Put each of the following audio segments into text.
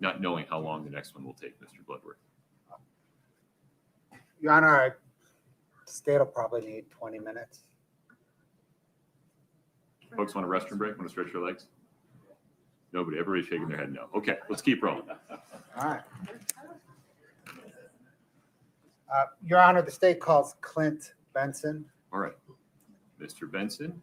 not knowing how long the next one will take, Mr. Bloodworth. Your Honor, the state will probably need 20 minutes. Folks want a restroom break? Want to stretch your legs? Nobody. Everybody's shaking their head no. Okay, let's keep rolling. All right. Your Honor, the state calls Clint Benson. All right. Mr. Benson.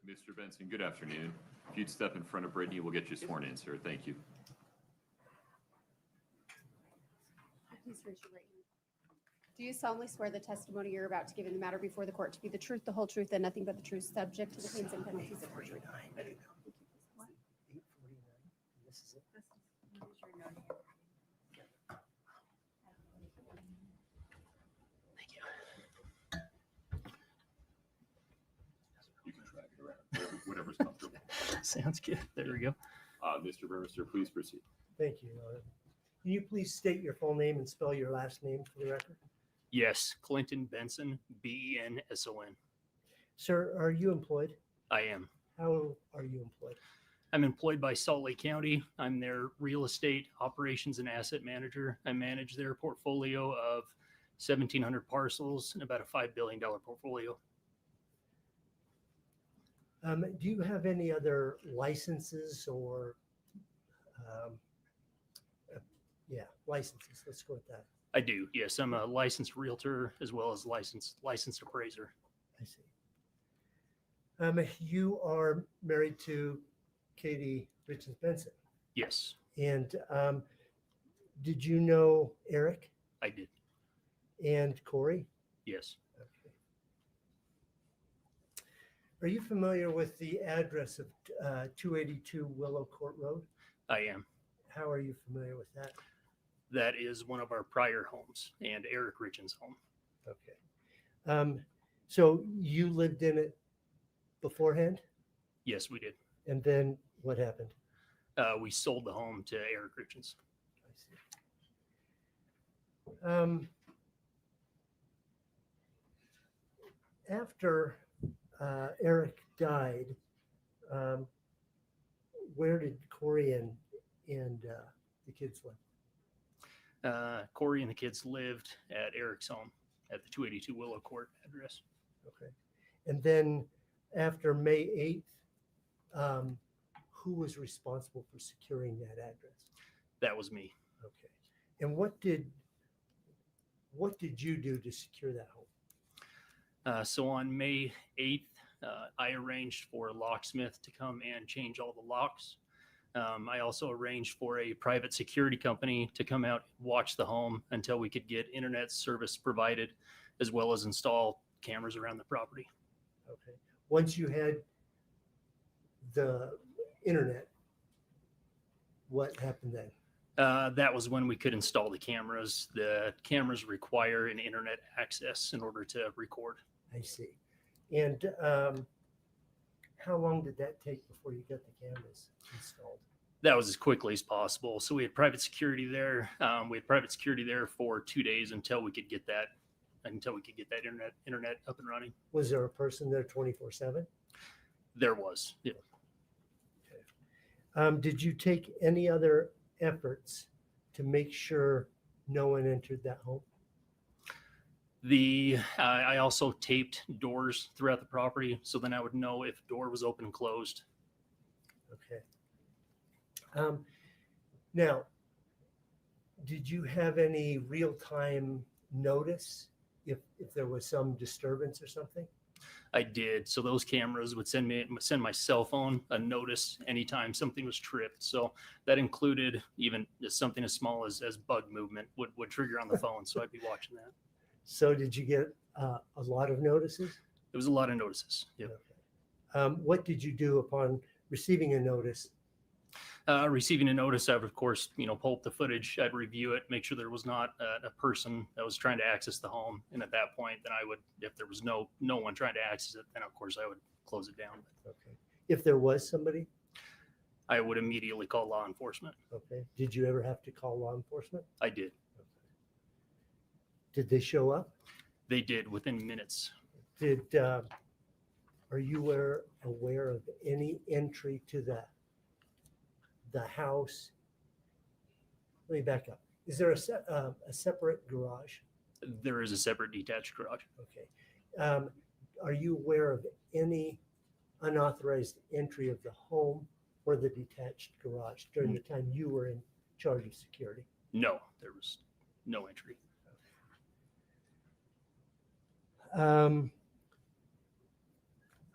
Mr. Benson, good afternoon. If you'd step in front of Brittany, we'll get you sworn in, sir. Thank you. Please raise your right hand. Do you solemnly swear the testimony you're about to give in the matter before the court to be the truth, the whole truth, and nothing but the truth, subject to the pains and penalties of perjury? You can drag it around, whatever's comfortable. Sounds good. There we go. Mr. Burmester, please proceed. Thank you, Your Honor. Can you please state your full name and spell your last name for the record? Yes, Clinton Benson, Benson. Sir, are you employed? I am. How are you employed? I'm employed by Salt Lake County. I'm their real estate operations and asset manager. I manage their portfolio of 1,700 parcels and about a $5 billion portfolio. Do you have any other licenses or, licenses? Let's go with that. I do. Yes, I'm a licensed realtor as well as licensed appraiser. I see. You are married to Kouri Richins Benson. Yes, And did you know Eric I did. and Kouri? Yes. Okay. Are you familiar with the address of 282 Willow Court Road? I am. How are you familiar with that? That is one of our prior homes and Eric Richins' home. Okay. So you lived in it beforehand, Yes, we did. and then what happened? We sold the home to Eric Richins. I see. After Eric died, where did Kouri and the kids live? Kouri and the kids lived at Eric's home at the 282 Willow Court address. Okay. And then after May 8th, who was responsible for securing that address? That was me. Okay. And what did you do to secure that home? So on May 8th, I arranged for a locksmith to come and change all the locks. I also arranged for a private security company to come out and watch the home until we could get internet service provided, as well as install cameras around the property. Okay. Once you had the internet, what happened then? That was when we could install the cameras. The cameras require an internet access in order to record. I see. And how long did that take before you got the cameras installed? That was as quickly as possible. So we had private security there. We had private security there for 2 days until we could get that internet up and running. Was there a person there 24/7? There was. Yeah. Did you take any other efforts to make sure no one entered that home? I also taped doors throughout the property, so then I would know if door was open and closed. Okay. Now, did you have any real-time notice if there was some disturbance or something? I did. So those cameras would send my cell phone a notice anytime something was tripped. So that included even something as small as bug movement would trigger on the phone. So I'd be watching that. So did you get a lot of notices? It was a lot of notices. Yep. What did you do upon receiving a notice? Receiving a notice, I would, of course, pull up the footage. I'd review it, make sure there was not a person that was trying to access the home. And at that point, then I would, if there was no one trying to access it, then of course I would close it down. Okay. If there was somebody, I would immediately call law enforcement. okay. Did you ever have to call law enforcement? I did. Did they show up? They did within minutes. Are you aware of any entry to the house? Let me back up. Is there a separate garage? There is a separate detached garage. Okay. Are you aware of any unauthorized entry of the home or the detached garage during the time you were in charge of security? No, there was no entry.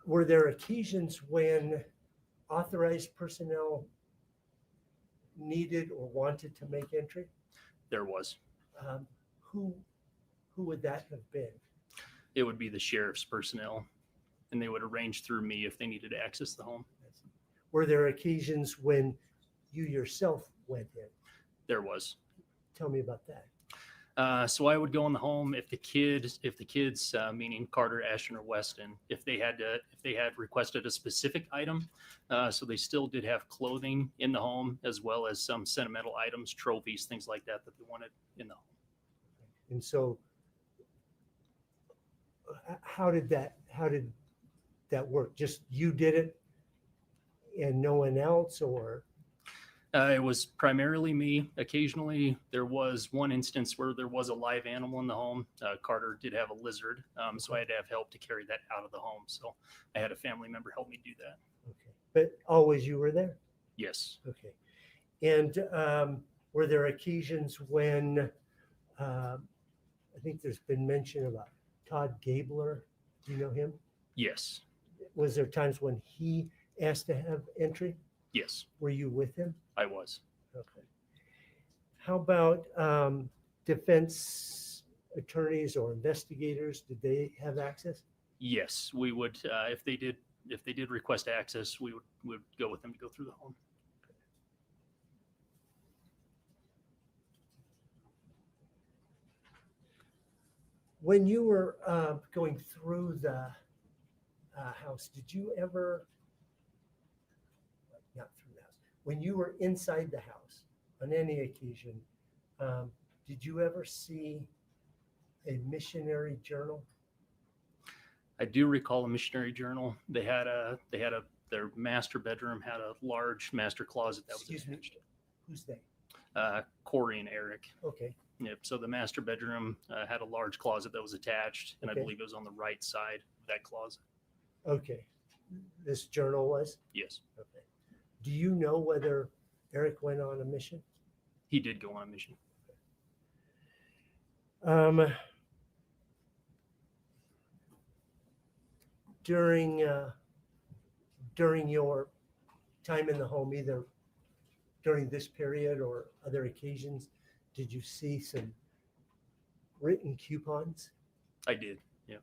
Were there occasions when authorized personnel needed or wanted to make entry? There was. Who would that have been? It would be the sheriff's personnel, and they would arrange through me if they needed to access the home. Were there occasions when you yourself went in? There was. Tell me about that. So I would go in the home if the kids, meaning Carter, Ashton, or Weston, if they had requested a specific item. So they still did have clothing in the home, as well as some sentimental items, trophies, things like that they wanted in the home. And so how did that work? Just you did it and no one else, or? It was primarily me. Occasionally, there was one instance where there was a live animal in the home. Carter did have a lizard, so I had to have help to carry that out of the home. So I had a family member help me do that. Okay. But always you were there? Yes. Okay. And were there occasions when, I think there's been mention about Todd Gabler? Do you know him? Yes. Was there times when he asked to have entry? Yes, Were you with him? I was. Okay. How about defense attorneys or investigators? Did they have access? Yes, we would. If they did request access, we would go with them to go through the home. When you were going through the house, did you ever, not through the house, when you were inside the house on any occasion, did you ever see a missionary journal? I do recall a missionary journal. Their master bedroom had a large master closet that was Excuse me. attached. Who's they? Kouri and Eric. Okay. Yep. So the master bedroom had a large closet that was attached, and Okay. I believe it was on the right side of that closet. Okay. This journal was? Yes, Okay. Do you know whether Eric went on a mission? he did go on a mission. During your time in the home, either during this period or other occasions, did you see some written coupons? I did. Yeah,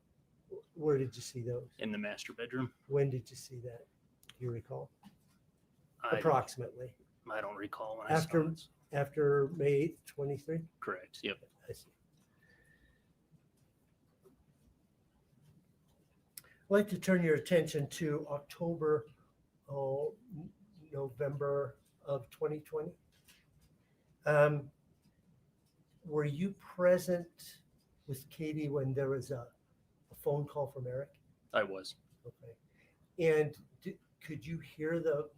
Where did you see those? in the master bedroom. When did you see that? Do you recall? I Approximately. don't recall when I After- saw it. After May 8th, 23? Correct. Yep. I see. I'd like to turn your attention to October, November of 2020. Were you present with Katie when there was a phone call from Eric? I was. Okay. And could you hear the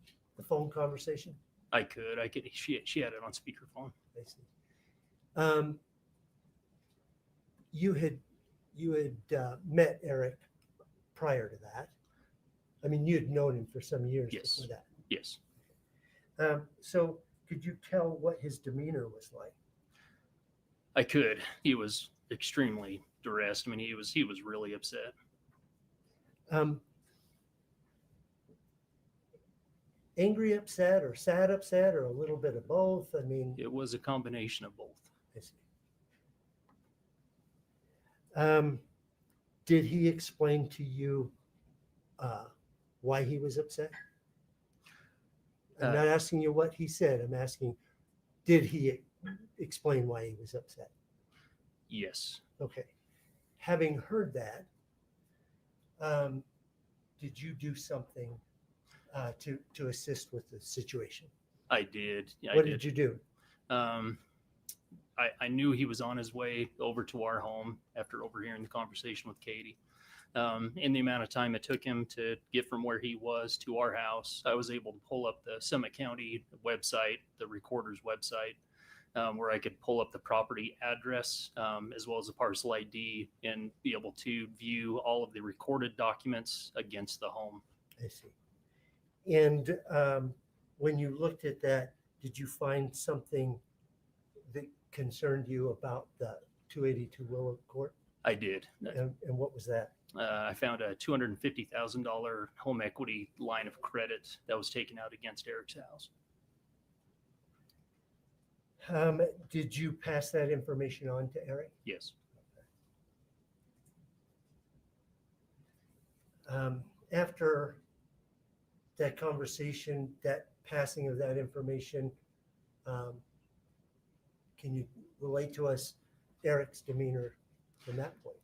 phone conversation? I could. She had it on speakerphone. I see. You had met Eric prior to that. I mean, you had known him for some years Yes. before Yes. that. So could you tell what his demeanor was like? I could. He was extremely distressed. I mean, he was really upset. Angry upset or sad upset or a little bit of both? I mean, It was a combination of both. I see. Did he explain to you why he was upset? I'm not asking you what he said. I'm asking, did he explain why he was upset? Yes. Okay. Having heard that, did you do something to assist with the situation? I did. What did you do? I knew he was on his way over to our home after overhearing the conversation with Katie. In the amount of time it took him to get from where he was to our house, I was able to pull up the Summit County website, the recorder's website, where I could pull up the property address as well as the parcel ID and be able to view all of the recorded documents against the home. I see. And when you looked at that, did you find something that concerned you about the 282 Willow Court? I did. And what was that? I found a $250,000 home equity line of credit that was taken out against Eric's house. Did you pass that information on to Eric? Yes. After that conversation, that passing of that information, can you relate to us Eric's demeanor from that point?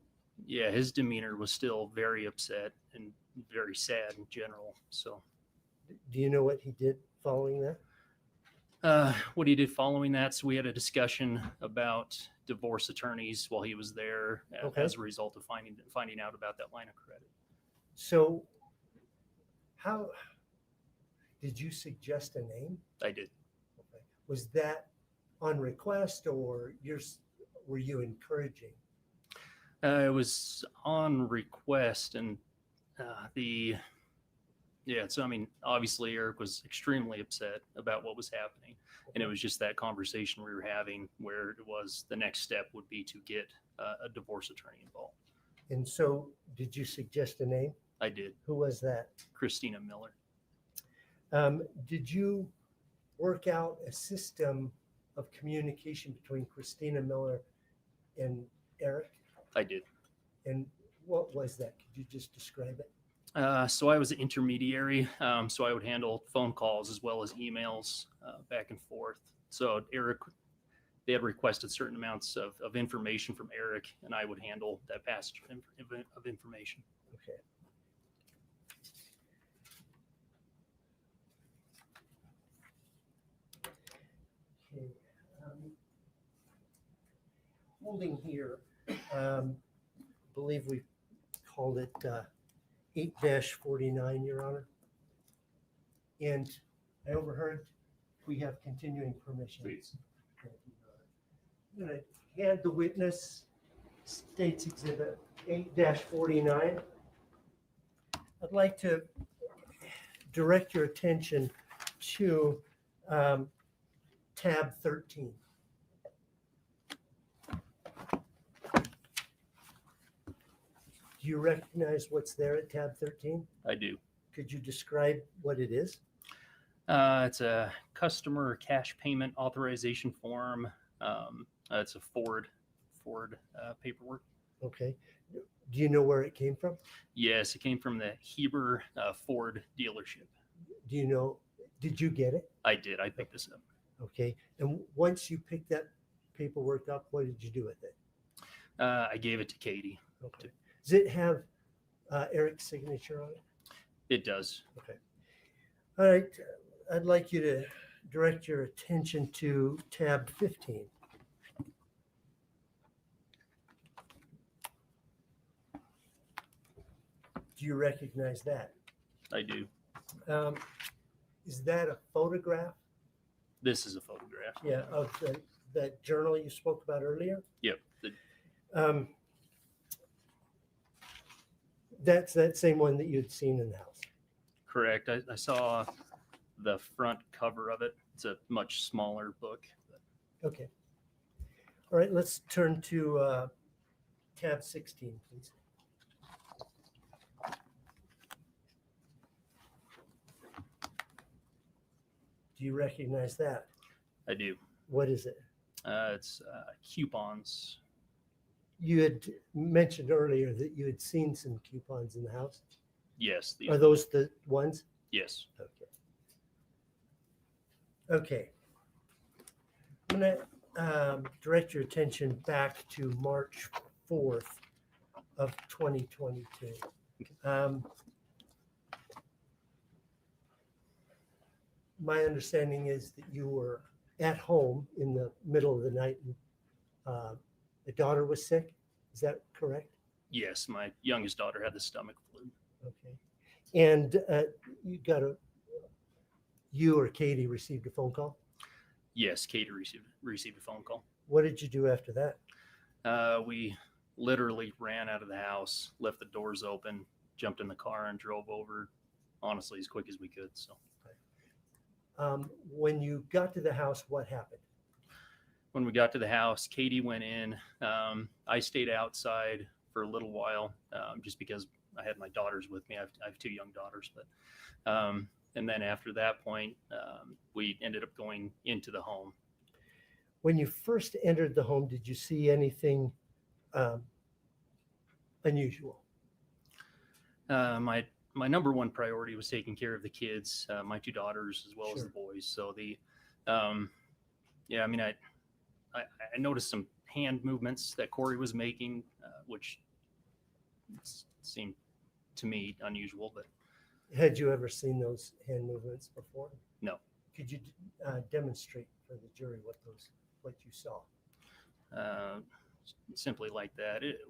Yeah, his demeanor was still very upset and very sad in general. So, Do you know what he did following that? what he did following that, so we had a discussion about divorce attorneys while he was there Okay. as a result of finding out about that line of credit. So how did you suggest a name? I did. Okay. Was that on request or were you encouraging? It was on request, and so I mean, obviously Eric was extremely upset about what was happening, and it was just that conversation we were having where it was the next step would be to get a divorce attorney involved. And so did you suggest a name? I did. Who was that? Christina Miller. Did you work out a system of communication between Christina Miller and Eric? I did. And what was that? Could you just describe it? So I was an intermediary. So I would handle phone calls as well as emails back and forth. So Eric, they had requested certain amounts of information from Eric, and I would handle that passage of information. Okay. Okay. Holding here, believe we called it 8-49, Your Honor. And I overheard we have continuing permission. Please. Thank you, Your Honor. I'm going to hand the witness State's Exhibit 8-49. I'd like to direct your attention to tab 13. Do you recognize what's there at tab 13? I do. Could you describe what it is? It's a customer cash payment authorization form. It's a Ford paperwork. Okay. Do you know where it came from? Yes, it came from the Heber Ford dealership. Do you know, did you get it? I did. I picked this up. Okay. And once you picked that paperwork up, what did you do with it? I gave it to Katie. Okay. Does it have Eric's signature on it? It does. Okay. All right. I'd like you to direct your attention to tab 15. Do you recognize that? I do. Is that a photograph? This is a photograph. Yeah, of that journal you spoke about earlier? Yep. That's that same one that you'd seen in the house. Correct. I saw the front cover of it. It's a much smaller book. Okay. All right, let's turn to tab 16, please. Do you recognize that? I do. What is it? It's coupons. You had mentioned earlier that you had seen some coupons in the house. Yes. Are those the ones? Yes. Okay. Okay. I'm going to direct your attention back to March 4th of 2022. My understanding is that you were at home in the middle of the night and the daughter was sick. Is that correct? Yes. My youngest daughter had the stomach flu. Okay. And you or Katie received a phone call? Yes. Katie received a phone call. What did you do after that? We literally ran out of the house, left the doors open, jumped in the car and drove over, honestly, as quick as we could. So When you got to the house, what happened? when we got to the house, Katie went in. I stayed outside for a little while, just because I had my daughters with me. I have two young daughters, but and then after that point, we ended up going into the home. When you first entered the home, did you see anything unusual? My number one priority was taking care of the kids, my two daughters as well as Sure. the boys. So yeah, I mean, I noticed some hand movements that Kouri was making, which seemed to me unusual, but Had you ever seen those hand movements before? No. Could you demonstrate for the jury what you saw? simply like that. It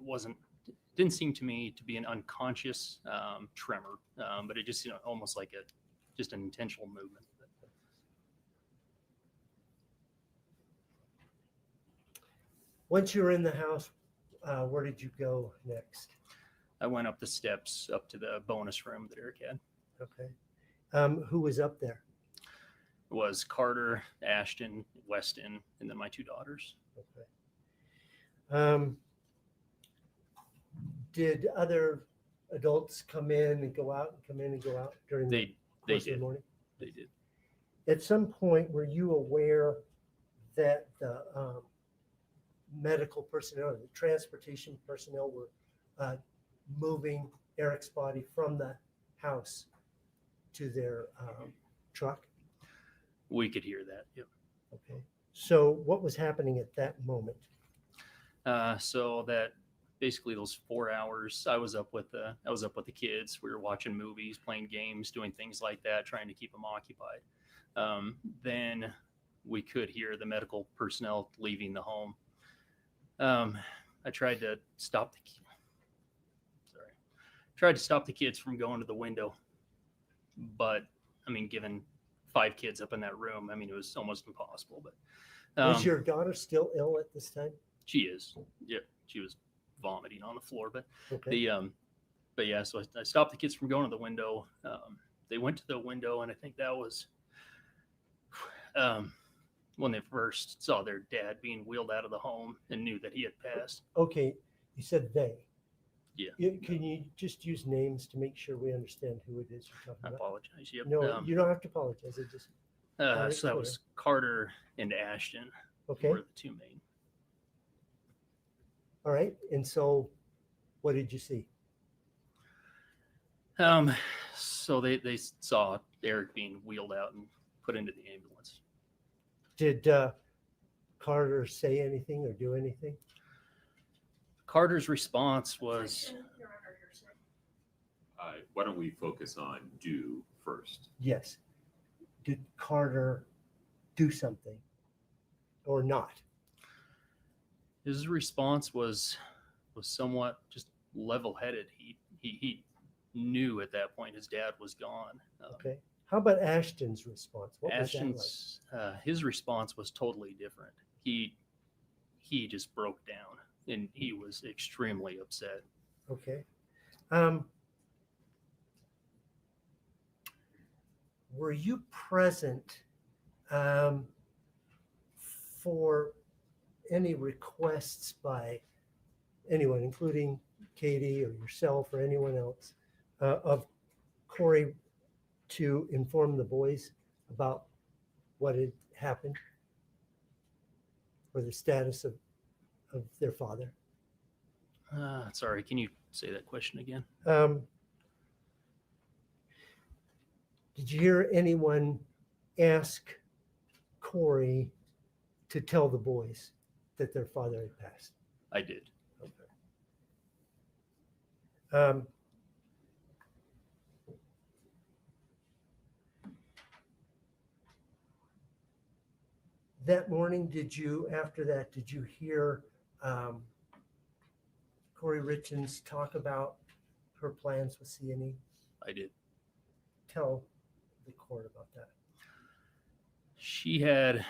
didn't seem to me to be an unconscious tremor, but it just, almost like just an intentional movement. Once you were in the house, where did you go next? I went up the steps up to the bonus room that Eric had. Okay. Who was up there? It was Carter, Ashton, Weston, and then my two daughters. Okay. Did other adults come in and go out and come in and go out during the They course of the did. morning? They did. At some point, were you aware that the medical personnel or the transportation personnel were moving Eric's body from the house to their truck? We could hear that. Yep. Okay. So what was happening at that moment? So that basically those 4 hours, I was up with the kids. We were watching movies, playing games, doing things like that, trying to keep them occupied. Then we could hear the medical personnel leaving the home. I tried to stop the kids from going to the window, but I mean, given 5 kids up in that room, I mean, it was almost impossible. But Was your daughter still ill at this time? she is. Yeah, she was vomiting on the floor. But Okay. but yeah, so I stopped the kids from going to the window. They went to the window, and I think that was when they first saw their dad being wheeled out of the home and knew that he had passed. Okay. You said they. Yeah. Can you just use names to make sure we understand who it is you're I talking about? apologize. Yep. No, you don't have to apologize. It just So that was Carter and Ashton okay. were the two main. All right. And so what did you see? So they saw Eric being wheeled out and put into the ambulance. Did Carter say anything or do anything? Carter's response was, Why don't we focus on do first? Yes. Did Carter do something or not? his response was somewhat just level-headed. He knew at that point his dad was gone. Okay. How about Ashton's response? What was that like? Ashton's his response was totally different. He just broke down and he was extremely upset. Okay. Were you present for any requests by anyone, including Katie or yourself or anyone else, of Kouri to inform the boys about what had happened or the status of their father? Sorry, can you say that question again? Did you hear anyone ask Kouri to tell the boys that their father had passed? I did. Um, that morning, after that, did you hear Kouri Richins talk about her plans with C&E? I did. Tell the court about that. She had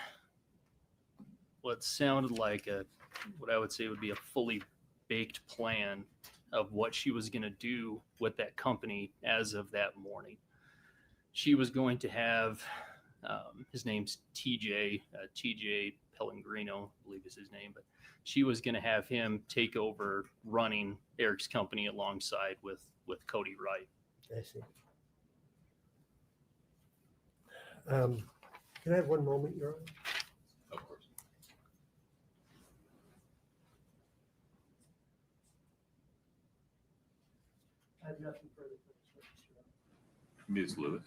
what sounded like what I would say would be a fully baked plan of what she was going to do with that company as of that morning. She was going to have, his name's TJ Pellegrino, I believe is his name, but she was going to have him take over running Eric's company alongside with Cody Wright. I see. Can I have one moment, Your Honor? Of course. I have nothing further for this witness, Your Honor. Ms. Lewis.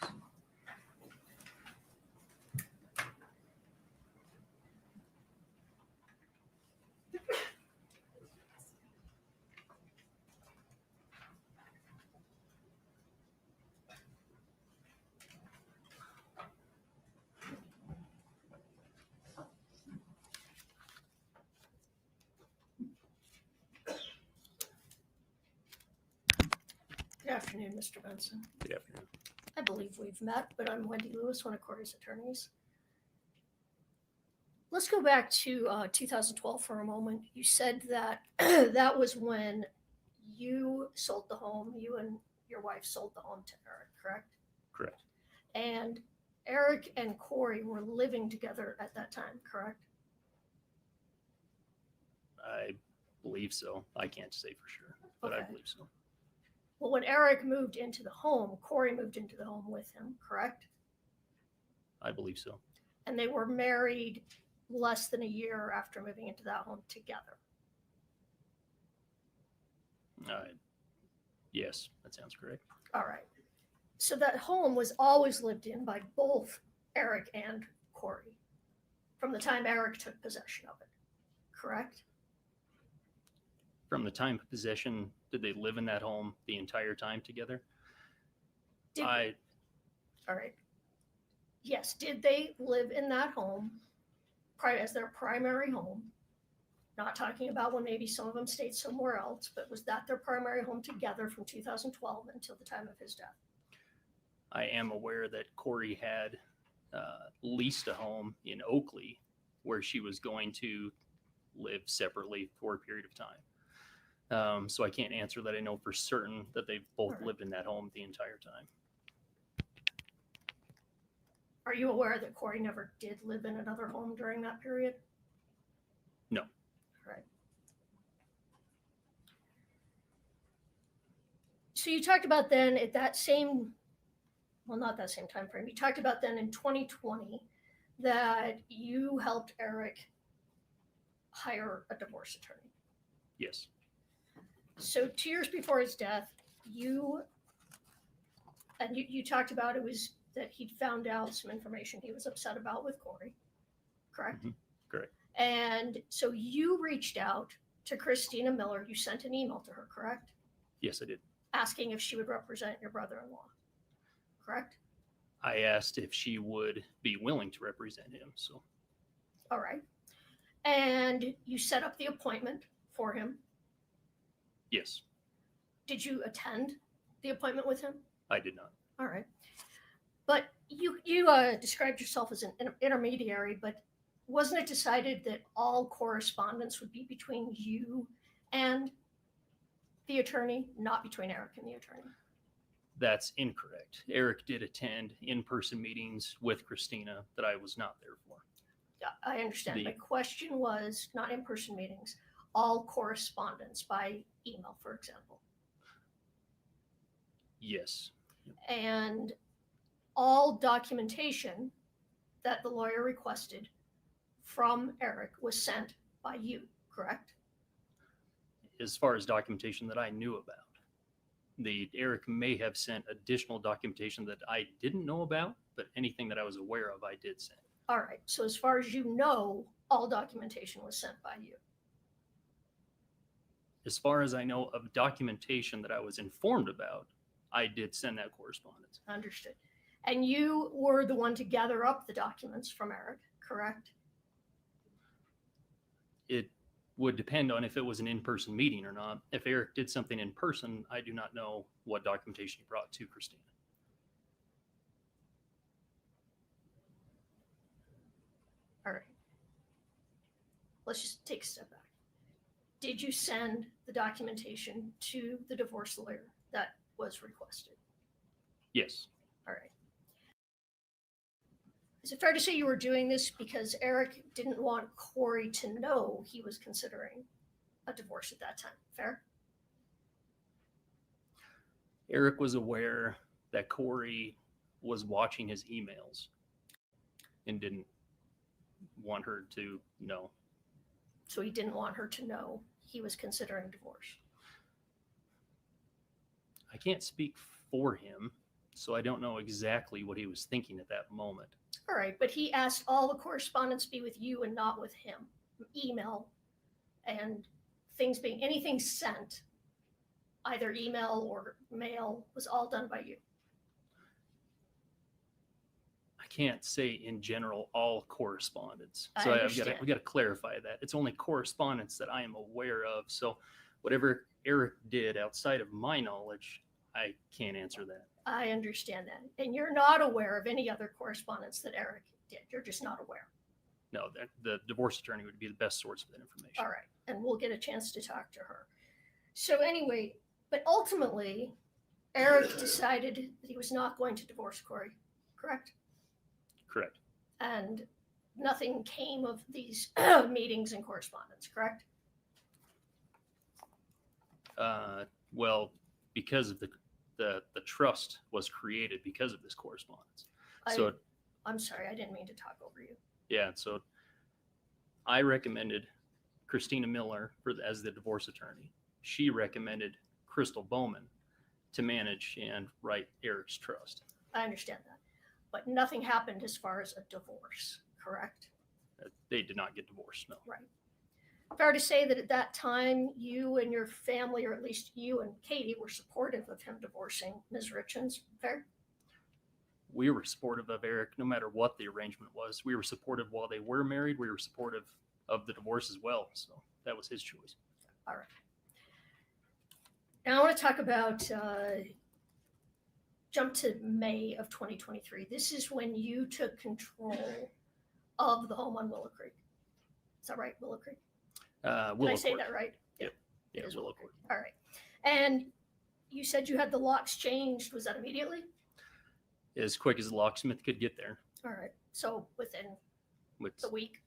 Good afternoon, Mr. Benson. Good afternoon. I believe we've met, but I'm Wendy Lewis, one of Kouri's attorneys. Let's go back to 2012 for a moment. You said that that was when you sold the home, you and your wife sold the home to Eric, correct? Correct. And Eric and Kouri were living together at that time, correct? I believe so. I can't say for sure, but I Okay. believe so. Well, when Eric moved into the home, Kouri moved into the home with him, correct? I believe so. And they were married less than a year after moving into that home together. Yes, that sounds correct. All right. So that home was always lived in by both Eric and Kouri from the time Eric took possession of it, correct? From the time of possession, did they live in that home the entire time together? Did, I all right. Yes. Did they live in that home as their primary home? Not talking about when maybe some of them stayed somewhere else, but was that their primary home together from 2012 until the time of his death? I am aware that Kouri had leased a home in Oakley where she was going to live separately for a period of time. So I can't answer that. I know for certain that they've both All right. lived in that home the entire time. Are you aware that Kouri never did live in another home during that period? No. Right. So you talked about then at that same, well, not that same time frame. You talked about then in 2020 that you helped Eric hire a divorce attorney. Yes. So 2 years before his death, you talked about it was that he'd found out some information he was upset about with Kouri, correct? Mhm. Correct. And so you reached out to Christina Miller. You sent an email to her, correct? Yes, I did. Asking if she would represent your brother-in-law, correct? I asked if she would be willing to represent him. So All right. And you set up the appointment for him. yes, Did you attend the appointment with him? I did not. All right. But you described yourself as an intermediary, but wasn't it decided that all correspondence would be between you and the attorney, not between Eric and the attorney? That's incorrect. Eric did attend in-person meetings with Christina that I was not there for. Yeah, I understand. The- My question was not in-person meetings, all correspondence by email, for example. Yes, And all documentation that the lawyer requested from Eric was sent by you, correct? as far as documentation that I knew about. Eric may have sent additional documentation that I didn't know about, but anything that I was aware of, I did send. All right, so as far as you know, all documentation was sent by you. As far as I know of documentation that I was informed about, I did send that correspondence. Understood. And you were the one to gather up the documents from Eric, correct? It would depend on if it was an in-person meeting or not. If Eric did something in person, I do not know what documentation he brought to Christina. All right. Let's just take a step back. Did you send the documentation to the divorce lawyer that was requested? Yes. All right. Is it fair to say you were doing this because Eric didn't want Kouri to know he was considering a divorce at that time? Fair? Eric was aware that Kouri was watching his emails and didn't want her to know. So he didn't want her to know he was considering divorce. I can't speak for him, so I don't know exactly what he was thinking at that moment. All right, but he asked all the correspondence be with you and not with him. Email and things being anything sent, either email or mail, was all done by you. I can't say in general all correspondence. I So I've understand. got to clarify that. It's only correspondence that I am aware of. So whatever Eric did outside of my knowledge, I can't answer that. I understand that. And you're not aware of any other correspondence that Eric did. You're just not aware. No, the divorce attorney would be the best source of that information. All right. And we'll get a chance to talk to her. So anyway, but ultimately, Eric decided that he was not going to divorce Kouri, correct? Correct. And nothing came of these meetings and correspondence, correct? Well, because of the trust was created because of this correspondence. So I'm sorry, I didn't mean to talk over you. yeah, so I recommended Christina Miller as the divorce attorney. She recommended Crystal Bowman to manage and write Eric's trust. I understand that. But nothing happened as far as a divorce, correct? They did not get divorced, no. Right. Fair to say that at that time, you and your family, or at least you and Katie, were supportive of him divorcing Ms. Richins. Fair? We were supportive of Eric no matter what the arrangement was. We were supportive while they were married. We were supportive of the divorce as well. So that was his choice. All right. Now I want to talk about, jump to May of 2023. This is when you took control of the home on Willow Creek. Is that right, Willow Creek? Did I say that right? Yep. Yeah, It is Willow Court. All right. And you said you had the locks changed. Was that immediately? As quick as the locksmith could get there. All right. So within With the week.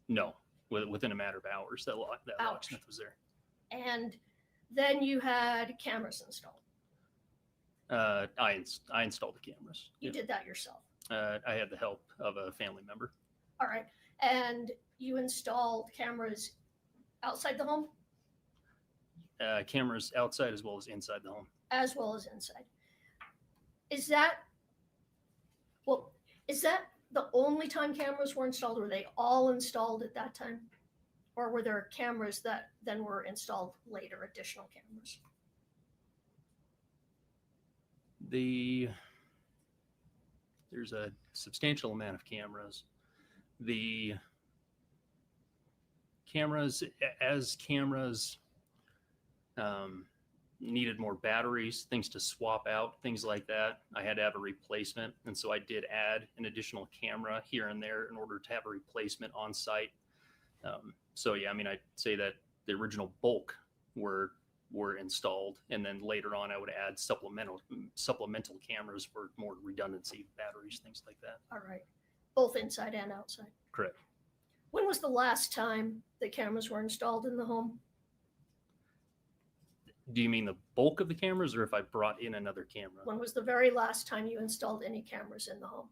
no, within a matter of hours, that Hours. locksmith was there. And then you had cameras installed. I installed the cameras. You Yeah. did that yourself. I had the help of a family member. All right. And you installed cameras outside the home Cameras outside as well as inside the home. as well as inside. Is that the only time cameras were installed? Or were they all installed at that time? Or were there cameras that then were installed later, additional cameras? There's a substantial amount of cameras. The cameras, as cameras needed more batteries, things to swap out, things like that, I had to have a replacement. And so I did add an additional camera here and there in order to have a replacement on site. So yeah, I mean, I'd say that the original bulk were installed, and then later on I would add supplemental cameras for more redundancy, batteries, things like that. All right. Both inside and outside. Correct. When was the last time the cameras were installed in the home? Do you mean the bulk of the cameras, or if I brought in another camera? When was the very last time you installed any cameras in the home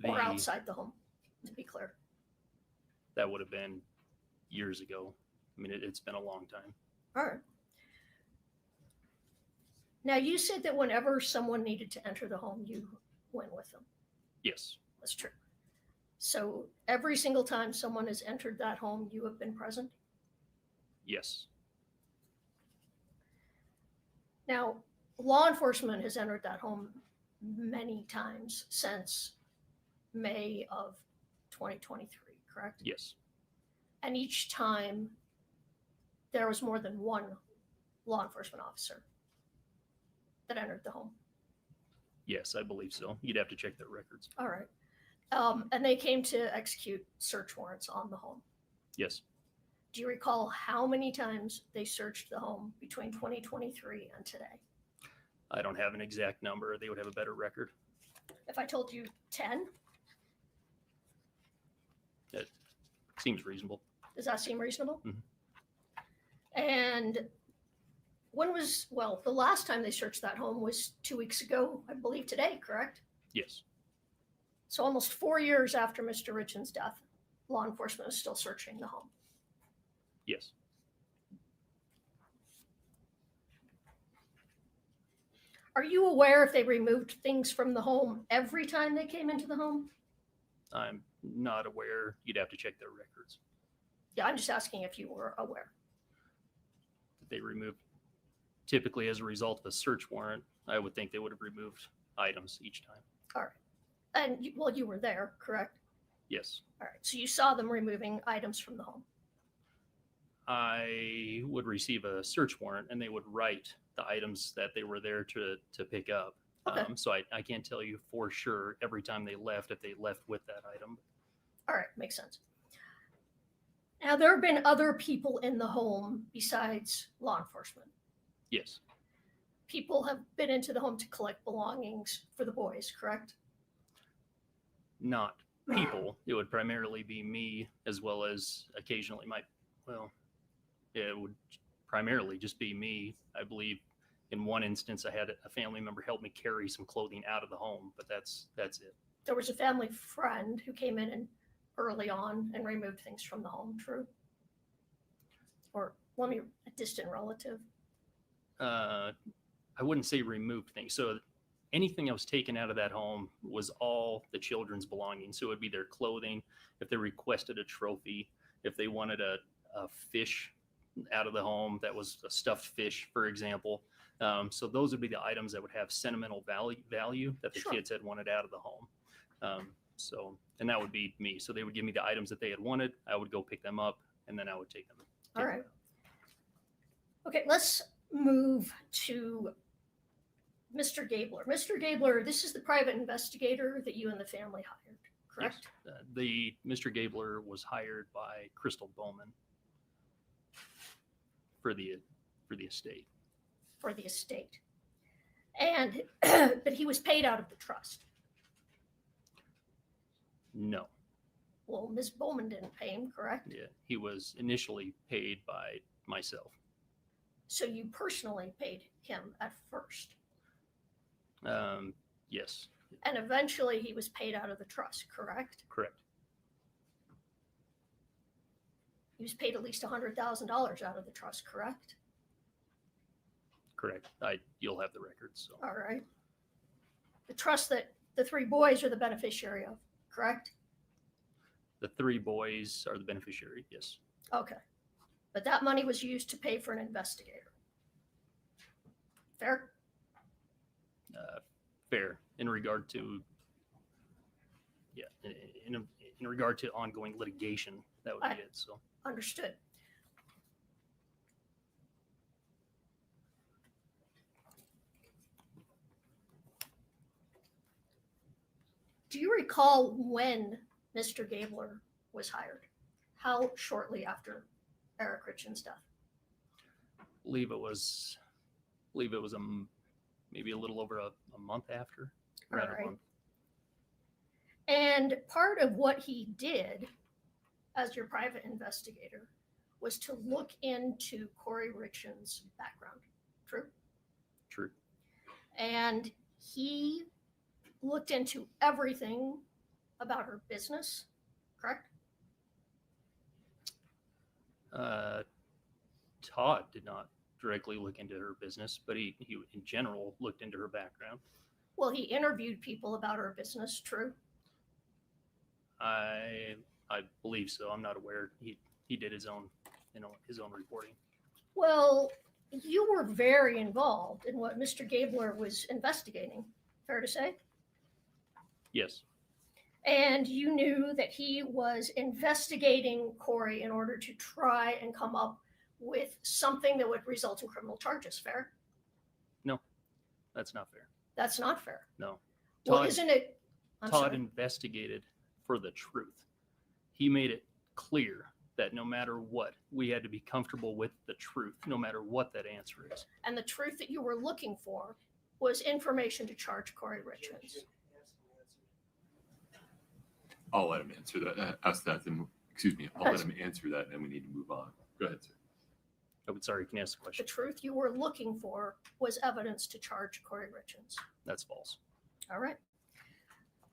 or outside the home, to be clear? That would have been years ago. I mean, it's been a long time. All right. Now, you said that whenever someone needed to enter the home, you went with them. Yes. That's true. So every single time someone has entered that home, you have been present? Yes. Now, law enforcement has entered that home many times since May of 2023, correct? Yes. And each time there was more than one law enforcement officer that entered the home. Yes, I believe so. You'd have to check their records. All right. And they came to execute search warrants on the home. Yes. Do you recall how many times they searched the home between 2023 and today? I don't have an exact number. They would have a better record. If I told you 10, It seems reasonable. does that seem reasonable? Mhm. And the last time they searched that home was 2 weeks ago, I believe today, correct? Yes. So almost 4 years after Mr. Richins' death, law enforcement is still searching the home. Yes. Are you aware if they removed things from the home every time they came into the home? I'm not aware. You'd have to check their records. Yeah, I'm just asking if you were aware. They removed, typically as a result of a search warrant, I would think they would have removed items each time. All right. And you were there, correct? Yes. All right. So you saw them removing items from the home. I would receive a search warrant and they would write the items that they were there to pick up. Okay. So I can't tell you for sure every time they left if they left with that item. All right, makes sense. Now, there have been other people in the home besides law enforcement. Yes. People have been into the home to collect belongings for the boys, correct? Not people. It would primarily be me as well as occasionally it would primarily just be me. I believe in one instance I had a family member help me carry some clothing out of the home, but that's it. There was a family friend who came in and early on and removed things from the home, true? Or a distant relative. I wouldn't say removed things. So anything that was taken out of that home was all the children's belongings. So it would be their clothing. If they requested a trophy, if they wanted a fish out of the home, that was a stuffed fish, for example. So those would be the items that would have sentimental value that the Sure. kids had wanted out of the home. And that would be me. So they would give me the items that they had wanted. I would go pick them up and then I would take them. All right. Okay, let's move to Mr. Gabler. Mr. Gabler, this is the private investigator that you and the family hired, correct? Yes. Mr. Gabler was hired by Crystal Bowman for the estate. For the estate. And, but he was paid out of the trust. No. Well, Ms. Bowman didn't pay him, correct? Yeah. He was initially paid by myself. So you personally paid him at first. Yes. And eventually he was paid out of the trust, correct? Correct. He was paid at least $100,000 out of the trust, correct? Correct. You'll have the records. So. All right. The trust that the three boys are the beneficiary of, correct? The three boys are the beneficiary. Yes. Okay. But that money was used to pay for an investigator. Fair? Fair in regard to, in regard to ongoing litigation, that would be it. So. Understood. Do you recall when Mr. Gabler was hired? How shortly after Eric Richins' death? Believe it was maybe a little over a month after. Around All a right. month. And part of what he did as your private investigator was to look into Kouri Richins' background. True? True. And he looked into everything about her business, correct? Todd did not directly look into her business, but he in general looked into her background. Well, he interviewed people about her business, true? I believe so. I'm not aware. He did his own, his own reporting. Well, you were very involved in what Mr. Gabler was investigating, fair to say? Yes. And you knew that he was investigating Kouri in order to try and come up with something that would result in criminal charges, fair? No, that's not fair. That's not fair. No. Well, Todd- isn't it? I'm Todd sorry. investigated for the truth. He made it clear that no matter what, we had to be comfortable with the truth, no matter what that answer is. And the truth that you were looking for was information to charge Kouri Richins. I'll let him answer that. Ask that. Then, excuse me. I'll let him answer that, and we need to move on. Go ahead, sir. Oh, sorry, can you ask the The question? truth you were looking for was evidence to charge Kouri Richins. That's false. All right.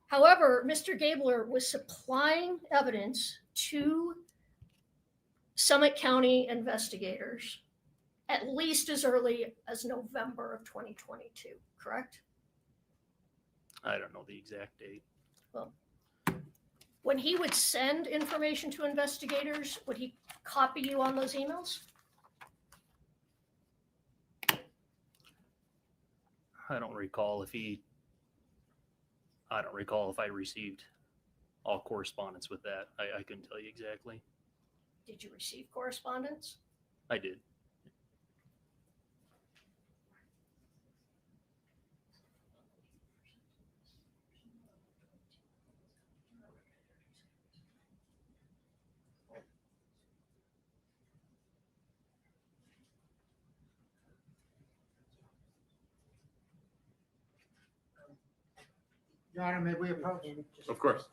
However, Mr. Gabler was supplying evidence to Summit County investigators at least as early as November of 2022, correct? I don't know the exact date. When he would send information to investigators, would he copy you on those emails? I don't recall if I received all correspondence with that. I couldn't tell you exactly. Did you receive correspondence? I did. Your Honor, may we approach? Of course.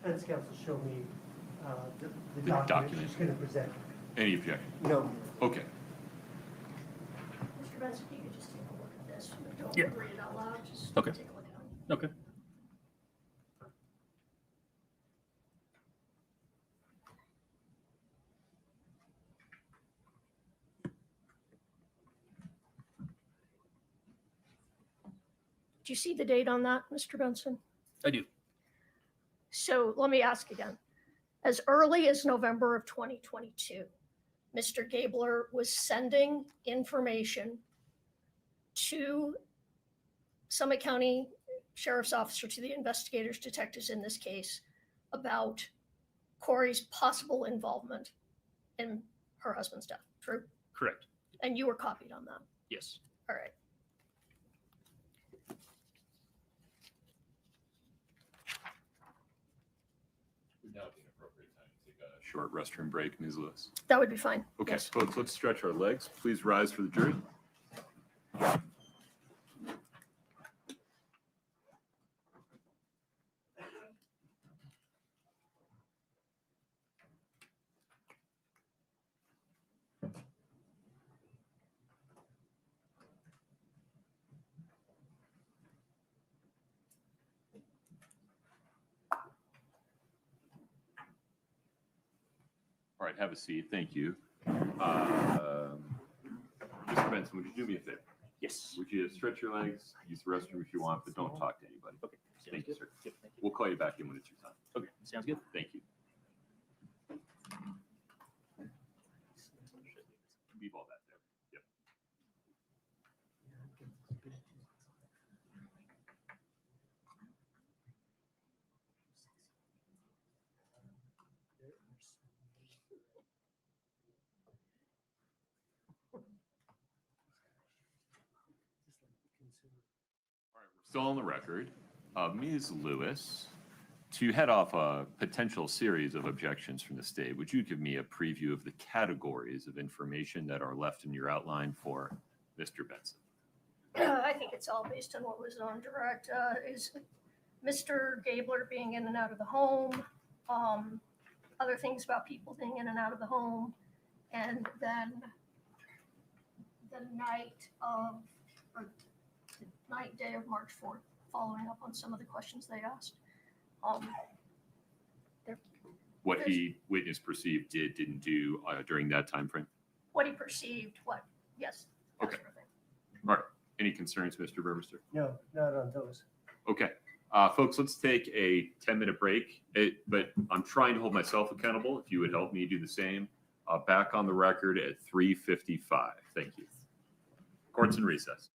Defense counsel showed me the The document document. she's going to present. Any objection? No. Okay. Mr. Benson, if you could just take a look at this. Don't Yeah. read it out loud, just Okay. take a look at it. Okay. Do you see the date on that, Mr. Benson? I do. So let me ask again. As early as November of 2022, Mr. Gabler was sending information to Summit County Sheriff's Officer, to the investigators, detectives in this case, about Kouri's possible involvement in her husband's death. True? Correct. And you were copied on that. Yes. All right. Would now be an appropriate time to take a short restroom break, Ms. Lewis? That would be fine. Okay, Yes. folks, let's stretch our legs. Please rise for the jury. All right, have a seat. Thank you. Mr. Benson, would you do me a favor? Yes. Would you stretch your legs, use the restroom if you want, but don't talk to anybody? Okay. Sounds Thank you, good. sir. Yep, thank you. We'll call you back in when it's your time. Okay, sounds good. Thank you. Leave all that there. Yep. All right, we're still on the record. Ms. Lewis, to head off a potential series of objections from the state, would you give me a preview of the categories of information that are left in your outline for Mr. Benson? I think it's all based on what was on direct. Is Mr. Gabler being in and out of the home, other things about people being in and out of the home, and then the night of, or the night day of March 4th, following up on some of the questions they asked. What he witness perceived didn't do during that time frame? What he perceived, yes. that Okay. sort of thing. All right. Any concerns, Mr. Burmester? No, not on those. Okay. Folks, let's take a 10-minute break, but I'm trying to hold myself accountable. If you would help me do the same. Back on the record at 3:55. Thank you. Court's in recess.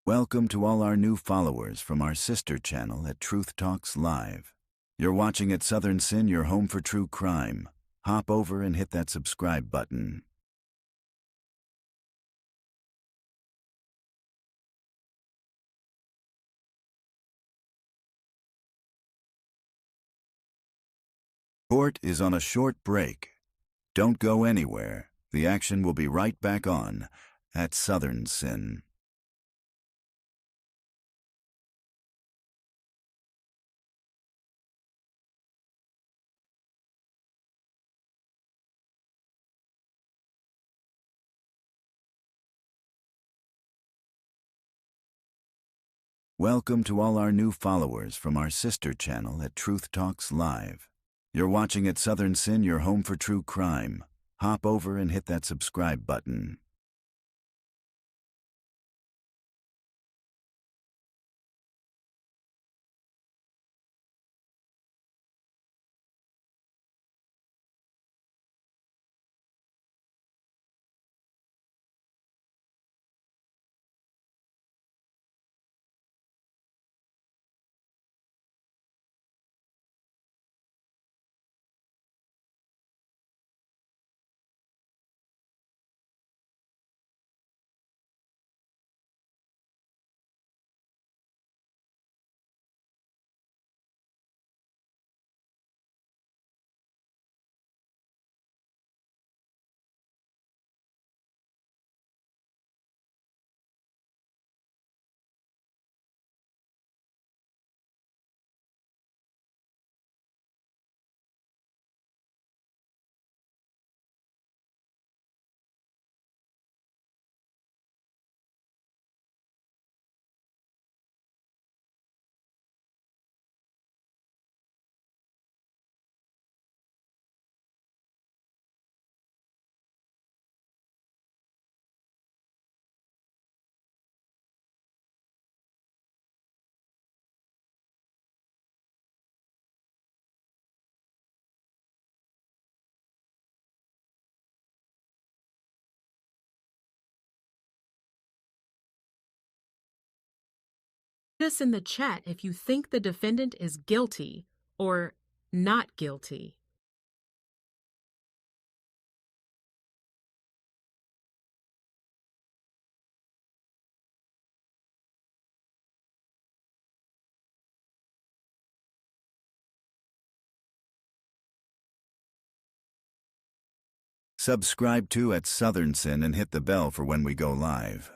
Welcome to all our new followers from our sister channel at Truth Talks Live. You're watching at Southern Sin, your home for true crime. Hop over and hit that subscribe button. Court is on a short break. Don't go anywhere. The action will be right back on at Southern Sin. Welcome to all our new followers from our sister channel at Truth Talks Live. You're watching at Southern Sin, your home for true crime. Hop over and hit that subscribe button. Us in the chat if you think the defendant is guilty or not guilty. Subscribe to at Southern Sin and hit the bell for when we go live.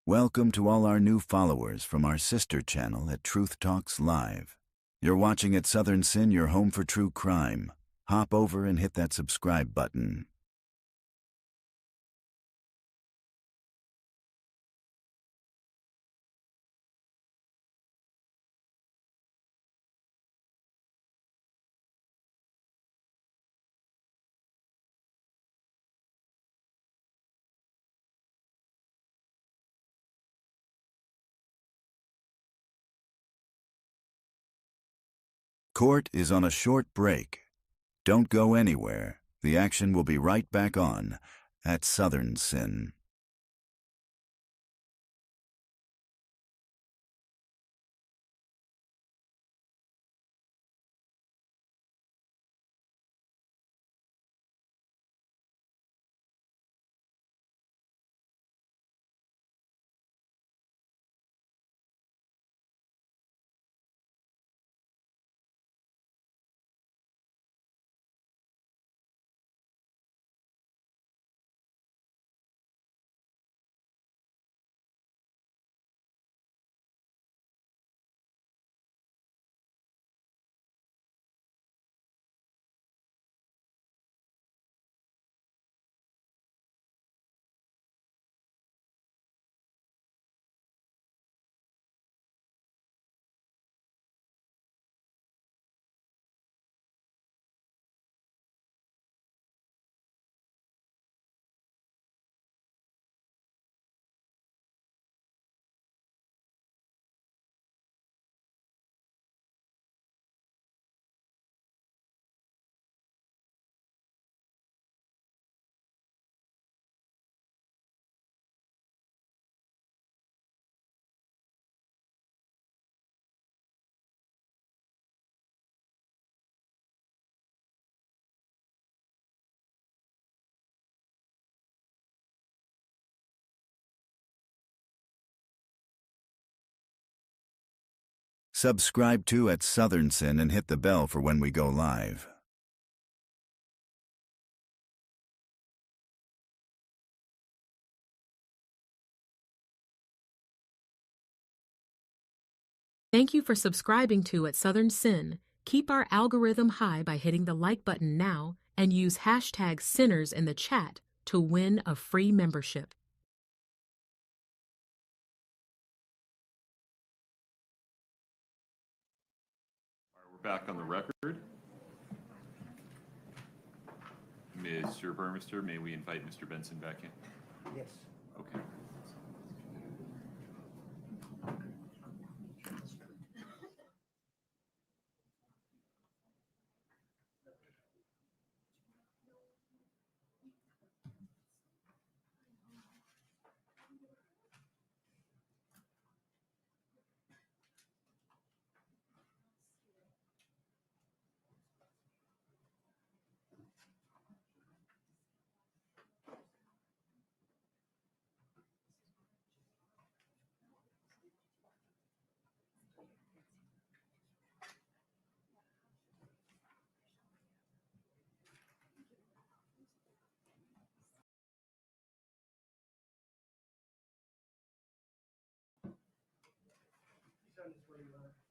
Welcome to all our new followers from our sister channel at Truth Talks Live. You're watching at Southern Sin, your home for true crime. Hop over and hit that subscribe button. Court is on a short break. Don't go anywhere. The action will be right back on at Southern Sin. Subscribe to at Southern Sin and hit the bell for when we go live. Thank you for subscribing to at Southern Sin. Keep our algorithm high by hitting the like button now and use hashtag Sinners in the chat to win a free membership. All right, we're back on the record. Mr. Burmester, may we invite Mr. Benson back in? Yes. Okay.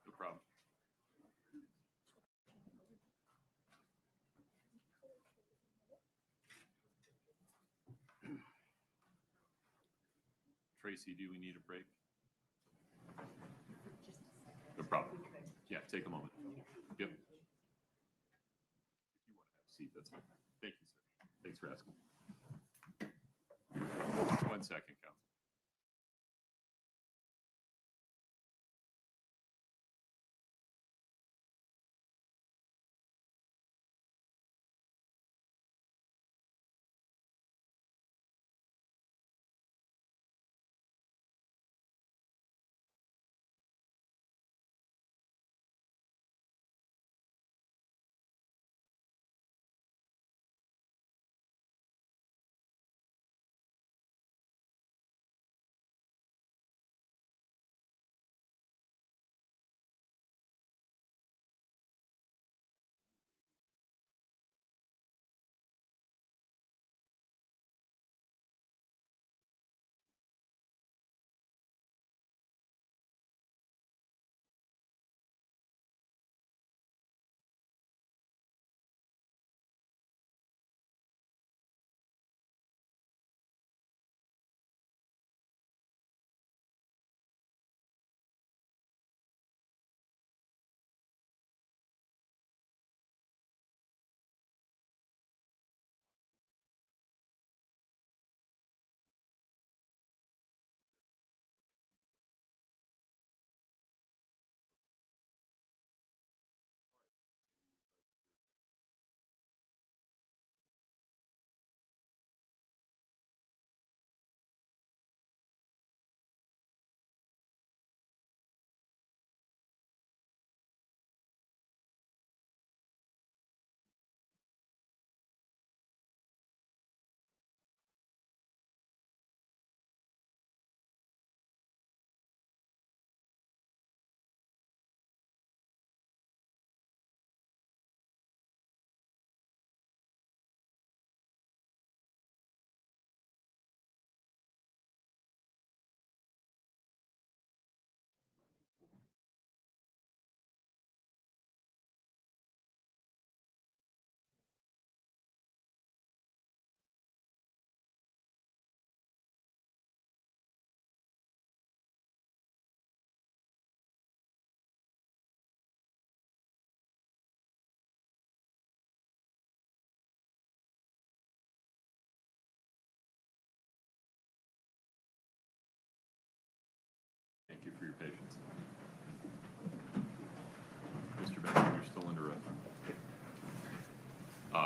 No problem. Tracy, do we need a break? No problem. Yeah, take a moment. Yep. If you want to have a seat, that's fine. Thank you, sir. Thanks for asking. 1 second, Council.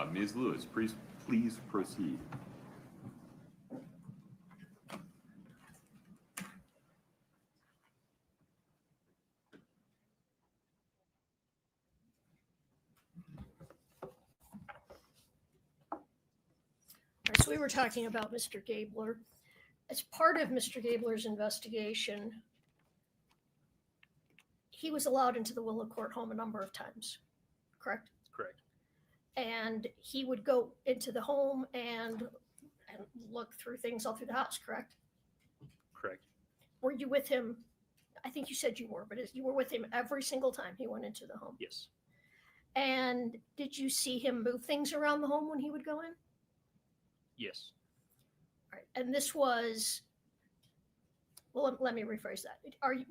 Ms. Lewis, please proceed. All right, so we were talking about Mr. Gabler. As part of Mr. Gabler's investigation, he was allowed into the Willow Court home a number of times, correct? Correct. And he would go into the home and look through things all through the house, correct? Correct. Were you with him? I think you said you were, but you were with him every single time he went into the home. Yes. And did you see him move things around the home when he would go in? Yes. All right. And this was, well, let me rephrase that.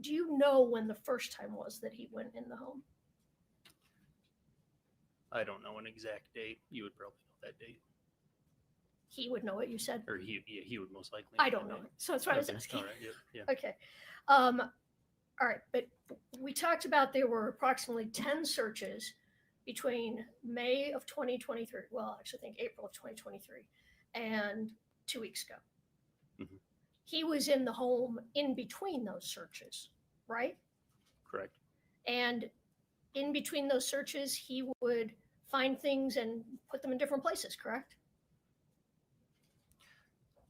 Do you know when the first time was that he went in the home? I don't know an exact date. You would probably know that date. He would know what you said. Or he would most likely. I don't know. So that's why I was Okay, asking. all right, yeah. Okay. All right. But we talked about there were approximately 10 searches between May of 2023. Well, actually, I think April of 2023 and 2 weeks ago. Mhm. He was in the home in between those searches, right? Correct. And in between those searches, he would find things and put them in different places, correct?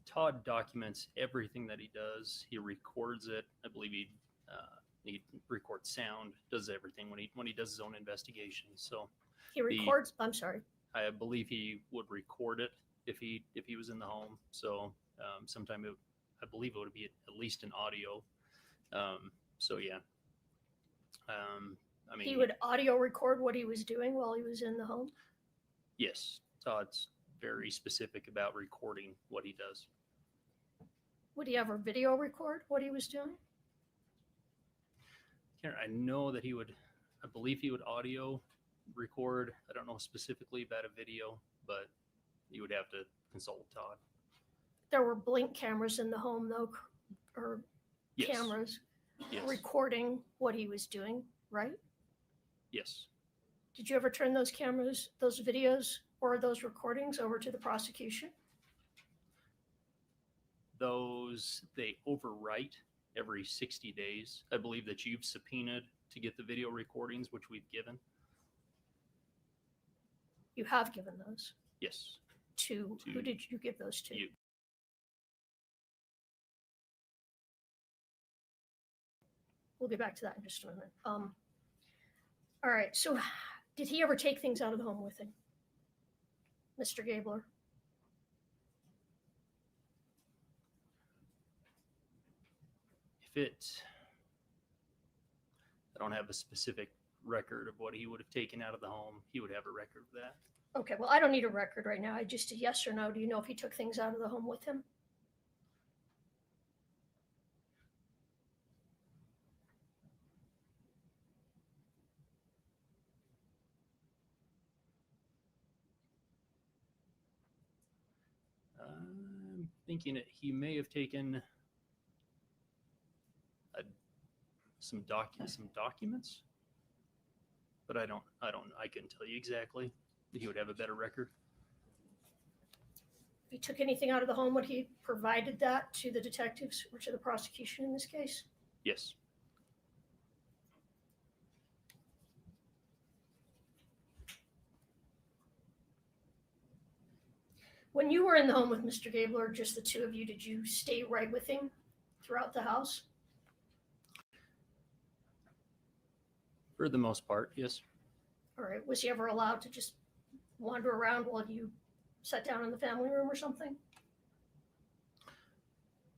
Todd documents everything that he does. He records it. I believe he records sound, does everything when he does his own investigation. So He records, I'm sorry. I believe he would record it if he was in the home. So I believe it would be at least an audio. So yeah. I mean, He would audio record what he was doing while he was in the home. yes, Todd's very specific about recording what he does. Would he ever video record what he was doing? I know that I believe he would audio record. I don't know specifically about a video, but you would have to consult Todd. There were blink cameras in the home, though, or Yes. cameras Yes. recording what he was doing, right? Yes. Did you ever turn those cameras, those videos, or those recordings over to the prosecution? They overwrite every 60 days. I believe that you've subpoenaed to get the video recordings, which we've given. You have given those Yes. to who did you give those to? You. We'll get back to that in just a minute. All right. So, did he ever take things out of the home with him, Mr. Gabler? I don't have a specific record of what he would have taken out of the home. He would have a record of that. Okay. Well, I don't need a record right now. I just a yes or no. Do you know if he took things out of the home with him? I'm thinking that he may have taken some documents, but I couldn't tell you exactly. He would have a better record. If he took anything out of the home, would he provided that to the detectives or to the prosecution in this case? Yes. When you were in the home with Mr. Gabler, just the two of you, did you stay right with him throughout the house? For the most part, yes. All right. Was he ever allowed to just wander around while you sat down in the family room or something?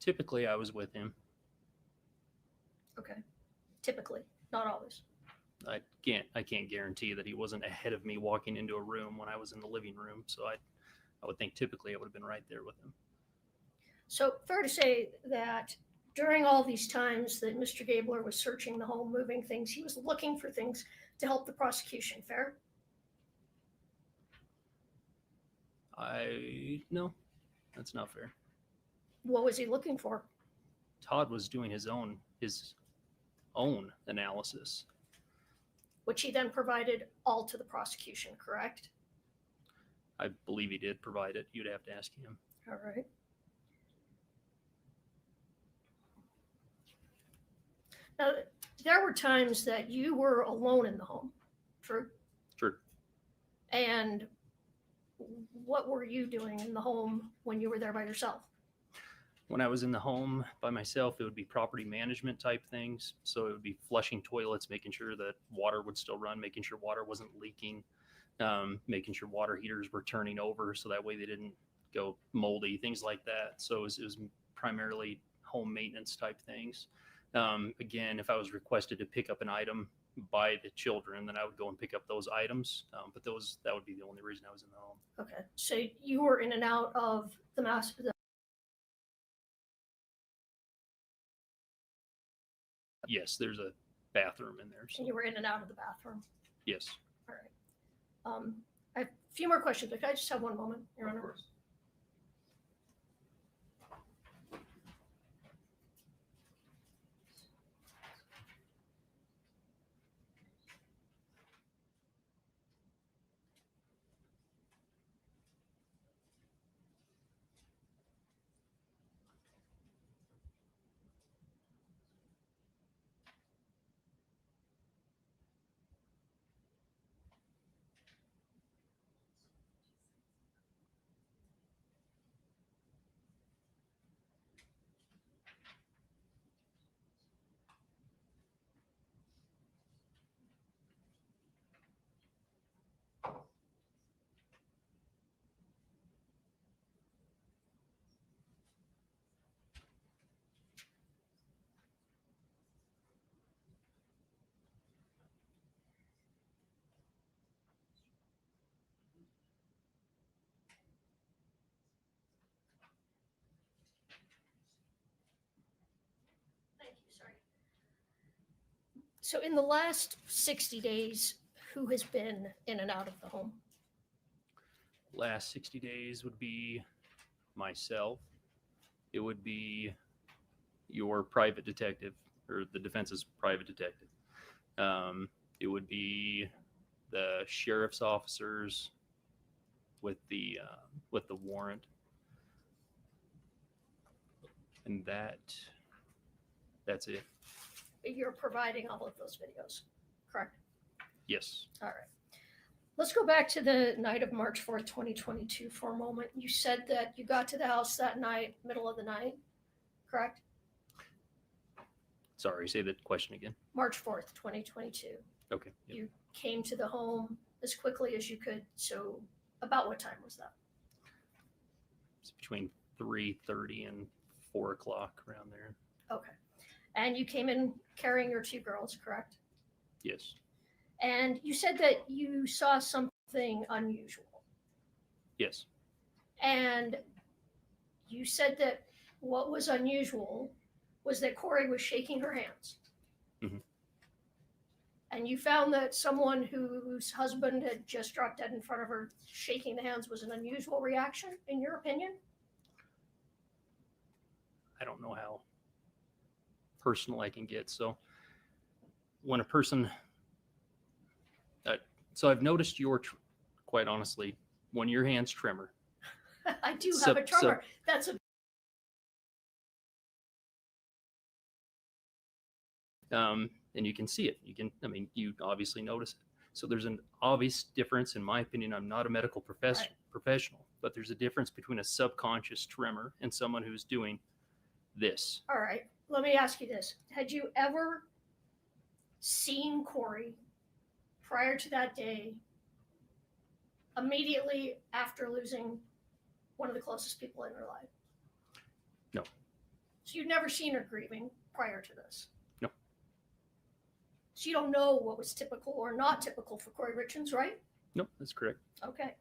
Typically, I was with him. Okay. Typically, not always. I can't guarantee that he wasn't ahead of me walking into a room when I was in the living room. So I would think typically I would have been right there with him. So fair to say that during all these times that Mr. Gabler was searching the home, moving things, he was looking for things to help the prosecution. Fair? No, that's not fair. What was he looking for? Todd was doing his own analysis. Which he then provided all to the prosecution, correct? I believe he did provide it. You'd have to ask him. All right. Now, there were times that you were alone in the home, true? True. And what were you doing in the home when you were there by yourself? When I was in the home by myself, it would be property management type things. So it would be flushing toilets, making sure that water would still run, making sure water wasn't leaking, making sure water heaters were turning over so that way they didn't go moldy, things like that. So it was primarily home maintenance type things. Again, if I was requested to pick up an item by the children, then I would go and pick up those items. But that would be the only reason I was in the home. Okay, so you were in and out of the master. Yes, there's a bathroom in there. So And you were in and out of the bathroom. yes. All right. I have a few more questions, but can I just have one moment, Your Honor? Thank you, sorry. So in the last 60 days, who has been in and out of the home? Last 60 days would be myself. It would be your private detective or the defense's private detective. It would be the sheriff's officers with the warrant, and that's it. You're providing all of those videos, correct? Yes. All right. Let's go back to the night of March 4th, 2022 for a moment. You said that you got to the house that night, middle of the night, correct? Sorry, say the question again. March 4th, 2022. Okay. Yep. You came to the home as quickly as you could. So about what time was that? It's between 3:30 and 4 o'clock around there. Okay. And you came in carrying your two girls, correct? Yes. And you said that you saw something unusual. Yes. And you said that what was unusual was that Kouri was shaking her hands. Mhm. And you found that someone whose husband had just dropped dead in front of her shaking the hands was an unusual reaction, in your opinion? I don't know how personal I can get. So when a person, so I've noticed quite honestly, when your hands tremor. I do So- have a tremor. That's a and you can see it. You obviously notice it. So there's an obvious difference, in my opinion. I'm not a medical professional, but there's a difference between a subconscious tremor and someone who's doing this. all right. Let me ask you this. Had you ever seen Kouri prior to that day, immediately after losing one of the closest people in her life? No. So you'd never seen her grieving prior to this? No. So you don't know what was typical or not typical for Kouri Richins, right? No, that's correct. Okay.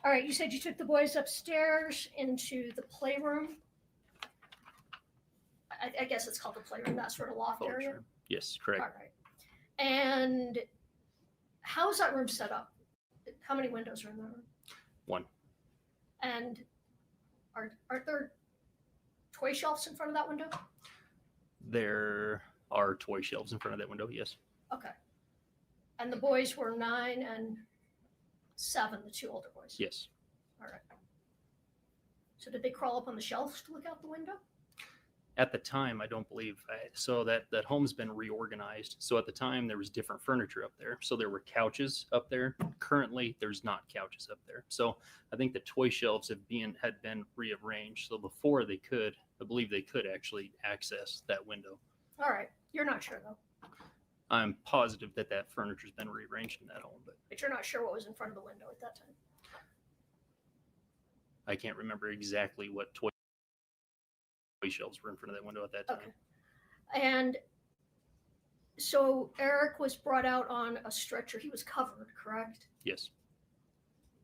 All right. You said you took the boys upstairs into the playroom. I guess it's called the playroom, that sort of loft Oh, area. sure. Yes, correct. All right. And how is that room set up? How many windows are in that room? One. And are there toy shelves in front of that window? There are toy shelves in front of that window. Yes. Okay. And the boys were 9 and 7, the 2 older boys? Yes. All right. So did they crawl up on the shelves to look out the window? At the time, I don't believe, so that home's been reorganized. So at the time, there was different furniture up there. So there were couches up there. Currently, there's not couches up there. So I think the toy shelves had been rearranged. So before they could, I believe they could actually access that window. All right. You're not sure though, I'm positive that furniture's been rearranged in that home, but but you're not sure what was in front of the window at that time. I can't remember exactly what toy shelves were in front of that window at that time. Okay. And so Eric was brought out on a stretcher. He was covered, correct? Yes.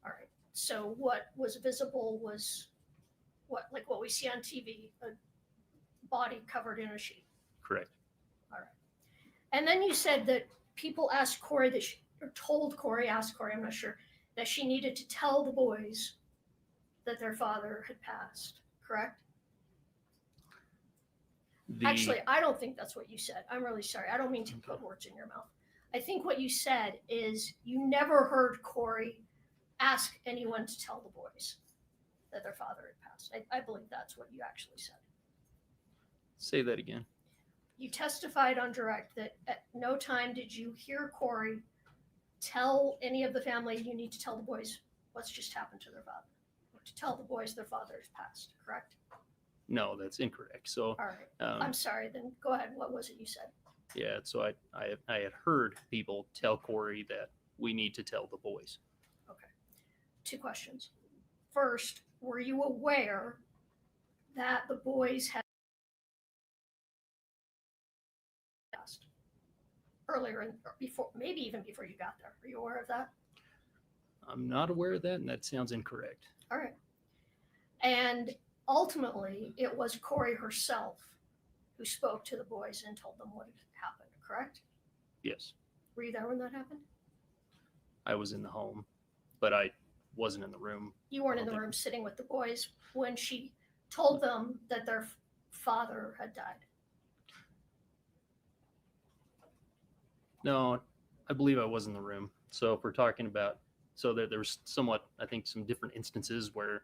All right. So what was visible was what, like what we see on TV, a body covered in a sheet. Correct. All right. And then you said that people asked Kouri that or told Kouri, asked Kouri, I'm not sure, that she needed to tell the boys that their father had passed, correct? Actually, I don't think that's what you said. I'm really sorry. I don't mean to put words in your mouth. I think what you said is you never heard Kouri ask anyone to tell the boys that their father had passed. I believe that's what you actually said. Say that again. You testified on direct that at no time did you hear Kouri tell any of the family, you need to tell the boys what's just happened to their father, or to tell the boys their father has passed, correct? No, that's incorrect. So, All right. I'm sorry, then go ahead. What was it you said? yeah, so I had heard people tell Kouri that we need to tell the boys. Okay. 2 questions. First, were you aware that the boys had passed earlier or before, maybe even before you got there? Are you aware of that? I'm not aware of that, and that sounds incorrect. All right. And ultimately, it was Kouri herself who spoke to the boys and told them what had happened, correct? Yes, Were you there when that happened? I was in the home, but I wasn't in the room. You weren't in the Okay. room sitting with the boys when she told them that their father had died. No, I believe I was in the room. So if we're talking about, so there was somewhat, I think, some different instances where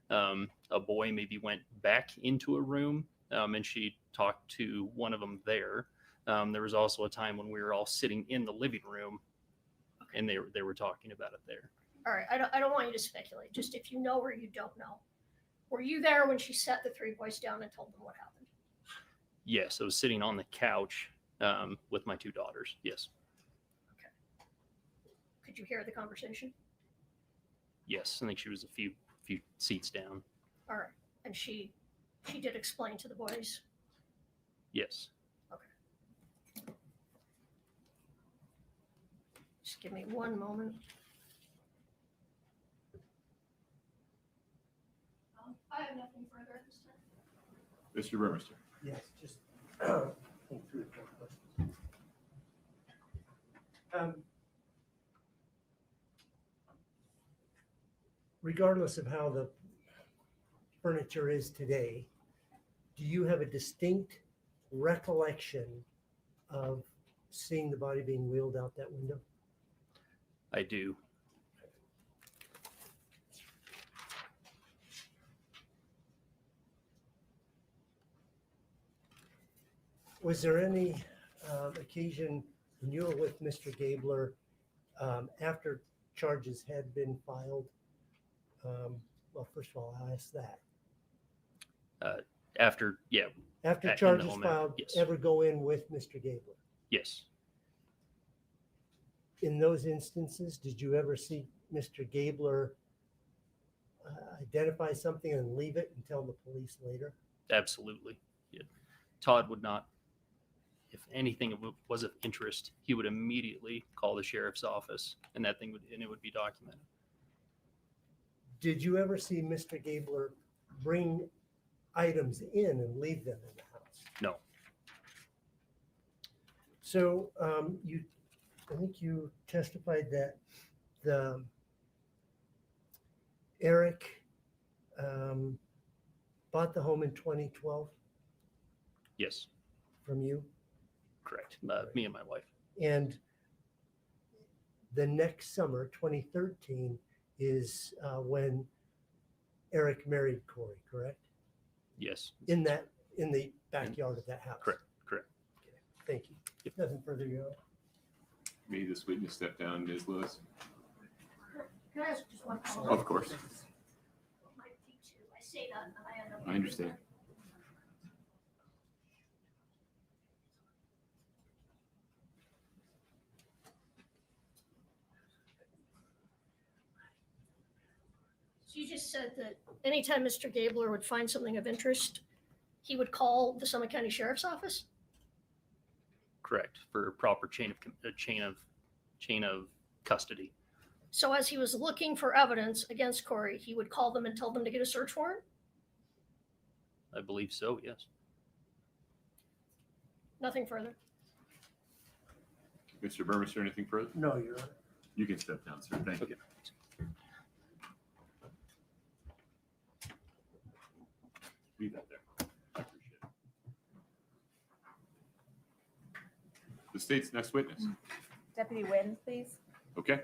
a boy maybe went back into a room and she talked to one of them there. There was also a time when we were all sitting in the living room and they were talking about it there. All right, I don't want you to speculate, just if you know or you don't know. Were you there when she sat the 3 boys down and told them what happened? Yes, I was sitting on the couch with my 2 daughters. Yes. Could you hear the conversation? Yes, I think she was a few seats down. All right, and she did explain to the boys. Yes. Just give me one moment. I have nothing further at this time. Mr. Burmester. Yes, just think through the questions. Regardless of how the furniture is today, do you have a distinct recollection of seeing the body being wheeled out that window? I do. Was there any occasion when you were with Mr. Gabler after charges had been filed? Well, first of all, I'll ask that. After, yeah, After in the charges home, filed, yes. ever go in with Mr. Gabler? yes. In those instances, did you ever see Mr. Gabler identify something and leave it and tell the police later? Absolutely. Yeah. Todd would not, if anything was of interest, he would immediately call the sheriff's office and it would be documented. Did you ever see Mr. Gabler bring items in and leave them in the house? No. So I think you testified that Eric bought the home in 2012 Yes, from you, correct. Me and my wife. and the next summer, 2013, is when Eric married Kouri, correct? Yes. In the backyard of that house? Correct. Thank you. Nothing further, Your Honor. May this witness step down, Ms. Lewis? Can I ask just one follow-up? Of course. My teacher, I say that and I end up. I understand. So you just said that anytime Mr. Gabler would find something of interest, he would call the Summit County Sheriff's Office? Correct. For proper chain of custody. So as he was looking for evidence against Kouri, he would call them and tell them to get a search warrant? I believe so. Yes. Nothing further. Mr. Burmester, anything further? No, Your Honor. You can step down, sir. Thank you. Leave that there. I appreciate it. The state's next witness. Deputy Wynn, please. Okay.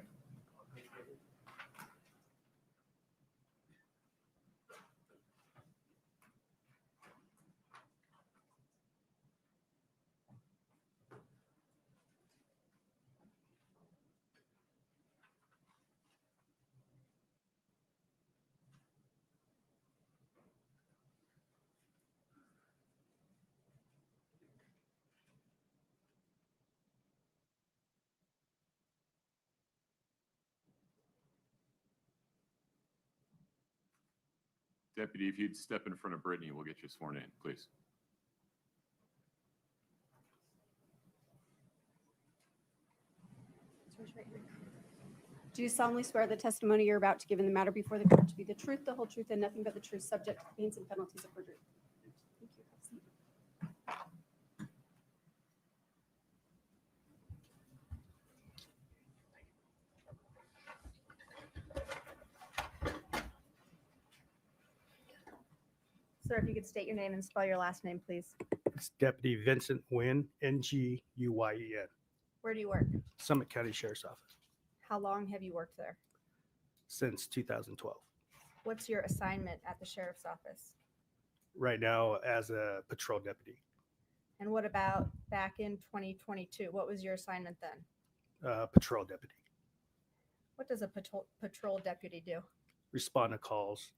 Deputy, if you'd step in front of Brittany, we'll get you sworn in, please. Do you solemnly swear the testimony you're about to give in the matter before the court to be the truth, the whole truth, and nothing but the truth, subject to the pains and penalties of perjury? Thank you. Have a seat. Sir, if you could state your name and spell your last name, please. It's Deputy Vincent Nguyen, Nguyen, Where do you work? Summit County Sheriff's Office, How long have you worked there? since 2012. What's your assignment at the sheriff's office? Right now as a patrol deputy, And what about back in 2022? What was your assignment then? patrol deputy. What does a patrol deputy do? Respond to calls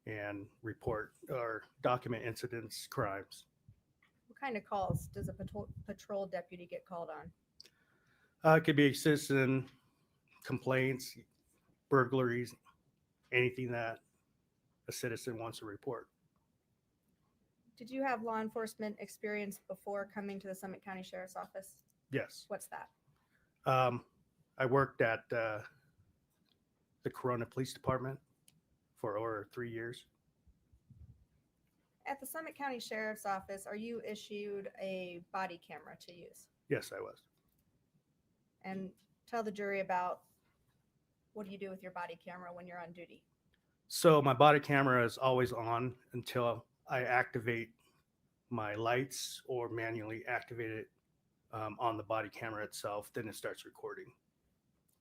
and report or document incidents, crimes. What kind of calls does a patrol deputy get called on? It could be citizen complaints, burglaries, anything that a citizen wants to report. Did you have law enforcement experience before coming to the Summit County Sheriff's Office? Yes. What's that? I worked at the Corona Police Department for over 3 years. At the Summit County Sheriff's Office, are you issued a body camera to use? Yes, I was. And tell the jury about what do you do with your body camera when you're on duty? So my body camera is always on until I activate my lights or manually activate it on the body camera itself. Then it starts recording.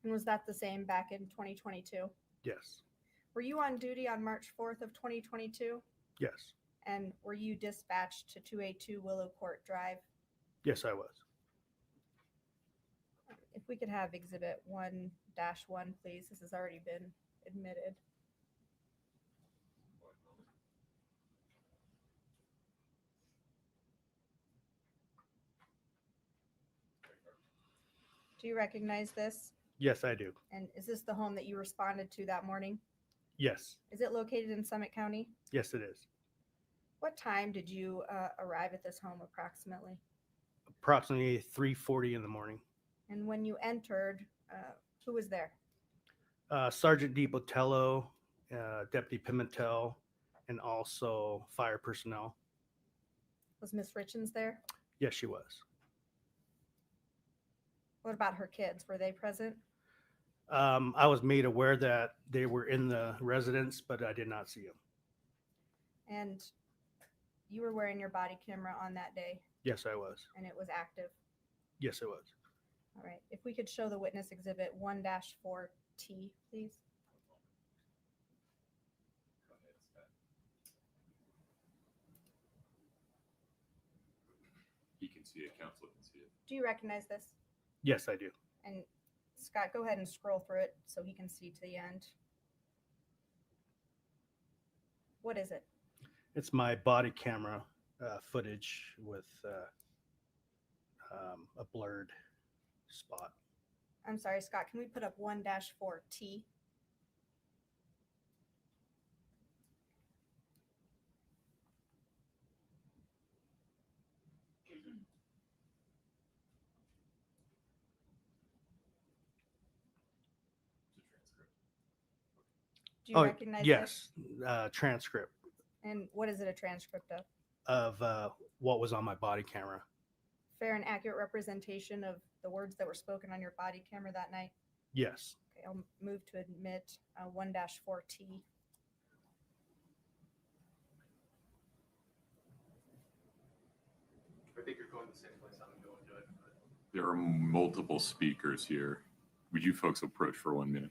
And was that the same back in 2022? Yes. Were you on duty on March 4th of 2022? Yes. And were you dispatched to 282 Willow Court Drive? Yes, I was. If we could have Exhibit 1-1, please. This has already been admitted. Do you recognize this? Yes, I do. And is this the home that you responded to that morning? Yes. Is it located in Summit County? Yes, it is. What time did you arrive at this home approximately? Approximately 3:40 in the morning. And when you entered, who was there? Sergeant DiBotello, Deputy Pimentel, and also fire personnel. Was Miss Richins there? Yes, she was. What about her kids? Were they present? I was made aware that they were in the residence, but I did not see them. And you were wearing your body camera on that day Yes, I was. and it was active. Yes, it was. All right. If we could show the witness exhibit 1-4T, please. He can see it, counsel can see it. Do you recognize this? Yes, I do. And Scott, go ahead and scroll through it so he can see to the end. What is it? It's my body camera footage with a blurred spot. I'm sorry, Scott, can we put up 1-4T? Do you recognize yes, this? transcript And what is it a transcript of? of what was on my body camera. Fair and accurate representation of the words that were spoken on your body camera that night? Yes. Okay, I'll move to admit 1-4T. I think you're going the same place I'm going, Judge. There are multiple speakers here. Would you folks approach for 1 minute?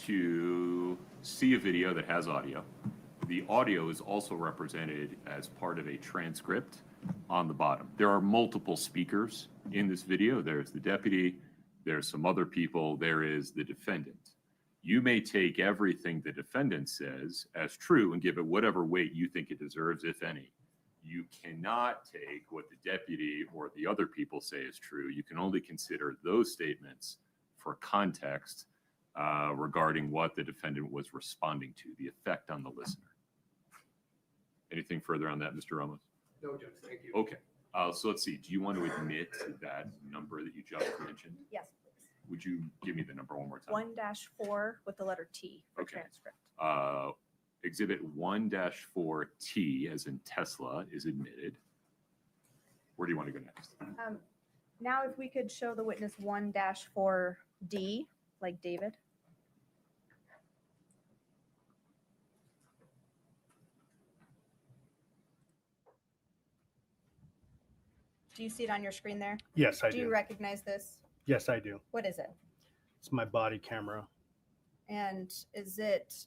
To see a video that has audio. The audio is also represented as part of a transcript on the bottom. There are multiple speakers in this video. There's the deputy, there's some other people, there is the defendant. You may take everything the defendant says as true and give it whatever weight you think it deserves, if any. You cannot take what the deputy or the other people say is true. You can only consider those statements for context regarding what the defendant was responding to, the effect on the listener. Anything further on that, Mr. Ramos? No, Judge, thank you. Okay, so let's see. Do you want to admit that number that you just mentioned? Yes, please. Would you give me the number one more time? 1-4 with the letter T for Okay. transcript. Exhibit 1-4T, as in Tesla, is admitted. Where do you want to go next? Now, if we could show the witness 1-4D, like David. Do you see it on your screen there? Yes, I Do you do. recognize this? Yes, I do. What is it? It's my body camera. And is it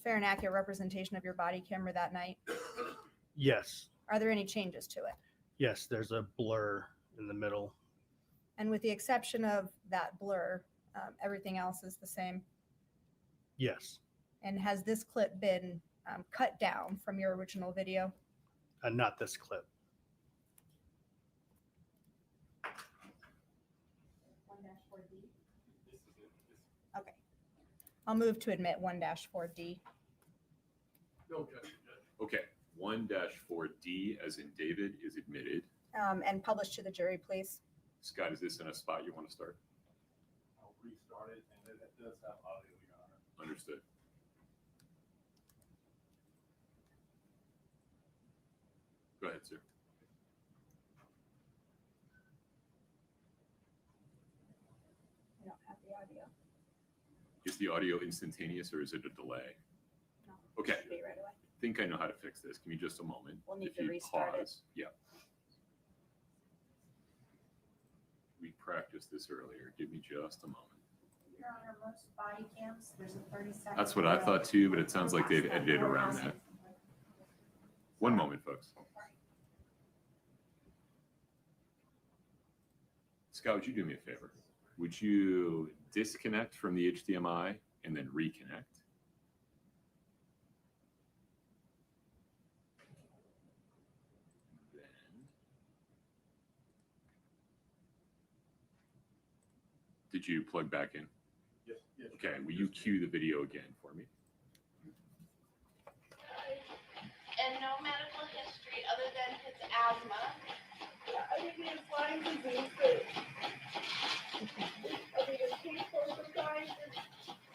fair and accurate representation of your body camera that night? Yes. Are there any changes to it? Yes, there's a blur in the middle. And with the exception of that blur, everything else is the same. Yes. And has this clip been cut down from your original video? Not this clip. 1-4D? Okay. I'll move to admit 1-4D. No, Judge. Okay, 1-4D, as in David, is admitted. And publish to the jury, please. Scott, is this in a spot you want to start? I'll restart it, and it does have audio, Your Honor. Understood. Go ahead, sir. I don't have the audio. Is the audio instantaneous or is it a delay? No. Okay. Should be right away. I think I know how to fix this. Give me just a moment. We'll need If to you restart it. pause, yeah. We practiced this earlier. Give me just a moment. Your Honor, most body cams, there's a 30-second. That's what I thought too, but it sounds like they've edited around that. One moment, folks. Scott, would you do me a favor? Would you disconnect from the HDMI and then reconnect? Then Did you plug back in? Yes, yes. Okay, will you cue the video again for me? And no medical history other than his asthma. I mean, it's Lyme disease, but I mean, it's painful sometimes.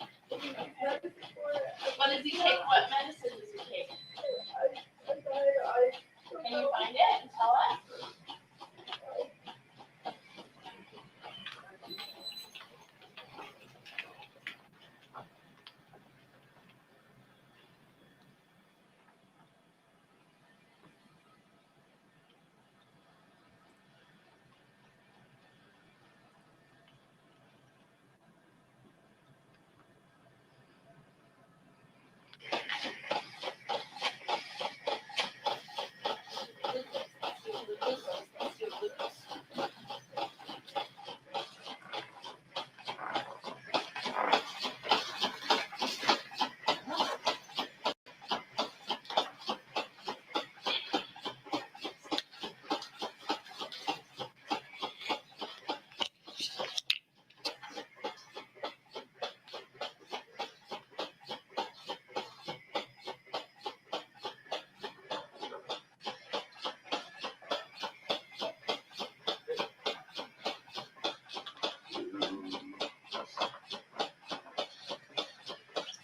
I mean, it's medicine for it. What does he take? What medicine does he take? Can you find it and tell us?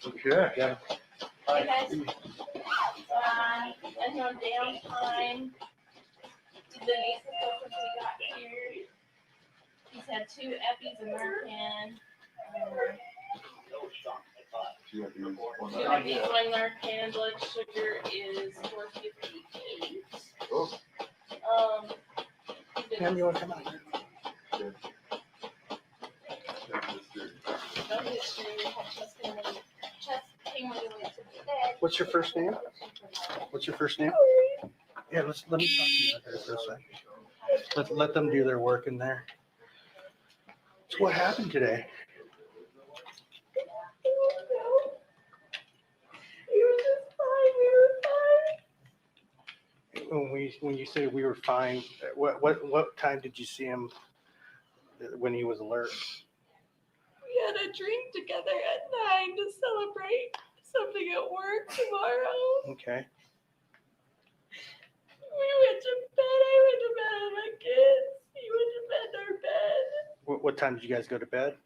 Okay. Yeah. Hey guys, and no downtime. The latest since we got here, he's had 2 Eppies and Narcan. 2 Eppies, 1 Narcan. Blood sugar is 458. Ma'am, you want to come out? No history, had chest pain when he went to bed. What's your first name? What's your first name? Yeah, let me talk to you out there for a second. Let them do their work in there. So what happened today? He was just fine. We were fine. When you say we were fine, what time did you see him when he was alert? We had a drink together at 9 to celebrate something at work tomorrow. Okay. We went to bed. I went to bed with my kids. He went to bed in our bed. What time did you guys go to bed?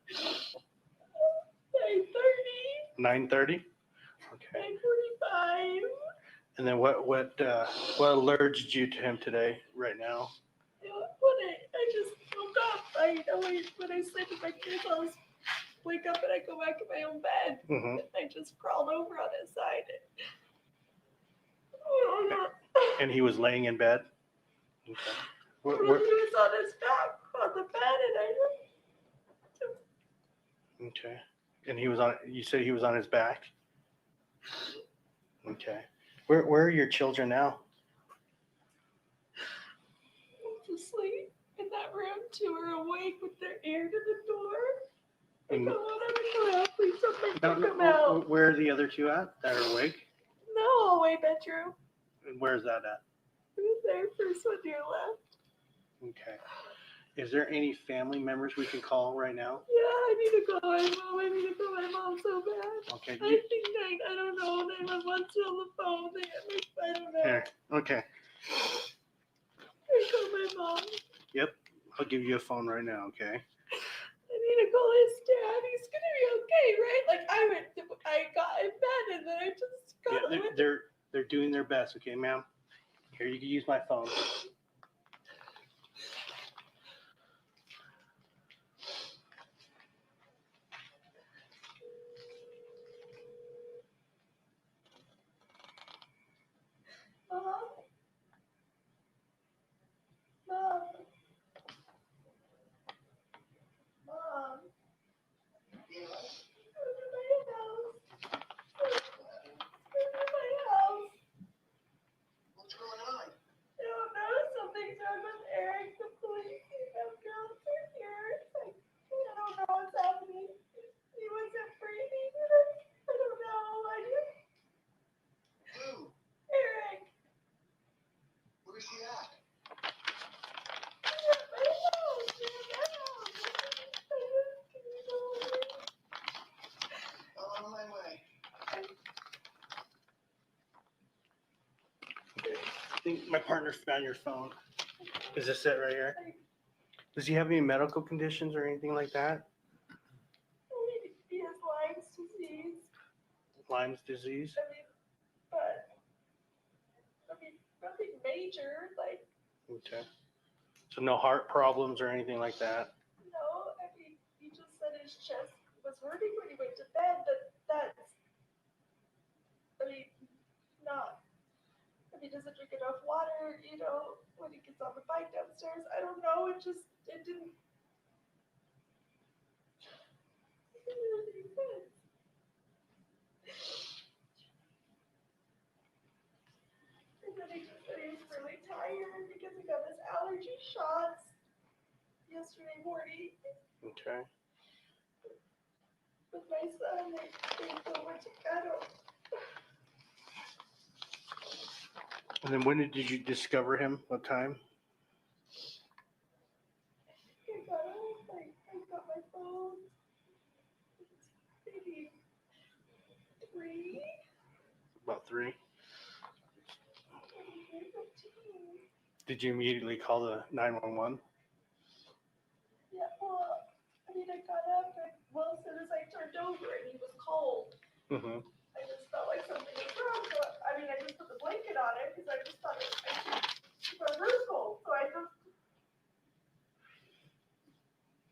9:30. 9:30. Okay. 9:45. And then what alerted you to him today? Right now. When I just woke up, when I sleep with my kids, I always wake up and I go back in my own bed. Mm-hmm. I just crawled over on his side. And he was laying in bed. Okay. He was on his back on the bed, and Okay. And he was on. You said he was on his back. Okay. Where are your children now? I went to sleep in that room. 2 are awake with their ear to the door. I And- don't want them to go out. Please somebody No, take them out. where are the other 2 at that are awake? No, hallway bedroom. And where's that at? It was their first one to your left. Okay. Is there any family members we can call right now? Yeah, I need to call my mom. I need to call my mom so bad. Okay. I think I don't know. 911's still on the phone. I don't know. Here. Okay. I call my mom. Yep. I'll give you a phone right now. Okay. I need to call his dad. He's gonna be okay, right? Like I got in bed and then I just got. Yeah, they're doing their best. Okay, ma'am. Here, you can use my phone. Mom. Mom. Mom. Go to my house. Go to my house. What's going on? I don't know. think my partner found your phone. Is this it right here? Does he have any medical conditions or anything like that? He has Lyme's disease. Lyme's disease? I mean, but nothing major. Like, Okay. So no heart problems or anything like that? no, I mean, he just said his chest was hurting when he went to bed, but that's, I mean, not. If he doesn't drink enough water, you know, when he gets on the bike downstairs, I don't know. It didn't make sense. And then he just said he was really tired because he got his allergy shots yesterday morning Okay. with my son. They still went to Chicago. And then when did you discover him? What time? I got up, I got my phone. Maybe 3. About 3. Did you immediately call the 911? Yeah, well, I mean, I got up and, well, as soon as I turned over and he was cold, Mm-hmm. I just felt like something was wrong. So, I mean, I just put the blanket on it because I just thought my room's cold. So I just,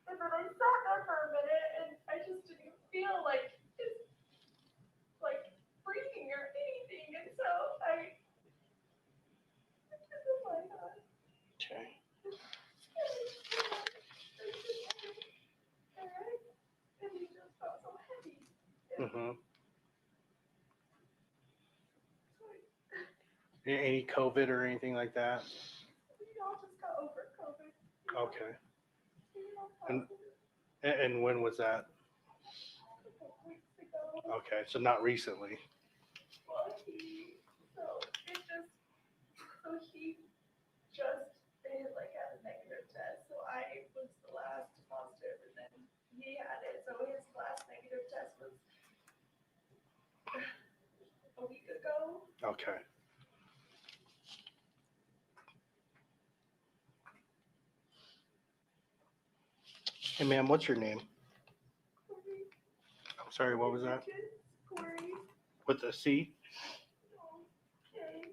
and then I sat there for a minute and I just didn't feel like it's like freezing or anything. And so I just was like, Okay. alright. And he just felt so heavy. Mm-hmm. Any COVID or anything like that? We all just got over COVID. Okay. You know, And and when was that? a couple weeks ago. Okay, so not recently. Well, he just, they had like had a negative test. So I was the last positive and then he had it. So his last negative test was a week ago. Okay. Hey, ma'am, what's your name? I'm sorry, what was that? Kouri. With a C? Kouri.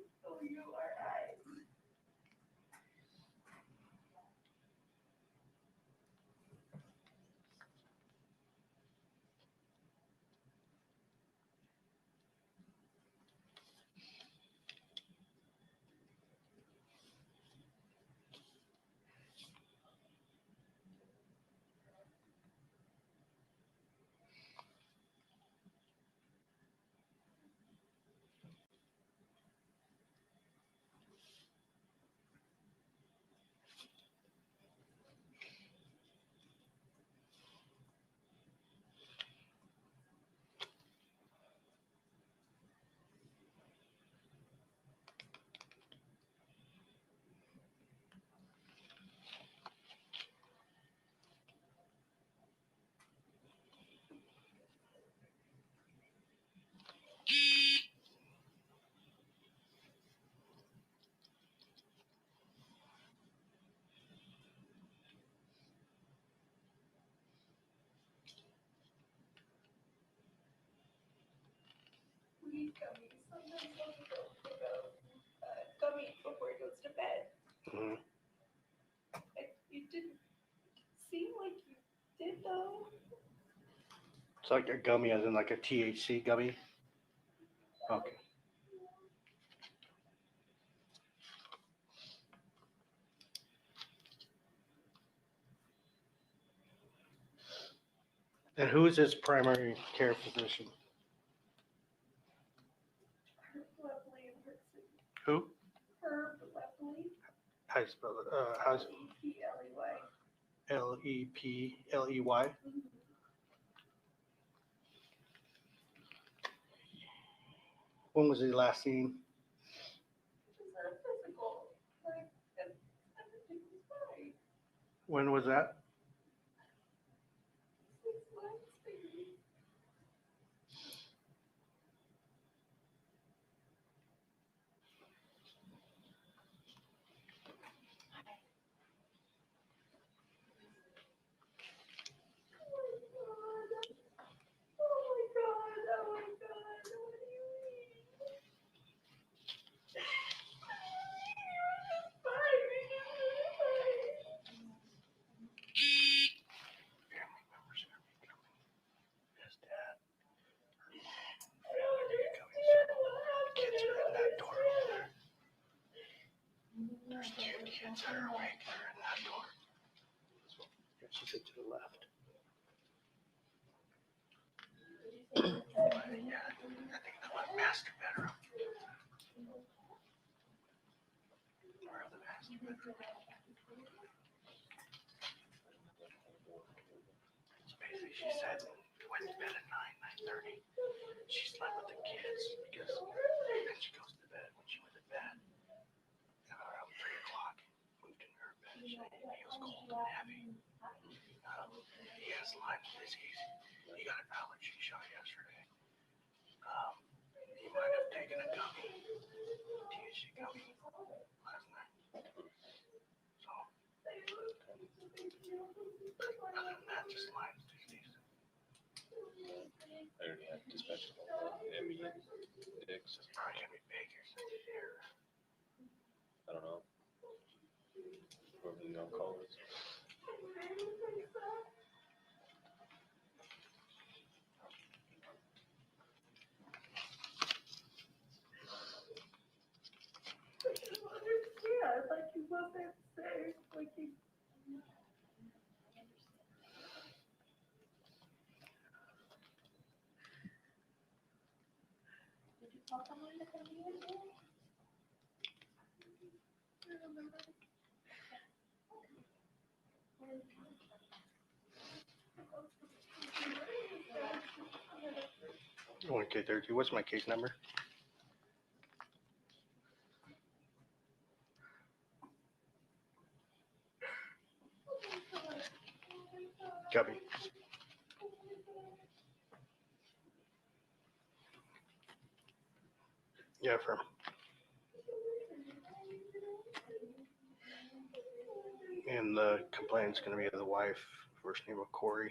Weed gummies. Sometimes he'll take a gummy before he goes to bed. Mm-hmm. You didn't seem like you did though. It's like a gummy, as in like a THC gummy? Okay. And who is his primary care physician? Herb Lepley in Hudson. Who? Herb Lepley. How do you spell it? How's Lepley. Lepley? When was he last seen? Just a physical. Like, and everything was fine. When was that? 6 months maybe. Kids that are awake are in that door. She said to the left. Yeah, I think the one master bedroom. Or the master bedroom. So basically, she said went to bed at 9:30. She slept with the kids because then she goes to bed. When she went to bed, around 3 o'clock, moved in her bed. He was cold and heavy. He has Lyme disease. He got an allergy shot yesterday. He might have taken a gummy, THC gummy, last night. So, other than that, just Lyme disease. I already have dispatchable Emmy and Dix. It's probably gonna be Baker's here. I don't know. Whoever the on-call is. understand, like you wasn't safe, like you. Did you call someone to come in? One K32. What's my case number? Copy. Yeah, firm. And the complaint's going to be the wife, first name of Kouri.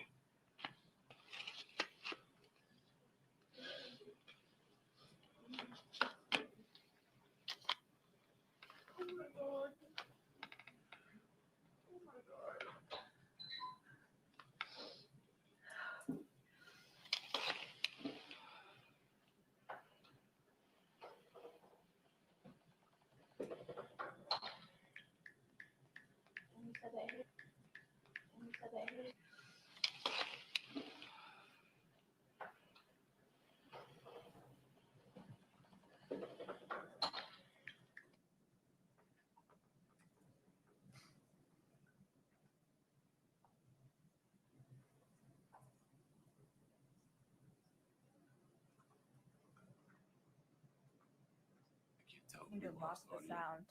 I can't tell. I think I lost the audio. sound.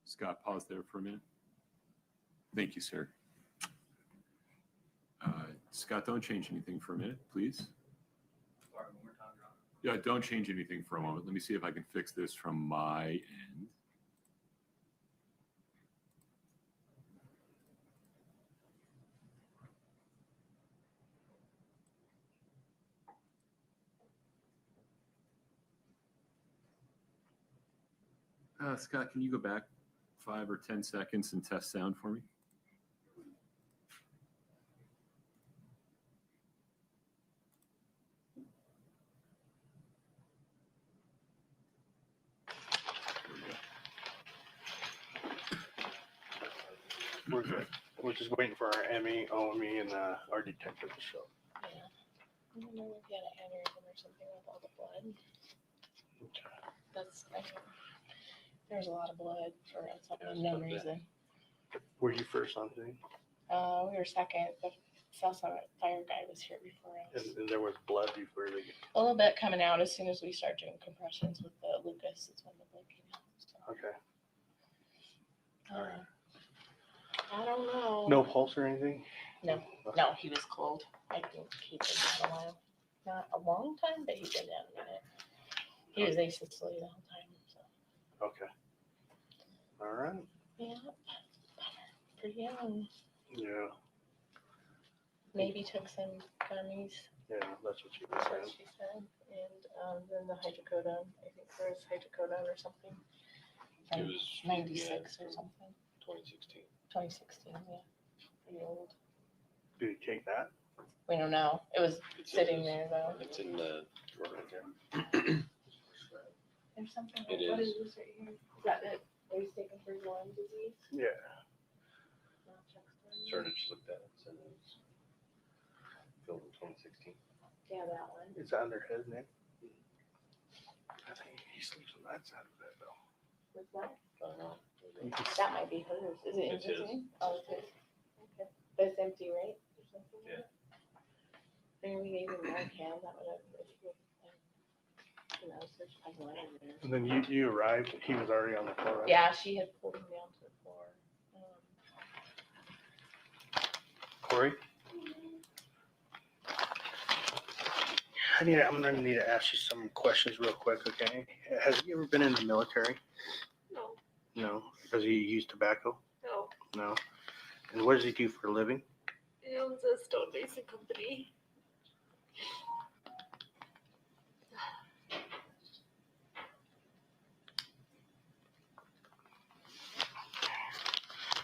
Scott, pause there for a minute. Thank you, sir. Scott, don't change anything for a minute, please. Yeah, don't change anything for a moment. Let me see if I can fix this from my end. Scott, can you go back 5 or 10 seconds and test sound for me? We're good. We're just waiting for our Emmy, OME, and our detective to show. Yeah. I don't know if he had an aneurysm or something with all the blood. That's, I mean, there's a lot of blood for some unknown reason. Were you first on scene? We were second. The cell fire guy was here before us. And there was blood before they. A little bit coming out as soon as we start doing compressions with the Lucas. It's when the blood came out. So, Okay. All right. I don't know. No pulse or anything? No, he was cold. I think he'd been down a while. Not a long time, but he'd been down a minute. He was asystole the whole time. So. Okay. All right. Yeah. Pretty young. Yeah. Maybe took some gummies. Yeah, that's what she was That's what saying. she said. And then the hydrocodone. I think there was hydrocodone or something. It was 96 or something. 2016. 2016, yeah. Pretty old. Did you take that? We don't know. It was It's sitting in, there though. It's in the drawer right there. There's something. It What is. is this right here? Is that it? Are you taking for Lyme disease? Yeah. Not checked. Started to look at it, so it's filled in 2016. Yeah, that one. It's under his name. I think he sleeps on that side of bed though. What's that? I don't know. That might be hers. Is it in It's his his. name? Oh, it's his. Okay. But it's empty, right? Or something like Yeah. that? Maybe we gave him Narcan. That would have. You know, search pipeline in there. And then you arrived, he was already on the floor, right? Yeah, she had pulled him down to the floor. Kouri? I'm gonna need to ask you some questions real quick, okay? Has he ever been in the military? No, No. Does he use tobacco? no. No. And what does he do for a living? He owns a stonemason company.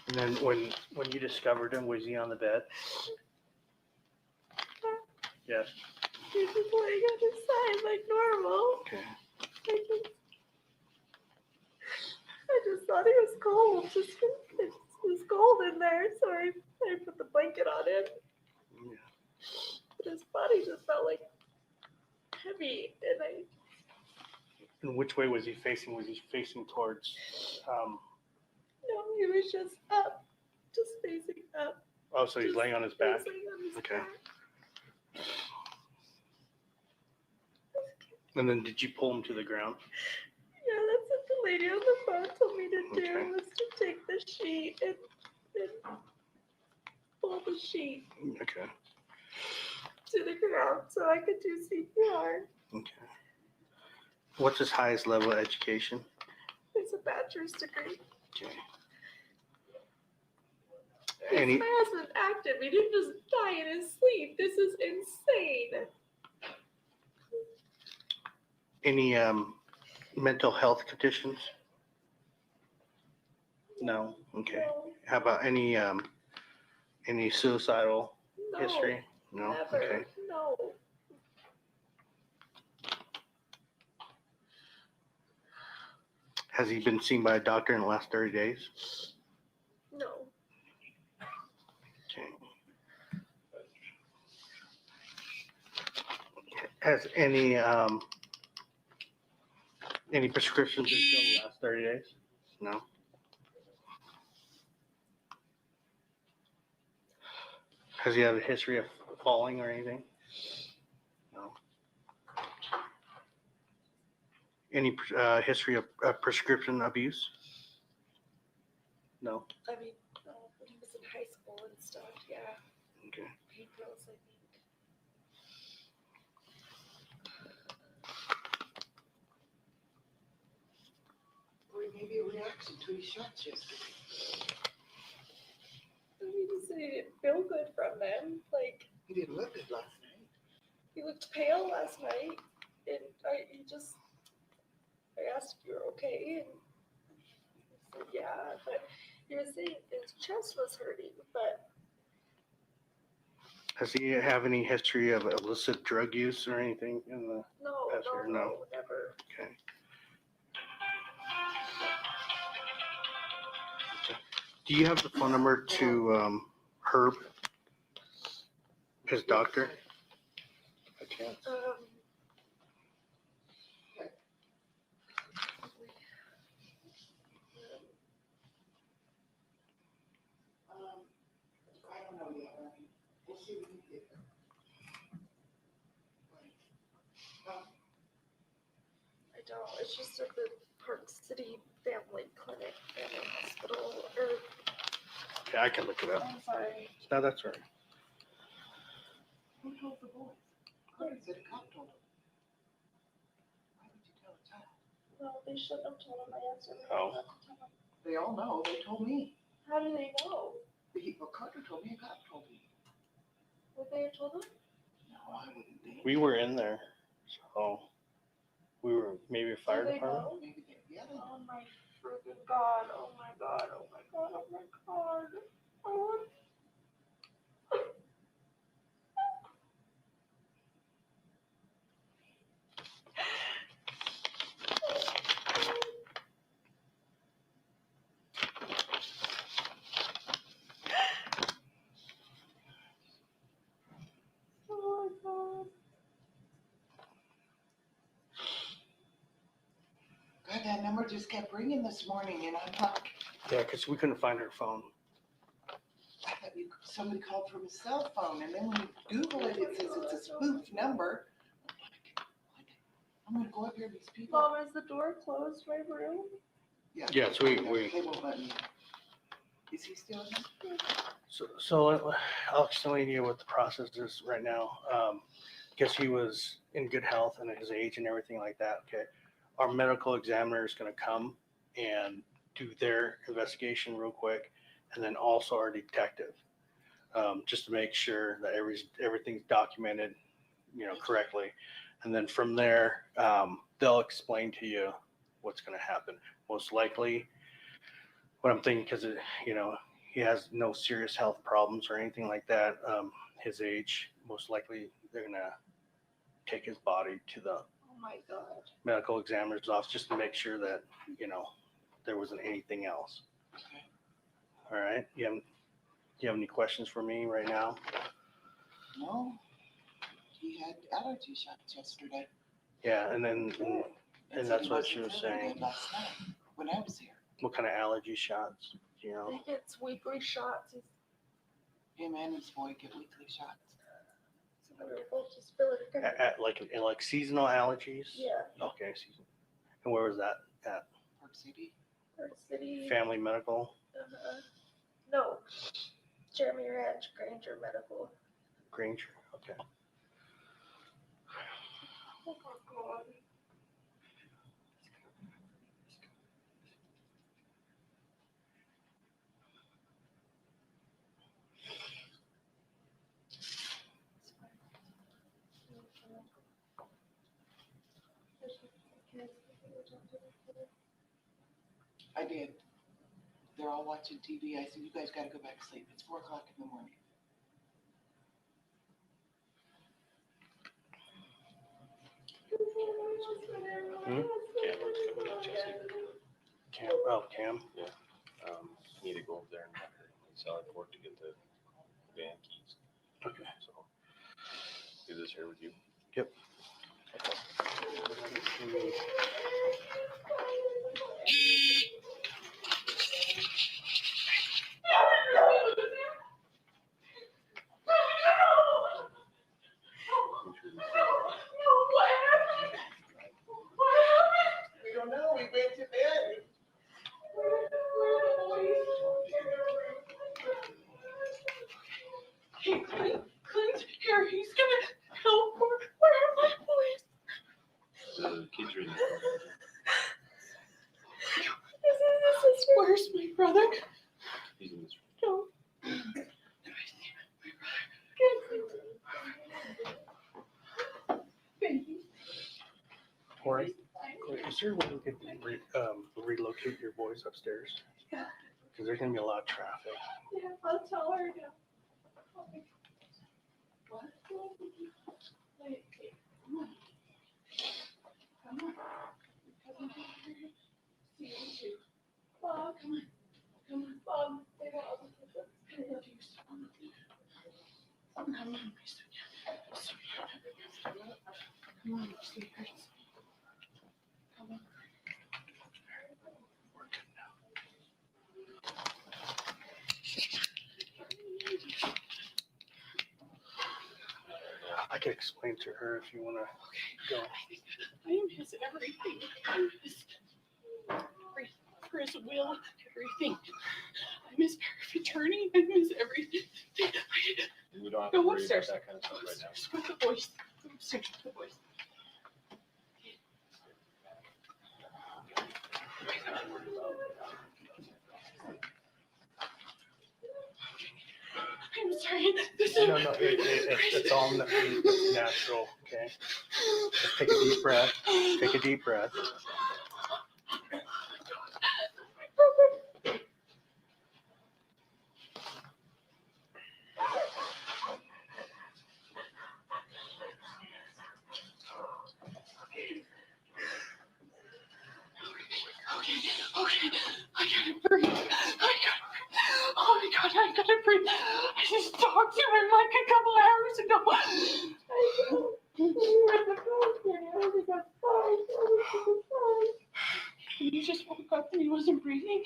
And then when you discovered him, was he on the bed? Yes. He was just laying on his side like normal. Okay. I just thought he was cold. It was cold in there, so I put the blanket on him. Yeah. But his body just felt like heavy, and I And which way was he facing? Was he facing towards? no, he was just up, just facing up. Oh, so he's just laying on his back. facing on his Okay. back. And then did you pull him to the ground? Yeah, that's what the lady on the phone told me to do, Okay. was to take the sheet and pull the sheet Okay. to the ground so I could do CPR. Okay. What's his highest level of education? It's a bachelor's degree. Okay. This man's been active. He didn't just die in his sleep. This is insane. Any mental health conditions? No. Okay. No, How about any suicidal no, history? No. never. Okay. No. Has he been seen by a doctor in the last 30 days? No. Okay. Has any prescriptions been filled in the last 30 days? No. Has he had a history of falling or anything? No. Any history of prescription abuse? No. I mean, when he was in high school and stuff, yeah. Okay. Pain pills, I think. Or maybe a reaction to his shots yesterday. He just said he didn't feel good from them. Like, He didn't look good last night. he looked pale last night, and I asked if you were okay, and he said, yeah, but he was saying his chest was hurting, but Does he have any history of illicit drug use or anything in the no, past year? no, never. Okay. Do you have the phone number to Herb, his doctor? I can't. I don't know yet, Ryan. We'll see what we get. I don't. It's just at the Park City Family Clinic, Family Hospital, or Yeah, I can look it up. I'm sorry. No, that's all right. Who told the boys? Claire said a cop told them. Why would you tell a child? No, they shouldn't have told him. I answered. Oh. They all know. They told me. How do they know? Well, Carter told me, a cop told me. Would they have told him? No, I wouldn't think. We were in there, so we were maybe a fire Do they department. know? Maybe they, yeah, they Oh my freaking god! Oh my god! Oh my god! Oh my god! Oh. just kept ringing this morning and I'm like, Yeah, because we couldn't find her phone. I thought somebody called from a cell phone, and then when you Google it, it says it's a spoof number. I'm like, what? I'm gonna go up here to these people. Mom, is the door closed my room? Yes, we They won't let me. Is he still in? So I'll explain to you what the process is right now. Because he was in good health and at his age and everything like that. Okay, our medical examiner is going to come and do their investigation real quick, and then also our detective, just to make sure that everything's documented, correctly. And then from there, they'll explain to you what's going to happen. Most likely, what I'm thinking, because he has no serious health problems or anything like that. His age, most likely, they're going to take his body to the Oh my God. medical examiner's office just to make sure that, there wasn't anything else. Okay. All right. Do you have any questions for me right now? No. He had allergy shots yesterday. Yeah, and then And that's what she was saying. Last night when I was here. What kind of allergy shots? He gets weekly shots. Him and his boy get weekly shots. So we were both just feeling Like seasonal allergies? Yeah. Okay, season. And where was that at? Park City. Park City. Family Medical? No. Jeremy Ranch, Granger Medical. Granger? Okay. Oh my God. I did. They're all watching TV. I said, you guys got to go back to sleep. It's 4 o'clock in the morning. Cam? Yeah. Need to go over there and sell it for to get the van keys. Okay. So, do this here with you. Yep. We don't know. We went to bed. Hey, Clint, here, he's gonna help. Where are my boys? The kids are in the Where's my brother? He's in this No. Baby. Corey, is there a way we could relocate your boys upstairs? Yeah. Because there's going to be a lot of traffic. Yeah, I'll tell her now. What? Wait, come on. Come on. Come on. See you. Bob, come on. Come on, Bob. Say Bob. I love you so much. Come on, my sweetheart. Come on, sweetheart. Come on. We're good now. I can explain to her if you want to go. I miss everything. I miss Chris, Will, everything. I miss power of attorney. I miss everything. We don't have Go to worry upstairs. about that kind of stuff right now. Just with the boys. Go upstairs with the boys. I'm sorry. This is No, it's all natural, okay? Just take a deep breath. Take a deep breath. Okay, I gotta breathe. Oh my God, I gotta breathe. I just talked to him like a couple hours ago. I know. fucked and he wasn't breathing.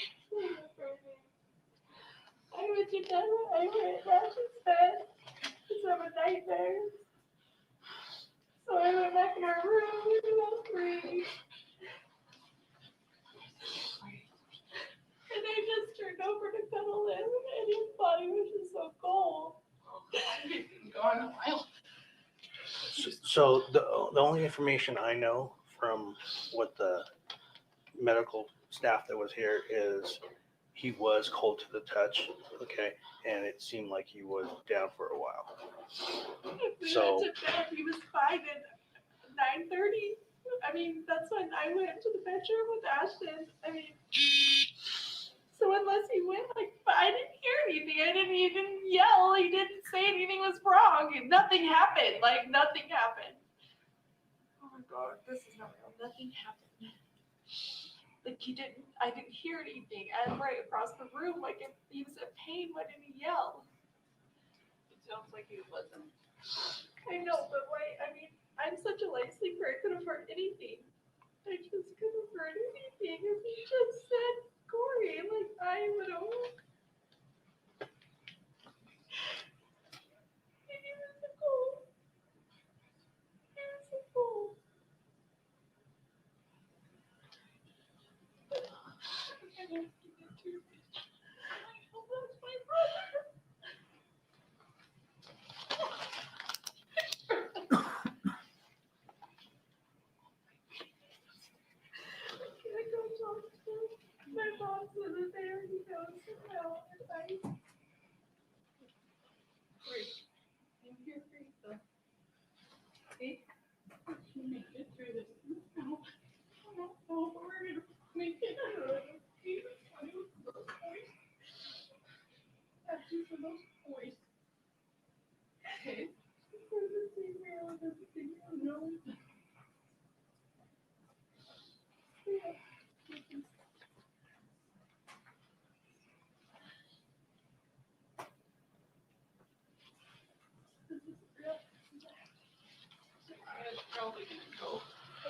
I went to bed. I went to Ash's bed because I'm a nightmare. So I went back in our room at about 3. And I just turned over to cuddle him, and his body was just so cold. I hadn't gone in a while. So the only information I know from what the medical staff that was here is he was cold to the touch, okay, and it seemed like he was down for a while. We So went to bed. He was fine at 9:30. I mean, that's when I went to the bedroom with Ashton. I mean, so unless he went, like, I didn't hear anything. He didn't yell. He didn't say anything was wrong. Nothing happened. Like, nothing happened. Oh my God, this is not real. Nothing happened. Like, I didn't hear anything. I'm right across the room. Like, if he was in pain, why didn't he yell? It sounds like he wasn't. I know, but why? I mean, I'm such a light sleeper. I could have heard anything. I just couldn't have heard anything. If he just said Kouri, like, I would have. He was so cool. He was so cool. I don't get too rich. I hope that's my brother. Can I go talk to him? My mom's living there. He knows somehow. And Great. I'm here for you, though. See? You make it through this. No. I don't know if we're going to make it through it. Jesus, honey, those boys. That's just for those boys. Okay. For the thing real, the thing real, no. Yeah. I'm probably gonna go. I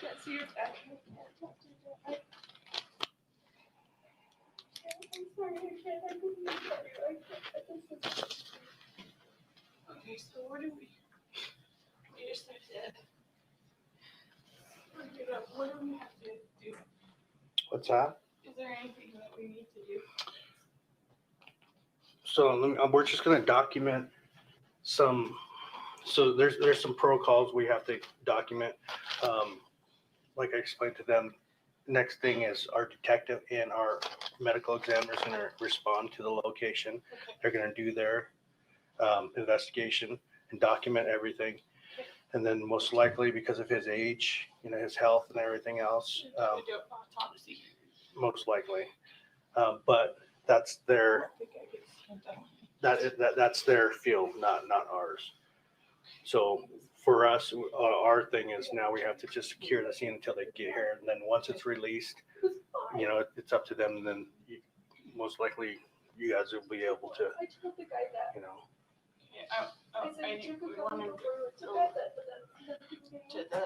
can't see your dad. I can't talk to your dad. I'm sorry, I can't. I couldn't tell you. I can't. Okay, so what do we? We just have to. What do we have to do? what's that? Is there anything that we need to do? So we're just going to document some. So there's some protocols we have to document. Like I explained to them, next thing is our detective and our medical examiner is going to respond to the location. Okay. They're going to do their investigation and document everything. Okay. And then most likely, because of his age, his health and everything else, We have to do autopsy. most likely. But that's their I think I get sent out. that's their field, not ours. So for us, our thing is now we have to just secure the scene until they get here, and then once it's released, it's up to them. And then most likely, you guys will be able to, I told the guy that. Yeah, I said, you could go to bed, but then to the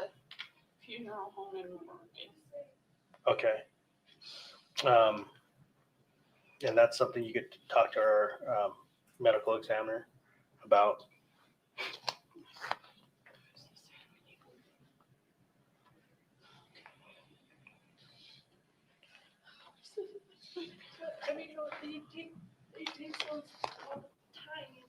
funeral home in Morgan. Okay. And that's something you could talk to our medical examiner about. I mean, they take those all the time.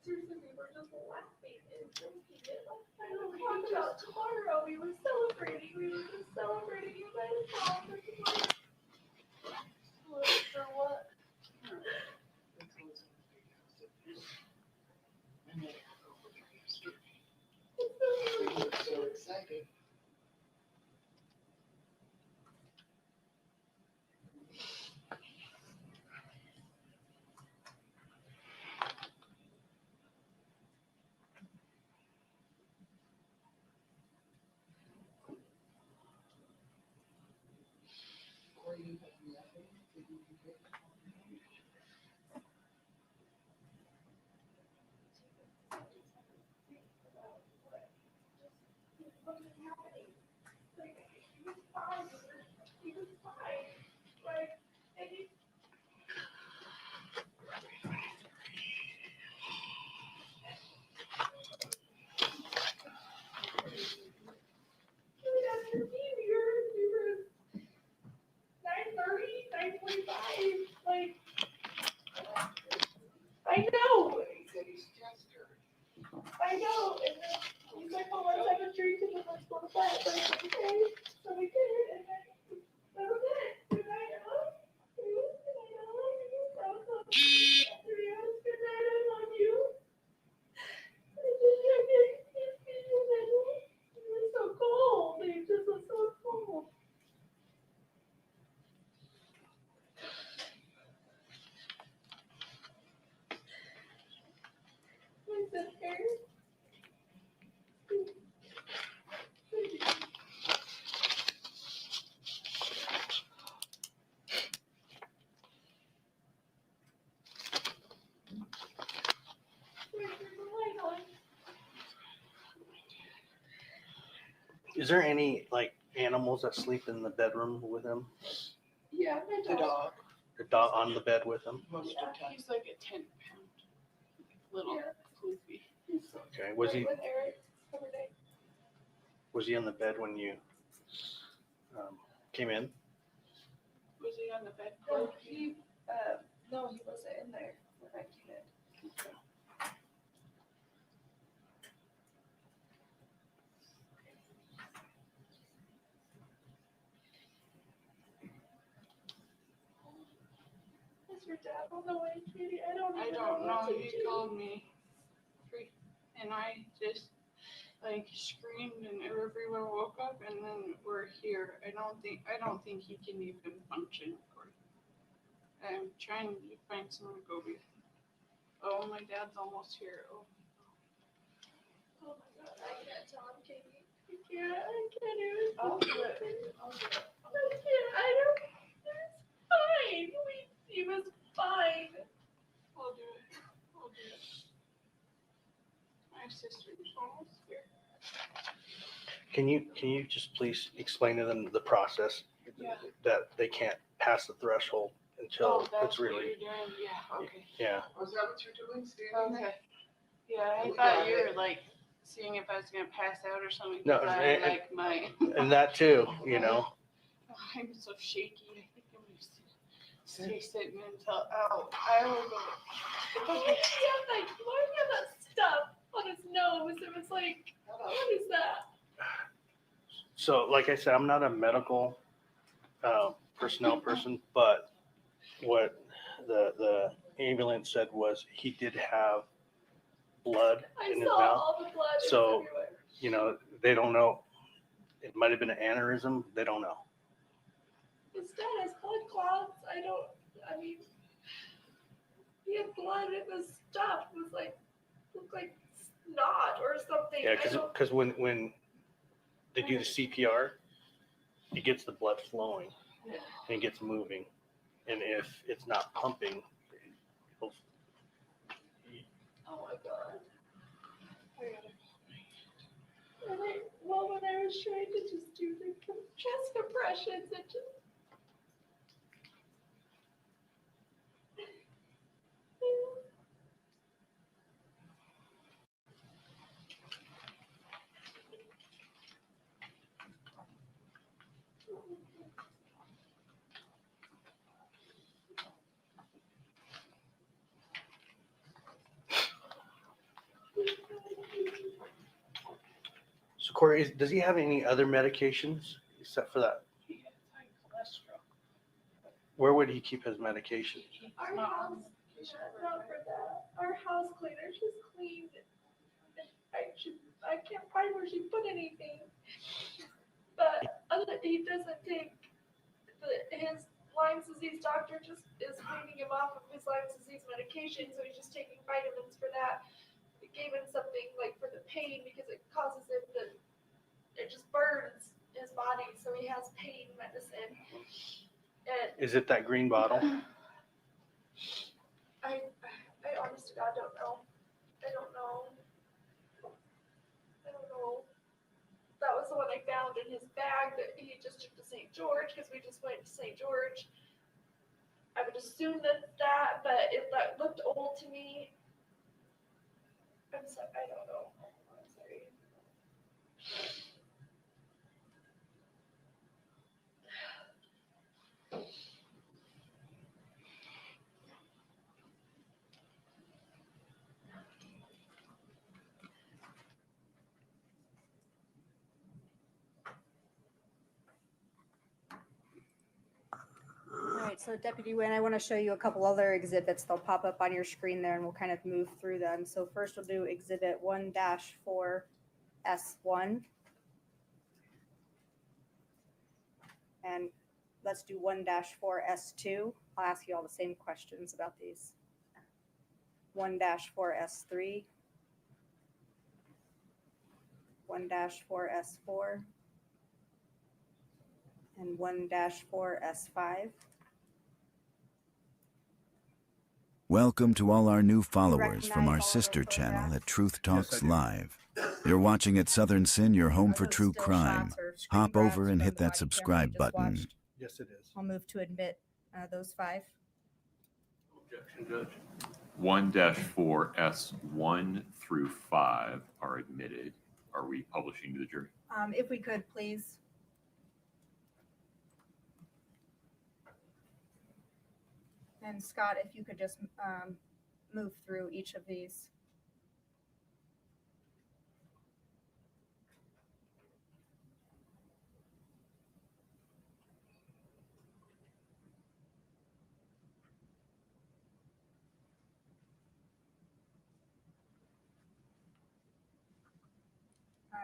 Seriously, we were just laughing and drinking it. I don't talk about tomorrow. We were celebrating. We were just celebrating you guys all for tomorrow. For what? So excited. Or you have nothing that you can get. what is happening? Like, he was fine. He was fine. Like, and he. After me, we were 9:30, 9:45. Like, I know. I know. And then he's like, well, let's have a drink and then let's go to bed. But I said, okay. So we did. And then that was it. Good night. I love you. Good night. I love you. That was all. Good night. I love you. And then I get his feet and then he was so cold. He just was so cold. I said, Aaron. Is there any like animals that sleep in the bedroom with him? Yeah, my The dog. The dog on the bed with him? Most of the time. He's like a 10-pound little floofy. Okay. Was he With Eric every day. was he on the bed when you came in? Was he on the bed? No, he wasn't in there when I came in. Okay. Is your dad on the way, Katie? I don't I even don't what know. to He do. called me, and I just like screamed, and everyone woke up, and then we're here. I don't think he can even function. I'm trying to find someone to go with. Oh, my dad's almost here. Oh. Oh my god, I can't tell him, Katie. I can't even. I'll do it. I can't. I don't. It's fine. He was fine. I'll do it. My sister's almost here. Can you just please explain to them the process Yeah. that they can't pass the threshold until that's it's really what you're doing. Yeah. Okay. yeah. Was that what you're doing, standing there? Okay. Yeah, I We thought got you it. were like seeing if I was gonna pass out or something. No, 'Cause I and- like my. And that too, you know. I'm so shaky. I think I'm gonna stay sitting until I will go. It's Why okay. did he have that stuff on his nose? It was like, what is that? So like I said, I'm not a medical personnel person, but what the ambulance said was he did have blood I in his saw mouth. all the blood. It was So, everywhere. you know, they don't know. It might have been an aneurysm. They don't know. His dad has blood clots. I mean, he had blood in the stuff. It was like, looked like snot or something. Yeah, I don't- because when they do the CPR, it gets the blood flowing and it gets moving. And if it's not pumping, it'll, Oh my god. When I was trying to just do the chest compressions, it just. so Kouri, does he have any other medications except for that? He has high cholesterol. Where would he keep his medication? Our house, not for that. Our house cleaner just cleaned. I can't find where she put anything. But he doesn't take his Lyme disease doctor just is weaning him off of his Lyme disease medication, so he's just taking vitamins for that. It gave him something like for the pain because it causes him it just burns his body, so he has pain medicine. And Is it that green bottle? I honest to God don't know. I don't know. That was was the one I found in his bag that he just took to St. George because we just went to St. George. I would assume that, but that looked old to me. I'm sorry, I don't know. I'm sorry. All right, so Deputy Wynn, I want to show you a couple other exhibits. They'll pop up on your screen there and we'll kind of move through them. So first we'll do exhibit 1-4S1. And let's do 1-4S2. I'll ask you all the same questions about these. 1-4S3. 1-4S4. And 1-4S5. Welcome to all our new followers from our recognize all sister of the channel photographs? at Truth Talks I do. Live. You're watching at Southern Sin, your home Are for those true still crime. shots or screen Hop grabs over and from hit the that body camera you subscribe just button. watched? Yes, it is. I'll move to admit those 5. Objection, Judge. 1-4S1 through 5 are admitted. Are we publishing to the jury? If we could, please. And Scott, if you could just move through each of these.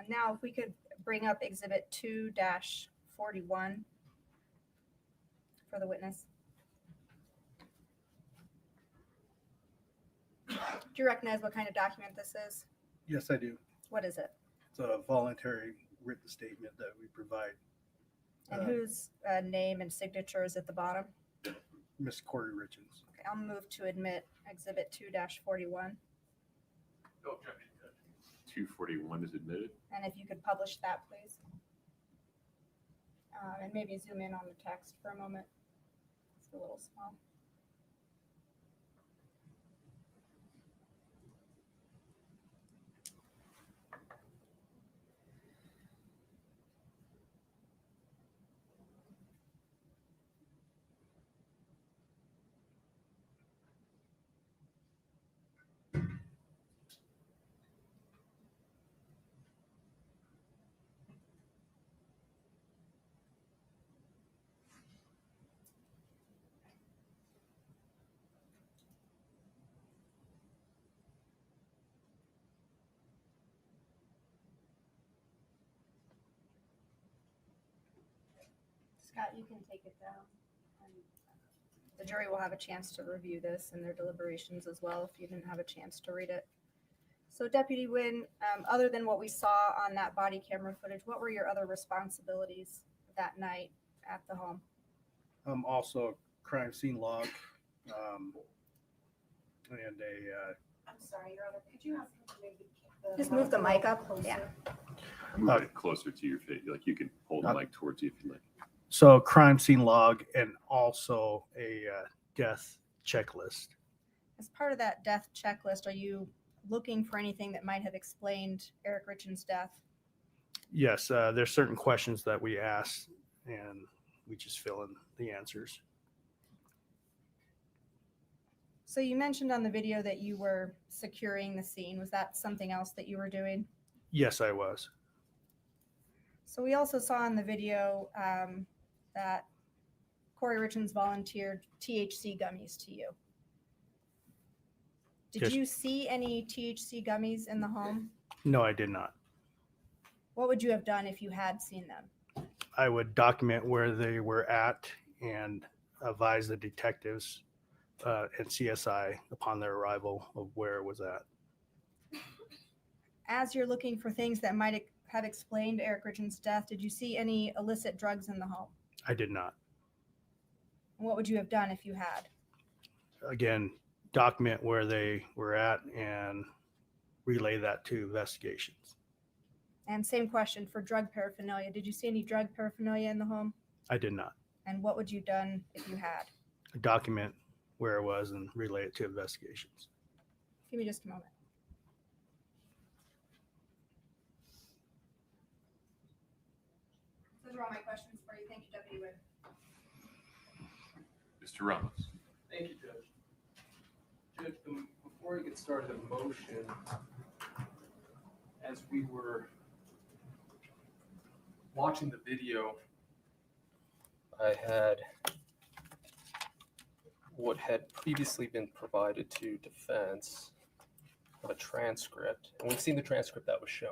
Now, if we could bring up Exhibit 2-41 for the witness. Do you recognize what kind of document this is? Yes, I do. What is it? It's a voluntary written statement that we provide. And whose name and signature is at the bottom? Miss Kouri Richins. Okay, I'll move to admit Exhibit 2-41. No objection, Judge. 241 is admitted. And if you could publish that, please. And maybe zoom in on the text for a moment. It's a little small. Scott, you can take it down. And the jury will have a chance to review this in their deliberations as well if you didn't have a chance to read it. So Deputy Wynn, other than what we saw on that body camera footage, what were your other responsibilities that night at the home? Also a crime scene log, and I'm sorry, Your Honor, could you ask him to maybe keep the. Just move the mic up. Yeah. Move it closer to your face. Like you can hold the mic towards you if you like. so a crime scene log and also a death checklist. As part of that death checklist, are you looking for anything that might have explained Eric Richins' death? Yes, there's certain questions that we ask and we just fill in the answers. So you mentioned on the video that you were securing the scene. Was that something else that you were doing? Yes, I was. So we also saw in the video that Kouri Richins volunteered THC gummies to you. Did Yes. you see any THC gummies in the home? No, I did not. What would you have done if you had seen them? I would document where they were at and advise the detectives and CSI upon their arrival of where it was at. As you're looking for things that might have explained Eric Richins' death, did you see any illicit drugs in the home? I did not. And what would you have done if you had? Again, document where they were at and relay that to investigations. And same question for drug paraphernalia. Did you see any drug paraphernalia in the home? I did not. And what would you done if you had? Document where it was and relay it to investigations. Give me just a moment. Those are all my questions for you. Thank you, Deputy Wynn. Mr. Ramos. Thank you, Judge. Judge, before we get started, the motion, as we were watching the video, I had what had previously been provided to defense of a transcript, and we've seen the transcript that was shown.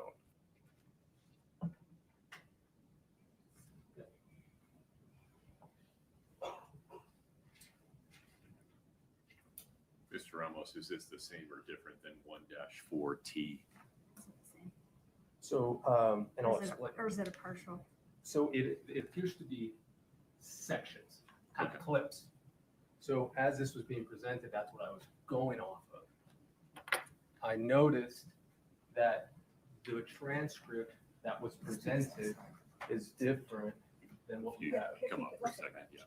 Mr. Ramos, is this the same or different than 1-4T? So, and I'll explain. Or is it a partial? So it appears to be sections, kind of clips. So as this was being presented, that's what I was going off of. I noticed that the transcript that was presented is different than what we You have. come up for a second, yeah.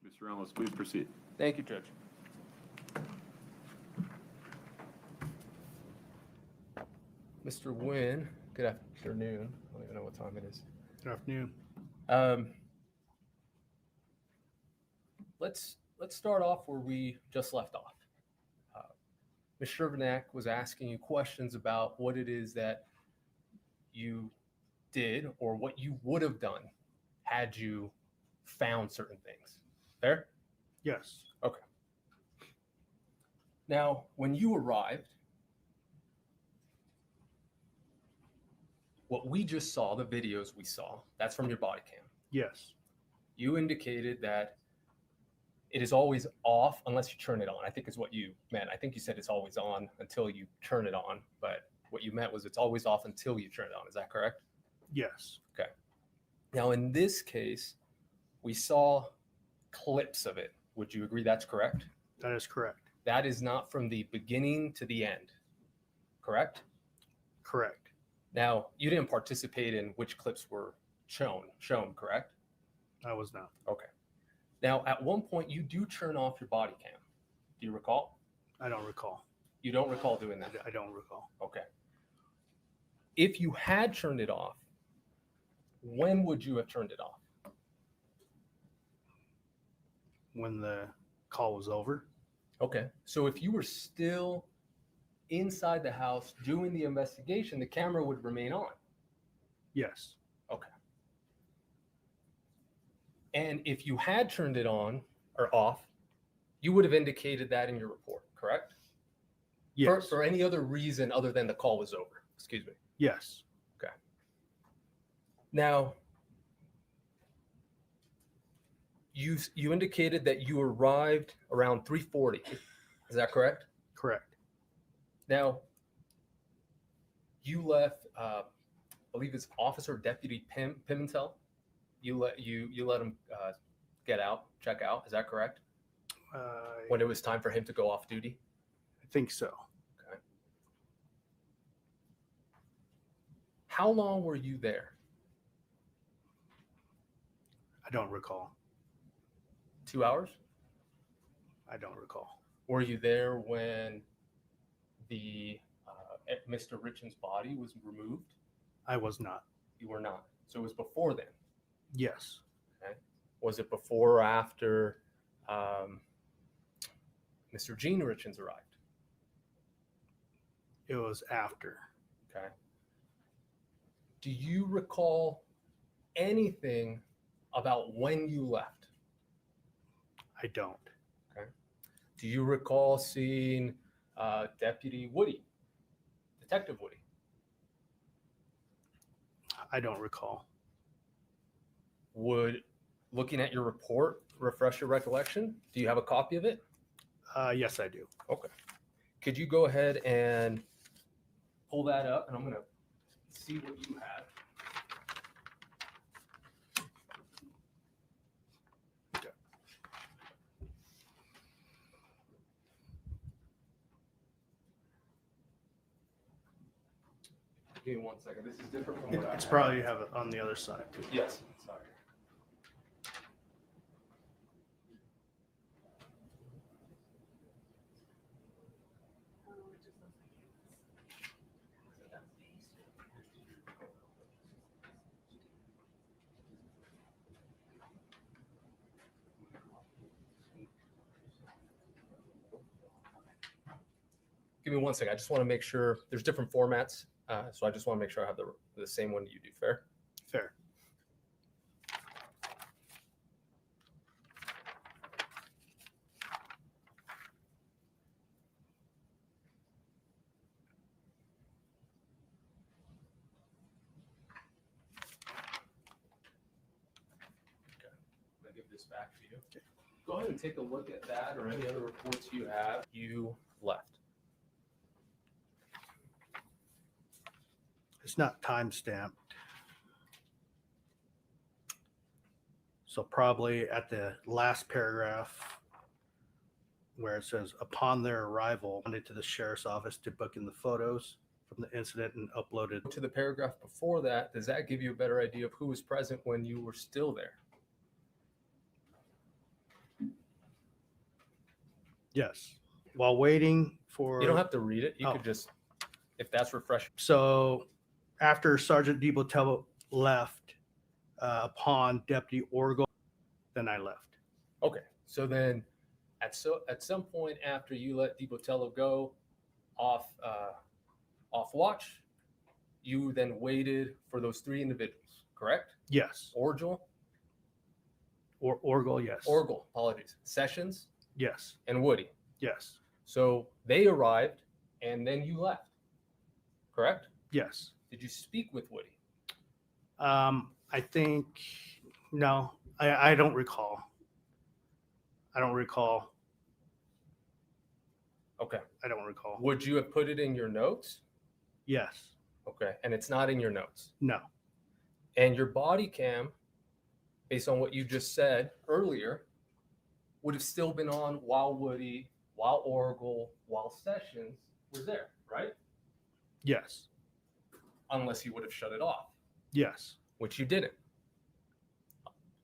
Mr. Ramos, please proceed. Thank you, Judge. Mr. Nguyen, good afternoon. I don't even know what time it is. Good afternoon. Let's start off where we just left off. Ms. Shervanack was asking you questions about what it is that you did or what you would have done had you found certain things. Fair? Yes. Okay. Now, when you arrived, what we just saw, the videos we saw, that's from your body cam. Yes. You indicated that it is always off unless you turn it on, I think is what you meant. I think you said it's always on until you turn it on, but what you meant was it's always off until you turn it on. Is that correct? Yes. Okay. Now, in this case, we saw clips of it. Would you agree that's correct? That is correct. That is not from the beginning to the end, correct? Correct. Now, you didn't participate in which clips were shown, correct? I was not. Okay. Now, at one point, you do turn off your body cam. Do you recall? I don't recall. You don't recall doing that? I don't recall. Okay. If you had turned it off, when would you have turned it off? When the call was over. Okay. So if you were still inside the house doing the investigation, the camera would remain on. Yes. Okay. And if you had turned it on or off, you would have indicated that in your report, correct? Yes. For any other reason other than the call was over. Excuse me. Yes. Okay. Now, you indicated that you arrived around 3:40. Is that correct? Correct. Now, you left, I believe it's Officer Deputy Pimentel. You let him get out, check out. Is that correct? When it was time for him to go off duty. I think so. Okay. How long were you there? I don't recall. 2 hours? I don't recall. Were you there when the Mr. Richins' body was removed? I was not. You were not. So it was before then. Yes. Okay. Was it before or after Mr. Gene Richins arrived? It was after. Okay. Do you recall anything about when you left? I don't. Okay. Do you recall seeing Deputy Woody, Detective Woody? I don't recall. Would looking at your report refresh your recollection? Do you have a copy of it? Yes, I do. Okay. Could you go ahead and pull that up, and I'm going to see what you have. Give me 1 second. This is different from what I It's have. probably have it on the other side too. Yes. Sorry. Give me 1 second. I just want to make sure there's different formats. So I just want to make sure I have the same one you do. Fair? Fair. I'm going to give this back to you. Okay. Go ahead and take a look at that or any other reports you have. You left. It's not time stamped. So probably at the last paragraph where it says, upon their arrival, went to the sheriff's office to book in the photos from the incident and uploaded. To the paragraph before that, does that give you a better idea of who was present when you were still there? Yes. While waiting for. You don't have to read it. You Oh. could just, if that's refreshing. So after Sergeant DiBotello left, upon Deputy Orgel, then I left. Okay. So then at some point after you let DiBotello go off watch, you then waited for those three individuals, correct? Yes. Orgel? Orgel, yes. Orgel, apologies. Sessions? Yes. And Woody? Yes. So they arrived and then you left, correct? Yes. Did you speak with Woody? I think, no, I don't recall. I don't recall. Okay. I don't recall. Would you have put it in your notes? Yes. Okay. And it's not in your notes? No. And your body cam, based on what you just said earlier, would have still been on while Woody, while Orgel, while Sessions was there, right? Yes. Unless you would have shut it off. Yes. Which you didn't.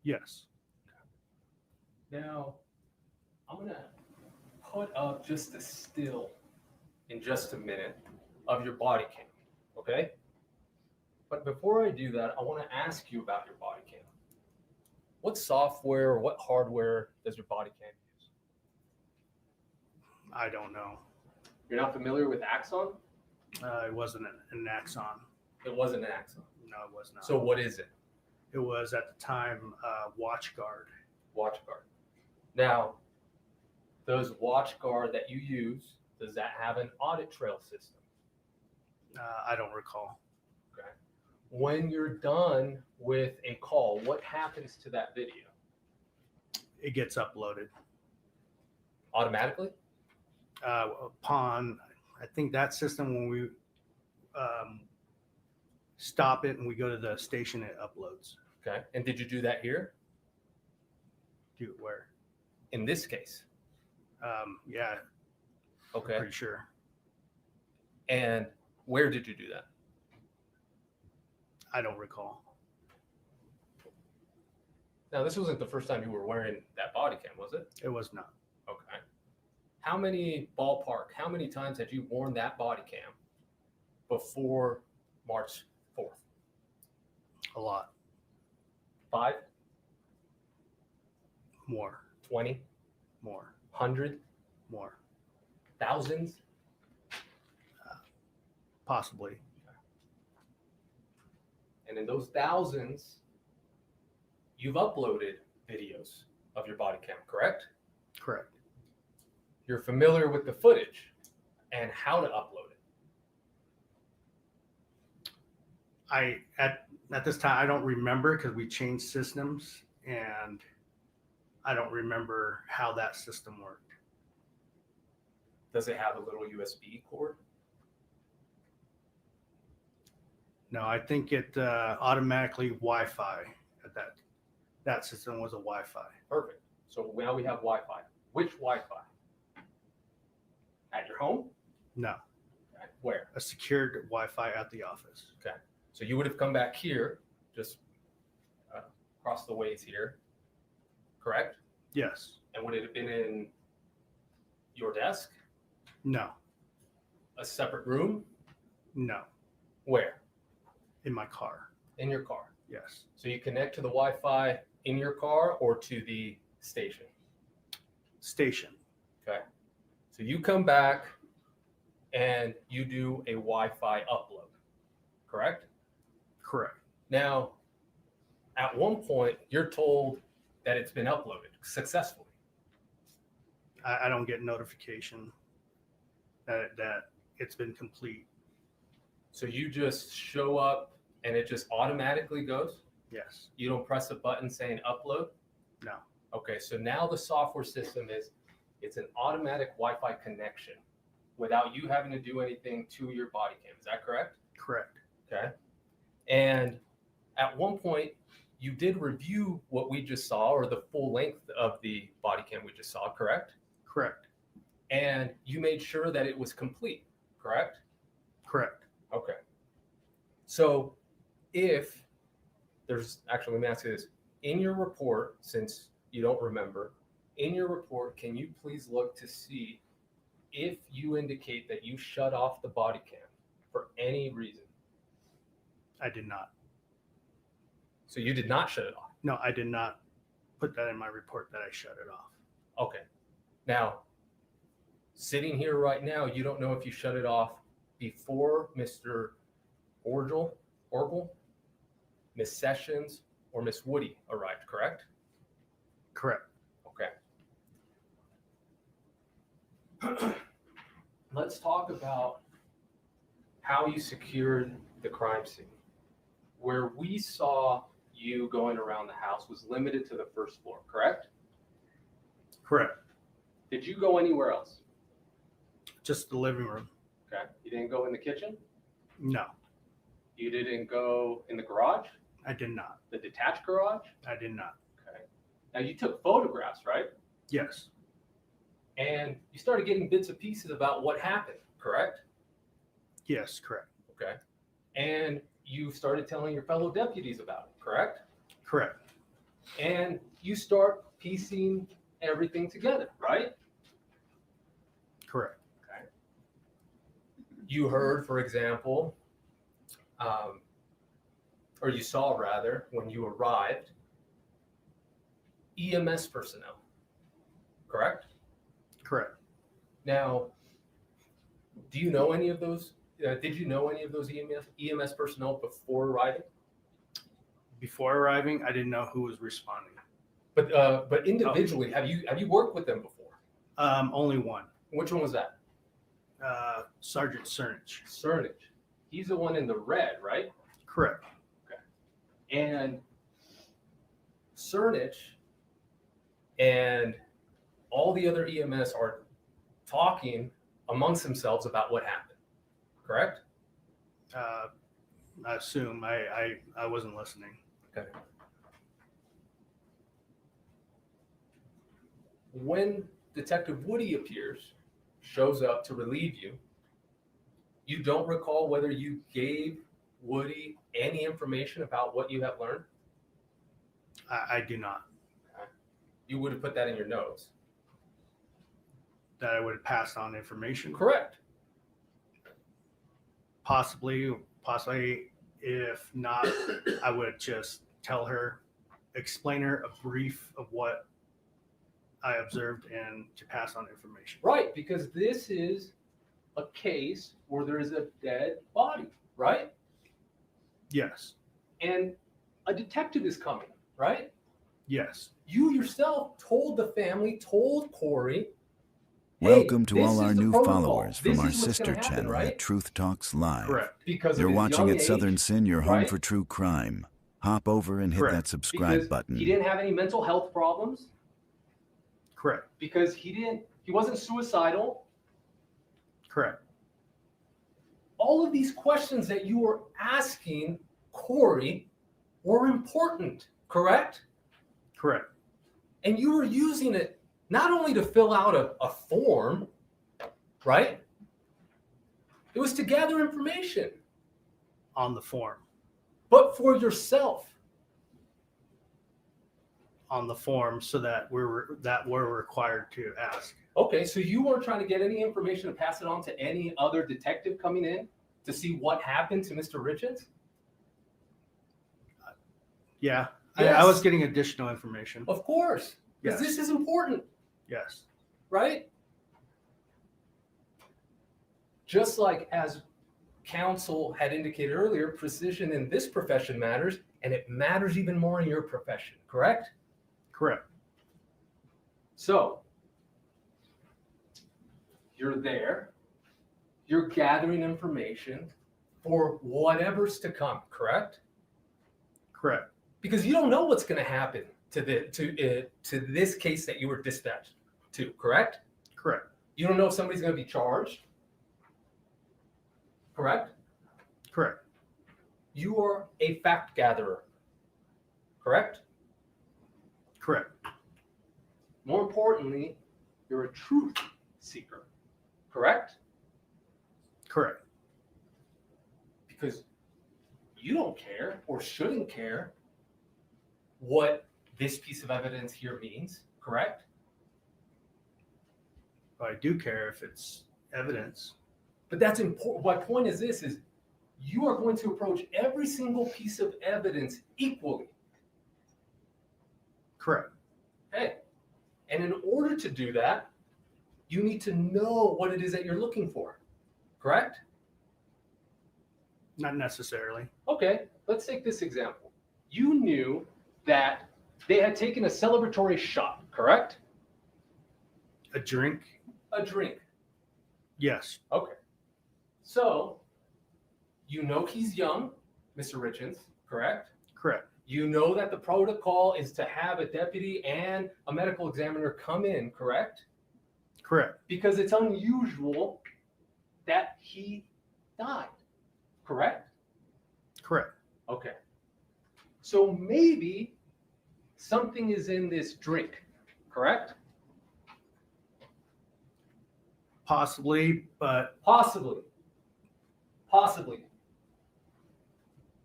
Yes. Now, I'm going to put up just a still in just a minute of your body cam, okay? But before I do that, I want to ask you about your body cam. What software or what hardware does your body cam use? I don't know. You're not familiar with Axon? It wasn't an Axon. It wasn't an Axon. No, it was not. So what is it? It was at the time WatchGuard. WatchGuard. Now, does WatchGuard that you use, does that have an audit trail system? I don't recall. Okay. When you're done with a call, what happens to that video? It gets uploaded. Automatically? Upon, I think that system, when we stop it and we go to the station, it uploads. Okay. And did you do that here? Do it where? In this case? Yeah. Okay. Pretty sure. And where did you do that? I don't recall. Now, this wasn't the first time you were wearing that body cam, was it? It was not. Okay. How many times had you worn that body cam before March 4th? A lot. 5? More. 20? More. 100? More. Thousands? Possibly. And in those thousands, you've uploaded videos of your body cam, correct? Correct. You're familiar with the footage and how to upload it. At this time, I don't remember because we changed systems and I don't remember how that system worked. Does it have a little USB cord? No, I think it automatically Wi-Fi at that system was a Wi-Fi. Perfect. So now we have Wi-Fi. Which Wi-Fi? At your home? No. Okay. Where? A secured Wi-Fi at the office. Okay. So you would have come back here, just across the ways here, correct? Yes. And would it have been in your desk? No. A separate room? No. Where? In my car. In your car. Yes. So you connect to the Wi-Fi in your car or to the station? Station. Okay. So you come back and you do a Wi-Fi upload, correct? Correct. Now, at one point, you're told that it's been uploaded successfully. I don't get notification that it's been complete. So you just show up and it just automatically goes? Yes. You don't press a button saying upload? No. Okay, so now the software system it's an automatic Wi-Fi connection without you having to do anything to your body cam. Is that correct? Correct. Okay. And at one point, you did review what we just saw, or the full length of the body cam we just saw, correct? Correct. And you made sure that it was complete, correct? Correct. Okay. So if let me ask you this. In your report, since you don't remember, in your report, can you please look to see if you indicate that you shut off the body cam for any reason? I did not. So you did not shut it off? No, I did not put that in my report that I shut it off. Okay. Now, sitting here right now, you don't know if you shut it off before Mr. Orgel, Miss Sessions, or Miss Woody arrived, correct? Correct. Okay. Let's talk about how you secured the crime scene. Where we saw you going around the house was limited to the first floor, correct? Correct. Did you go anywhere else? Just the living room. Okay. You didn't go in the kitchen? No, You didn't go in the garage? I did not. The detached garage? I did not. Okay. Now you took photographs, right? Yes. And you started getting bits and pieces about what happened, correct? Yes, correct. Okay. And you started telling your fellow deputies about it, correct? Correct. And you start piecing everything together, right? Correct. Okay. you heard, for example, or you saw rather, when you arrived, EMS personnel, correct? Correct. Now, do you know any of those? Did you know any of those EMS personnel before arriving? Before arriving, I didn't know who was responding. But individually, have you worked with them before? Only one. Which one was that? Sergeant Cernich. Cernich. He's the one in the red, right? Correct. Okay. And Cernich and all the other EMS are talking amongst themselves about what happened, correct? I assume I wasn't listening. Okay. When Detective Woody appears, shows up to relieve you, you don't recall whether you gave Woody any information about what you have learned? I do not. You would have put that in your notes. That I would have passed on information. Correct. Possibly. If not, I would just tell her, explain her a brief of what I observed and to pass on information. Right, because this is a case where there is a dead body, right? Yes. And a detective is coming, right? Yes. You yourself told the family, told Kouri, Welcome to all this our is the new protocol. followers This from our is what's sister gonna happen, channel right? at Truth Talks Live. Correct. Because of You're his watching young at Southern age, Sin, your home right? for true crime. Hop over and hit Correct. that subscribe Because button. he didn't have any mental health problems. Correct. Because he wasn't suicidal. Correct. All of these questions that you were asking Kouri were important, correct? Correct. And you were using it not only to fill out a form, right? It was to gather information. On the form. But for yourself. On the form, so that we're required to ask. Okay, so you weren't trying to get any information to pass it on to any other detective coming in to see what happened to Mr. Richins? Yeah. Yes. I was getting additional information. Of course, because Yes. this is important, Yes. right? Just like as counsel had indicated earlier, precision in this profession matters, and it matters even more in your profession, correct? Correct. So, you're there, you're gathering information for whatever's to come, correct? Correct. Because you don't know what's going to happen to this case that you were dispatched to, correct? Correct. You don't know if somebody's going to be charged, correct? Correct. You are a fact gatherer, correct? Correct. More importantly, you're a truth seeker, correct? Correct. Because you don't care or shouldn't care what this piece of evidence here means, correct? But I do care if it's evidence. But that's important. My point is this, is you are going to approach every single piece of evidence equally. Correct. Okay. And in order to do that, you need to know what it is that you're looking for, correct? Not necessarily. Okay, let's take this example. You knew that they had taken a celebratory shot, correct? A drink? A drink. Yes. Okay. So, you know he's young, Mr. Richins, correct? Correct. You know that the protocol is to have a deputy and a medical examiner come in, correct? Correct. Because it's unusual that he died, correct? Correct. Okay. So maybe something is in this drink, correct? Possibly, but Possibly. Possibly.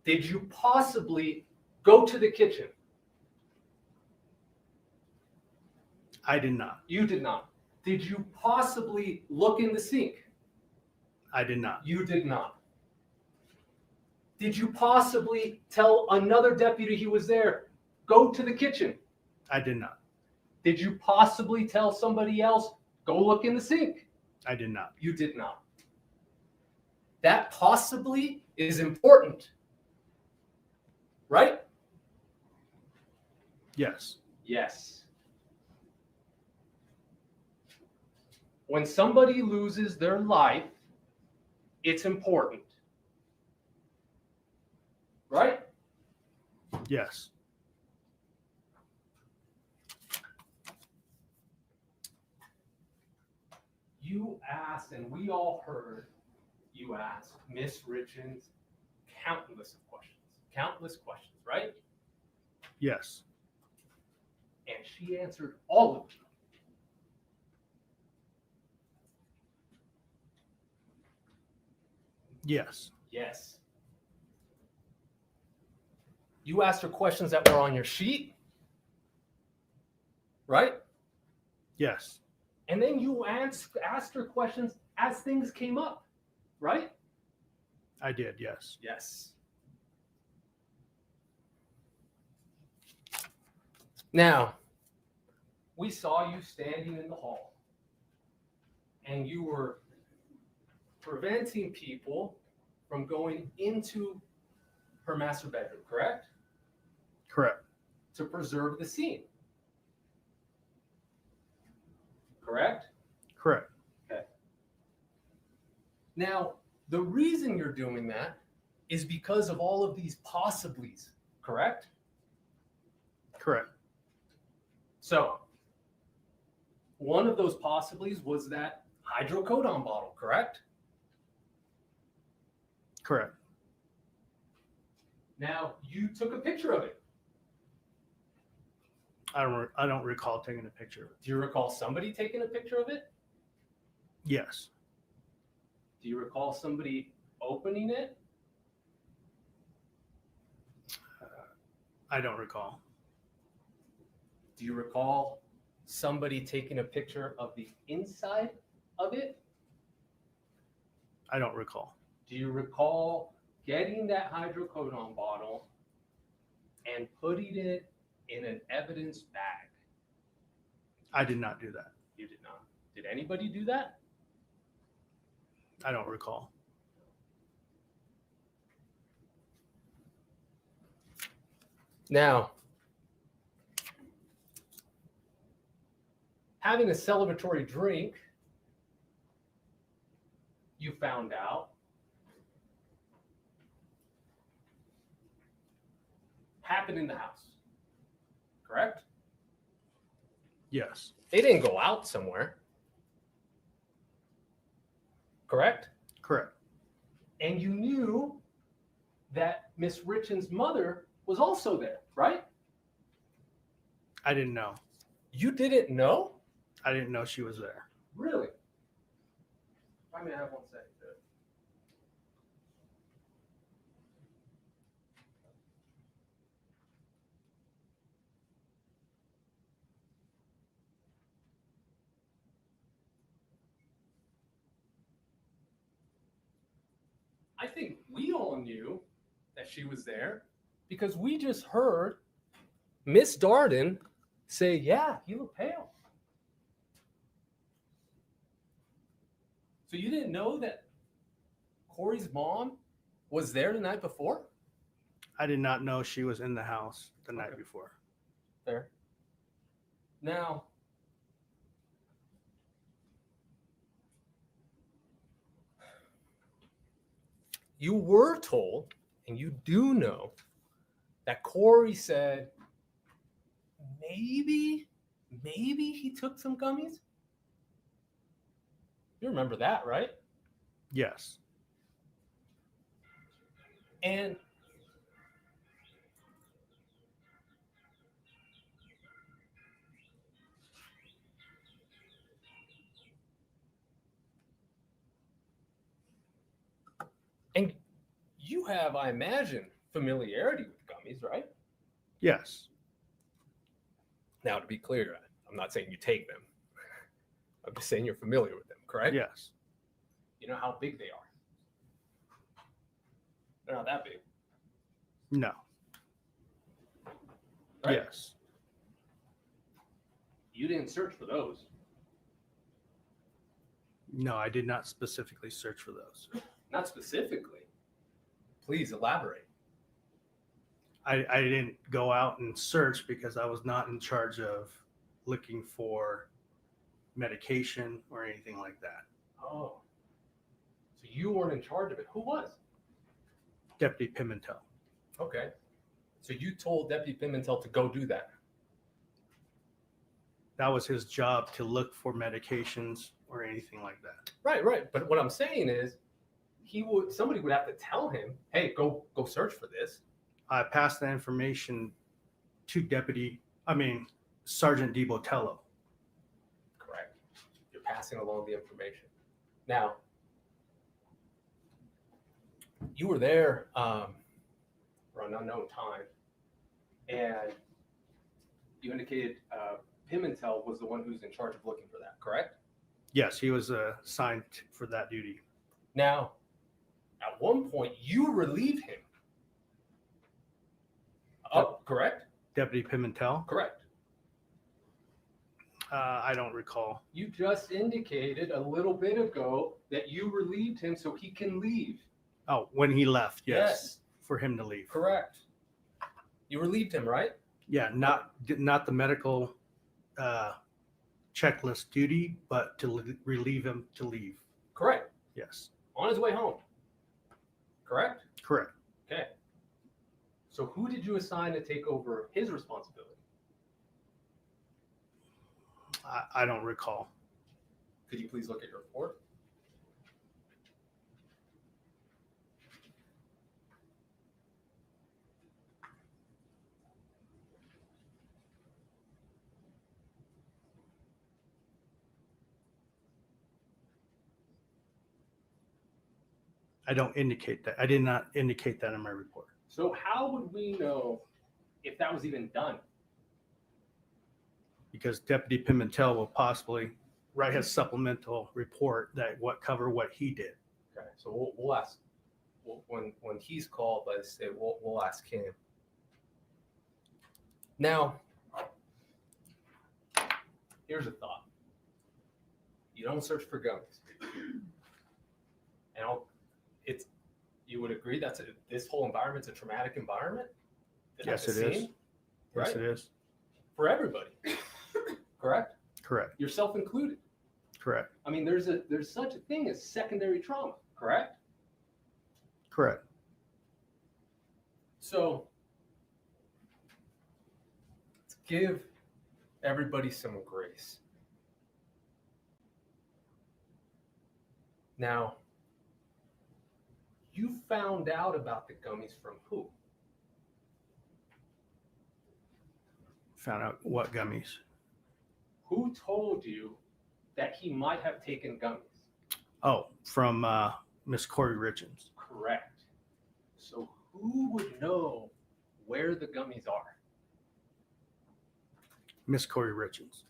Did you possibly go to the kitchen? I did not. You did not. Did you possibly look in the sink? I did not. You did not. Did you possibly tell another deputy he was there, go to the kitchen? I did not. Did you possibly tell somebody else, go look in the sink? I did not. You did not. That possibly is important, right? Yes. Yes. When somebody loses their life, it's important. Right? Yes. You asked, and we all heard you ask Miss Richins countless questions, right? Yes. And she answered all of them. Yes. Yes. You asked her questions that were on your sheet, right? Yes. And then you asked her questions as things came up, right? I did. Yes. Yes. Now, we saw you standing in the hall, and you were preventing people from going into her master bedroom, correct? Correct. To preserve the scene. Correct? Correct. Okay. Now, the reason you're doing that is because of all of these possiblies, correct? Correct. So, one of those possibilities was that hydrocodone bottle, correct? Correct. Now, you took a picture of it. I don't recall taking a picture of it. Do you recall somebody taking a picture of it? Yes. Do you recall somebody opening it? I don't recall. Do you recall somebody taking a picture of the inside of it? I don't recall. Do you recall getting that hydrocodone bottle and putting it in an evidence bag? I did not do that. You did not. Did anybody do that? I don't recall. Now, having a celebratory drink, you found out, happened in the house, correct? Yes. They didn't go out somewhere, correct? Correct. And you knew that Miss Richins' mother was also there, right? I didn't know. You didn't know? I didn't know she was there. Really? I'm gonna have one second. I think we all knew that she was there because we just heard Miss Darden say, "Yeah, you look pale." So you didn't know that Kouri's mom was there the night before? I did not know she was in the house the night before. Fair. Now, you were told, and you do know, that Kouri said maybe he took some gummies. You remember that, right? Yes. And you have, I imagine, familiarity with gummies, right? Yes. Now, to be clear, I'm not saying you take them. I'm just saying you're familiar with them, correct? Yes. You know how big they are. They're not that big. No. Right? Yes. You didn't search for those. No, I did not specifically search for those. Not specifically. Please elaborate. I didn't go out and search because I was not in charge of looking for medication or anything like that. Oh. So you weren't in charge of it. Who was? Deputy Pimentel. Okay. So you told Deputy Pimentel to go do that. That was his job, to look for medications or anything like that. Right. But what I'm saying is, somebody would have to tell him, hey, go search for this. I passed that information to Sergeant DiBotello. Correct. You're passing along the information. Now, you were there for an unknown time, and you indicated Pimentel was the one who's in charge of looking for that, correct? Yes, he was assigned for that duty. Now, at one point, you relieved him. Oh, correct? Deputy Pimentel? Correct. I don't recall. You just indicated a little bit ago that you relieved him so he can leave. Oh, when he left, yes. Yes. For him to leave. Correct. You relieved him, right? Yeah, not the medical checklist duty, but to relieve him to leave. Correct. Yes. On his way home. Correct? Correct. Okay. So who did you assign to take over his responsibility? I don't recall. Could you please look at your report? I don't indicate that. I did not indicate that in my report. So how would we know if that was even done? Because Deputy Pimentel will possibly write his supplemental report that cover what he did. Okay, so we'll ask when he's called by the state. We'll ask him. Now, here's a thought. You don't search for gummies, and you would agree this whole environment's a traumatic environment. Yes, it is. Right? Yes, it is. For everybody. Correct? Correct. Yourself included. Correct. I mean, there's such a thing as secondary trauma, correct? Correct. So let's give everybody some grace. Now, you found out about the gummies from who? Found out what gummies. Who told you that he might have taken gummies? Oh, from Miss Kouri Richins. Correct. So who would know where the gummies are? Miss Kouri Richins.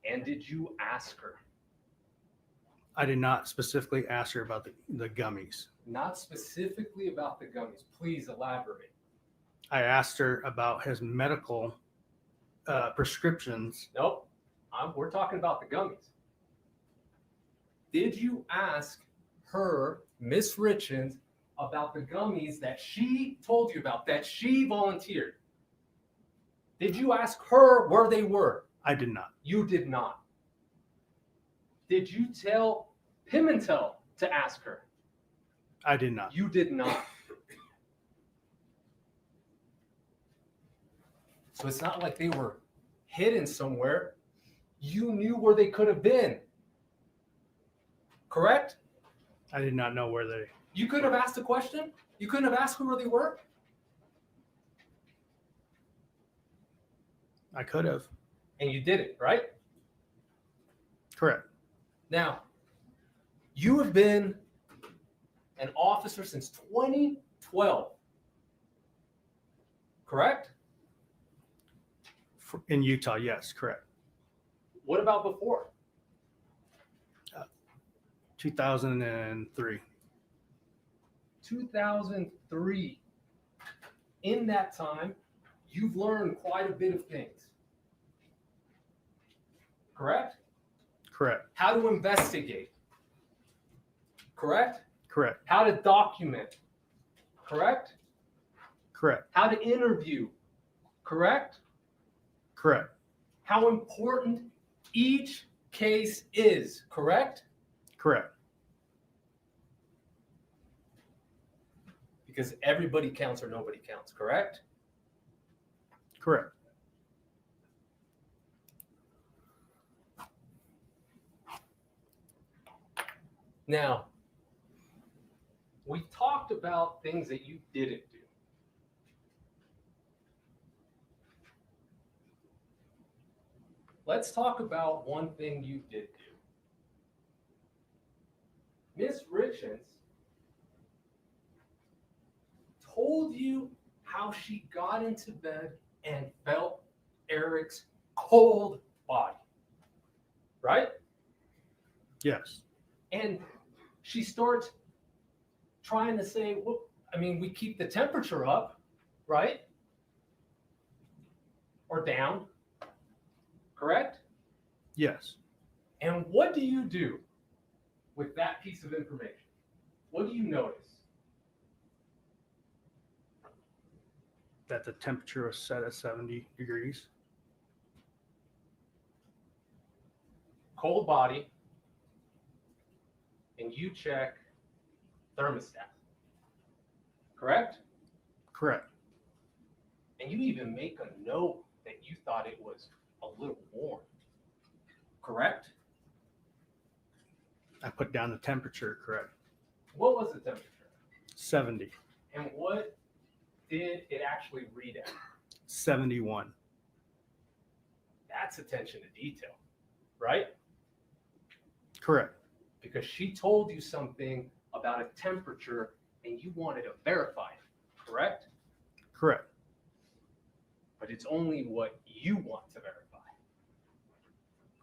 And did you ask her? I did not specifically ask her about the gummies. Not specifically about the gummies. Please elaborate. I asked her about his medical prescriptions. Nope. We're talking about the gummies. Did you ask her, Miss Richins, about the gummies that she told you about, that she volunteered? Did you ask her where they were? I did not. You did not. Did you tell Pimentel to ask her? I did not. You did not. So it's not like they were hidden somewhere. You knew where they could have been. Correct? I did not know where they... You could have asked a question. You couldn't have asked where they were. I could have. And you did it, right? Correct. Now, you have been an officer since 2012. Correct? In Utah, yes, correct. What about before? 2003. 2003. In that time, you've learned quite a bit of things. Correct? Correct. How to investigate. Correct? Correct. How to document. Correct? Correct. How to interview. Correct? Correct. How important each case is. Correct? Correct. Because everybody counts or nobody counts. Correct? Correct. Now, we talked about things that you didn't do. Let's talk about one thing you did do. Miss Richins told you how she got into bed and felt Eric's cold body, right? Yes. And she starts trying to say, well, I mean, we keep the temperature up, right? Or down, correct? Yes. And what do you do with that piece of information? What do you notice? That the temperature was set at 70 degrees. Cold body, and you check thermostat, correct? Correct. And you even make a note that you thought it was a little warm, correct? I put down the temperature, correct. What was the temperature? 70. And what did it actually read at? 71. That's attention to detail, right? Correct. Because she told you something about a temperature and you wanted to verify it, correct? Correct. But it's only what you want to verify,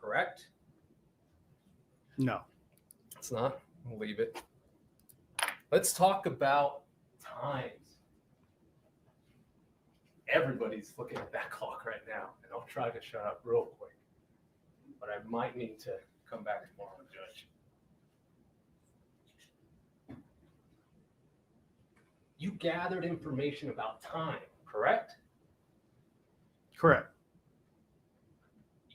correct? No. It's not. We'll leave it. Let's talk about times. Everybody's looking at that clock right now, and I'll try to shut up real quick. But I might need to come back tomorrow and judge. You gathered information about time, correct? Correct.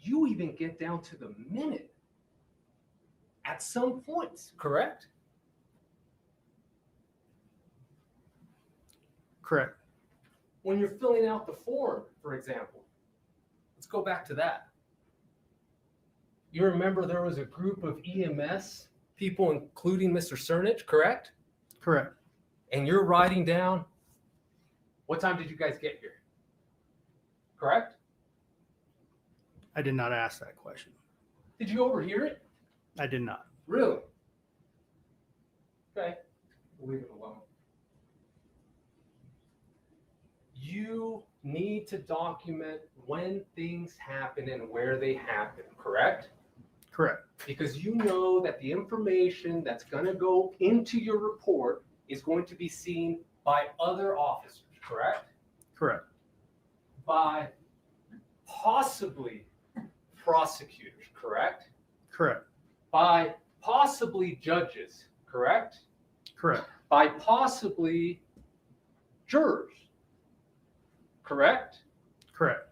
You even get down to the minute at some points, correct? Correct. When you're filling out the form, for example, let's go back to that. You remember there was a group of EMS people, including Mr. Cernich, correct? Correct. And you're writing down, what time did you guys get here? Correct? I did not ask that question. Did you overhear it? I did not. Really? Okay, we'll leave it alone. You need to document when things happen and where they happen, correct? Correct. Because you know that the information that's going to go into your report is going to be seen by other officers, correct? Correct. By possibly prosecutors, correct? Correct. By possibly judges, correct? Correct. By possibly jurors, correct? Correct.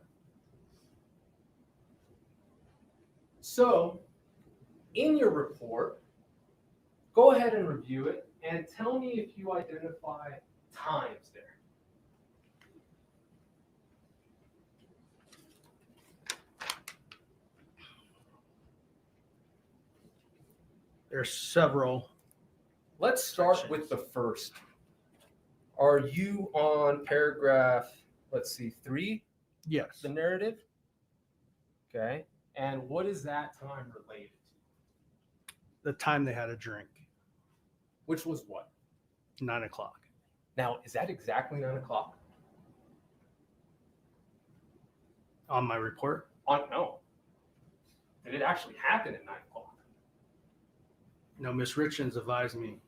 So, in your report, go ahead and review it and tell me if you identify times there. There's several. Let's start with the first. Are you on paragraph, let's see, 3? Yes. The narrative? Okay. And what is that time related to? The time they had a drink. Which was what? 9 o'clock. Now, is that exactly 9 o'clock? On my report? No. Did it actually happen at 9 o'clock? No, Miss Richins advised me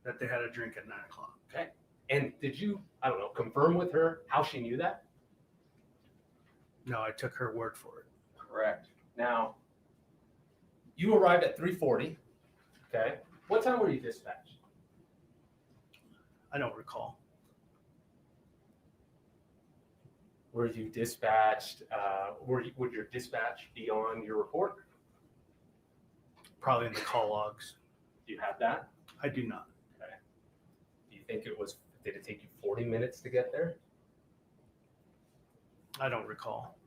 that they had a drink at 9 o'clock. Okay. And did you, I don't know, confirm with her how she knew that? No, I took her word for it. Correct. Now, you arrived at 3:40. Okay. What time were you dispatched? I don't recall. Were you dispatched? Would your dispatch be on your report? Probably in the call logs. Do you have that? I do not. Okay. Do you think did it take you 40 minutes to get there? I don't recall.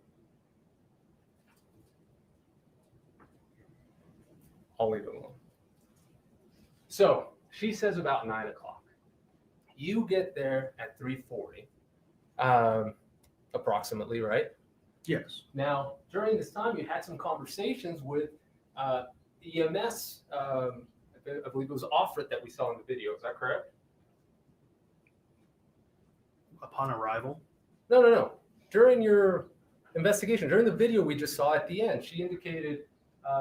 I'll leave it alone. So she says about 9 o'clock. You get there at 3:40, approximately, right? Yes. Now, during this time, you had some conversations with EMS. I believe it was Offred that we saw in the video. Is that correct? Upon arrival? No. During your investigation, during the video we just saw at the end, she indicated,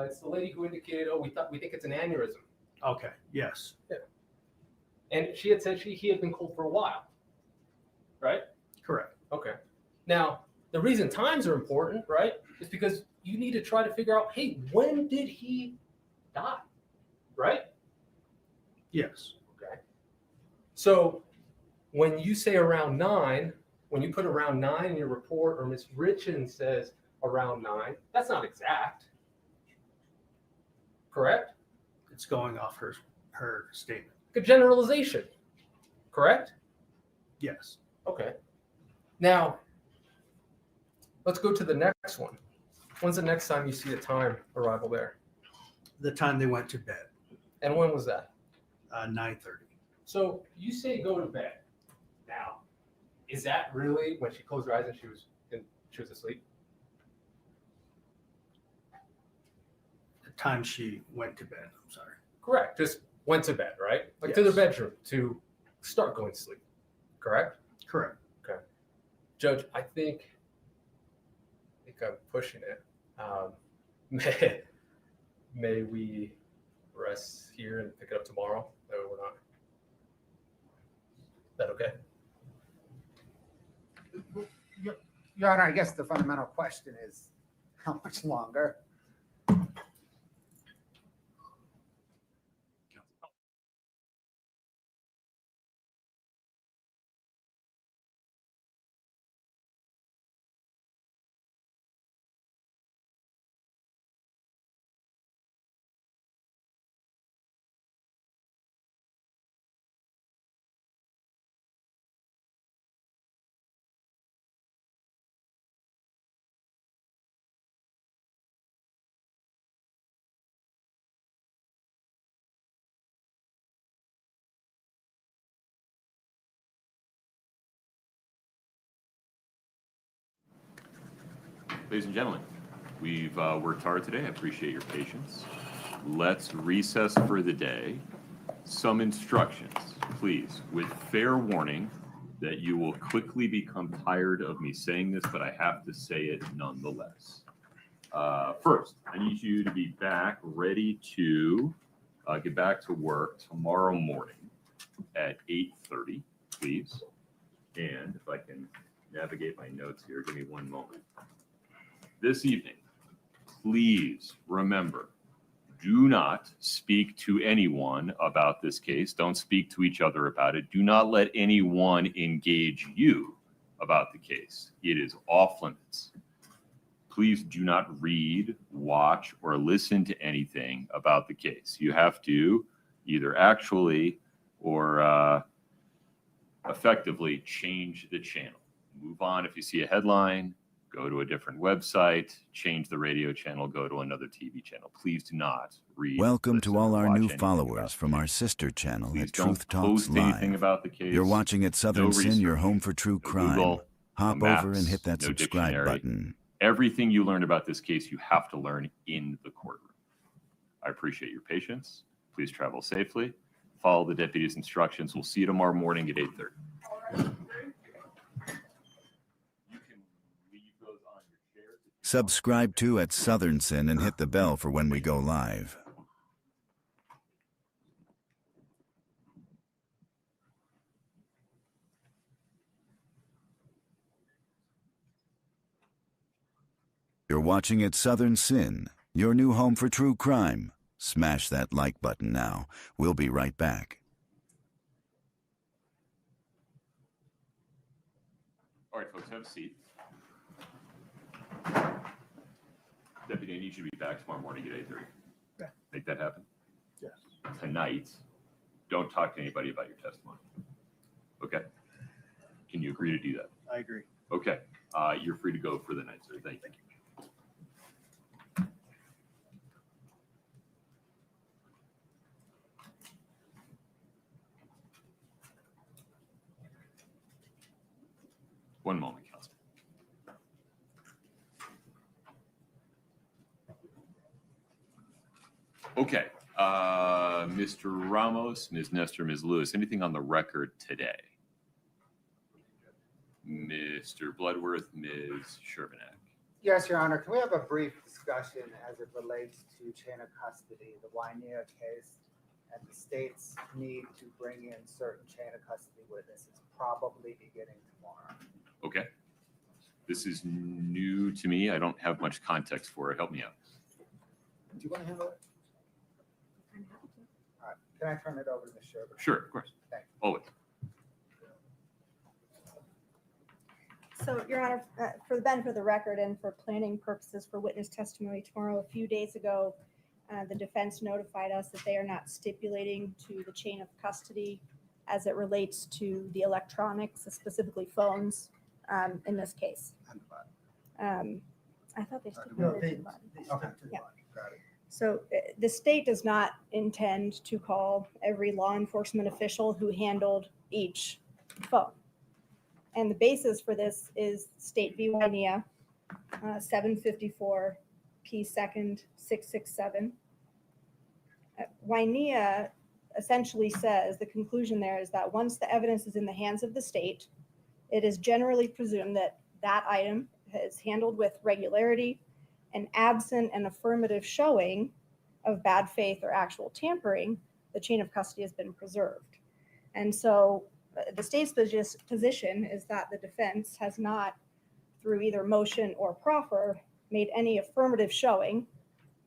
it's the lady who indicated, oh, we think it's an aneurysm. Okay. Yes. Yeah. And she had said he had been cold for a while, right? Correct. Okay. Now, the reason times are important, right, is because you need to try to figure out, hey, when did he die, right? Yes. Okay. So when you say around 9, when you put around 9 in your report, or Ms. Richins says around 9, that's not exact. Correct? It's going off her statement. A generalization. Correct? Yes. Okay. Now, let's go to the next one. When's the next time you see a time arrival there? The time they went to bed. And when was that? 9:30. So you say go to bed. Now, is that really when she closed her eyes and she was asleep? The time she went to bed. I'm sorry. Correct. Just went to bed, right? Like to their bedroom to start going to sleep. Correct? Correct. Okay. Judge, I think I'm pushing it. May we rest here and pick it up tomorrow? No, we're not. Is that okay? Your Honor, I guess the fundamental question is, how much longer? Ladies and gentlemen, we've worked hard today. I appreciate your patience. Let's recess for the day. Some instructions, please, with fair warning that you will quickly become tired of me saying this, but I have to say it nonetheless. First, I need you to be back ready to get back to work tomorrow morning at 8:30, please. And if I can navigate my notes here, give me one moment. This evening, please remember, do not speak to anyone about this case. Don't speak to each other about it. Do not let anyone engage you about the case. It is off limits. Please do not read, watch, or listen to anything about the case. You have to either actually or effectively change the channel. Move on if you see a headline. Go to a different website, change the radio channel, go to another TV channel. Please do not read. Welcome listen, to all or our watch new anything followers from our sister channel Please at don't Truth Talks post anything Live. about the case. You're watching at Southern No Sin, your research, home for true no crime. Google, Hop no over and maps, hit that no subscribe dictionary. button. Everything you learned about this case, you have to learn in the courtroom. I appreciate your patience. Please travel safely. Follow the deputy's instructions. We'll see you tomorrow morning at 8:30. Subscribe to at Southern Sin and hit the bell for when we go live. You're watching at Southern Sin, your new home for true crime. Smash that like button now. We'll be right back. All right, folks, have a seat. Deputy, I need you to be back tomorrow morning at 8:30. Yeah. Make that happen? Yes. Tonight, don't talk to anybody about your testimony. Okay? Can you agree to do that? I agree. Okay. You're free to go for the night, sir. Thank you. One moment, Council. Okay, Mr. Ramos, Ms. Nestor, Ms. Lewis, anything on the record today? Mr. Bloodworth, Ms. Sherbanek. Yes, Your Honor. Can we have a brief discussion as it relates to chain of custody, the Wainea case, and the state's need to bring in certain chain of custody witnesses, probably beginning tomorrow? Okay. This is new to me. I don't have much context for it. Help me out. Do you want to handle it? All right. Can I turn it over to Ms. Sherbanek? Sure, of course. Thank you. Always. So, Your Honor, for the benefit of the record and for planning purposes for witness testimony tomorrow, a few days ago, the defense notified us that they are not stipulating to the chain of custody as it relates to the electronics, specifically phones, in this case. I thought they stipulated to the body. Okay. Yeah. Got it. So the state does not intend to call every law enforcement official who handled each phone. And the basis for this is State v. Wainea, 754 P. 2nd 667. Wainea essentially says, the conclusion there is that once the evidence is in the hands of the state, it is generally presumed that that item is handled with regularity, and absent an affirmative showing of bad faith or actual tampering, the chain of custody has been preserved. And so the state's position is that the defense has not, through either motion or proffer, made any affirmative showing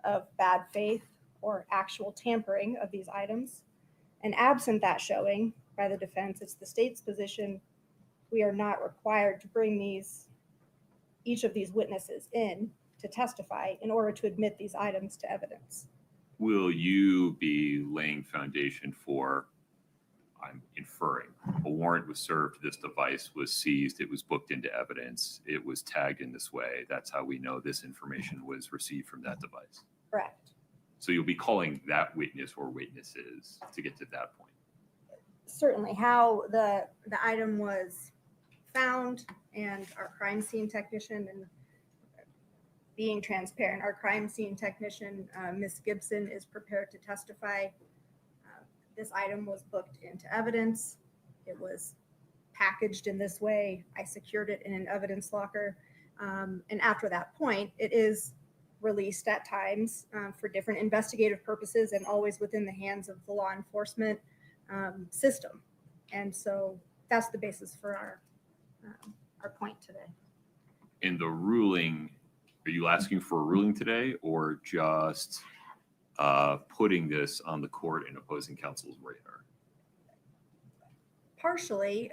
of bad faith or actual tampering of these items. And absent that showing by the defense, it's the state's position we are not required to bring each of these witnesses in to testify in order to admit these items to evidence. Will you be laying foundation for, I'm inferring, a warrant was served, this device was seized, it was booked into evidence, it was tagged in this way. That's how we know this information was received from that device. Correct. So you'll be calling that witness or witnesses to get to that point. Certainly how the item was found, and our crime scene technician, and being transparent, our crime scene technician, Ms. Gibson, is prepared to testify. This item was booked into evidence. It was packaged in this way. I secured it in an evidence locker. And after that point, it is released at times for different investigative purposes and always within the hands of the law enforcement system. And so that's the basis for our point today. In the ruling, are you asking for a ruling today or just putting this on the court and opposing counsel's radar? Partially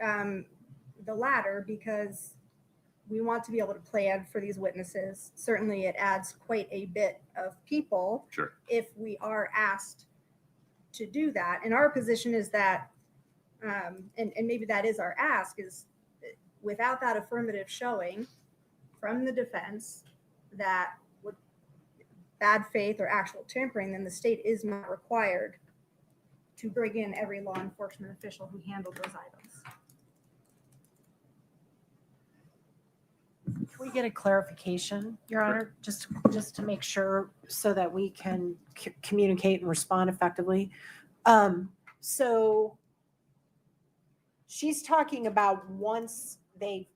the latter, because we want to be able to plan for these witnesses. Certainly it adds quite a bit of people. Sure. If we are asked to do that. And our position is that, and maybe that is our ask, is without that affirmative showing from the defense that would bad faith or actual tampering, then the state is not required to bring in every law enforcement official who handled those items. Can we get a clarification, Your Honor, just to make sure so that we can communicate and respond effectively? So she's talking about once they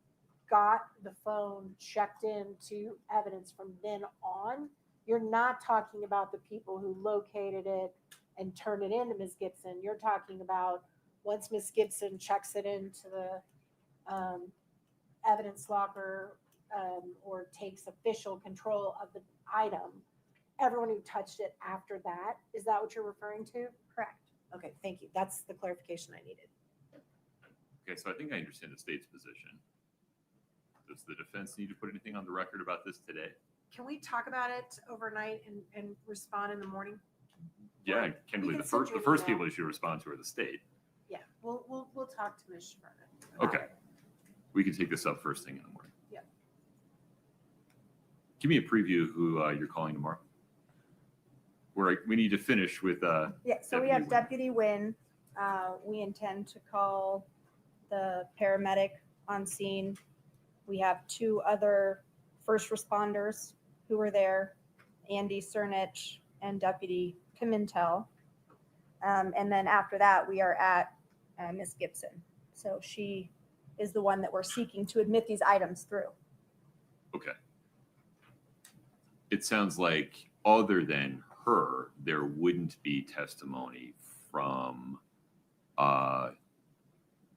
got the phone checked into evidence from then on. You're not talking about the people who located it and turned it in to Ms. Gibson. You're talking about once Ms. Gibson checks it into the evidence locker or takes official control of the item, everyone who touched it after that, is that what you're referring to? Correct. Okay, thank you. That's the clarification I needed. Okay, so I think I understand the state's position. Does the defense need to put anything on the record about this today? Can we talk about it overnight and respond in the morning? Yeah, Kimberly, can the send first you the an first email. people you should respond to are the state. Yeah, we'll talk to Ms. Schmerman. Okay. We can take this up first thing in the morning. Yeah. Give me a preview of who you're calling tomorrow. We need to finish with Yeah, so we have Deputy Wynn. We intend to call the paramedic on scene. We have 2 other first responders who were there, Andy Cernich and Deputy Pimentel. And then after that, we are at Miss Gibson. So she is the one that we're seeking to admit these items through. Okay. It sounds like other than her, there wouldn't be testimony from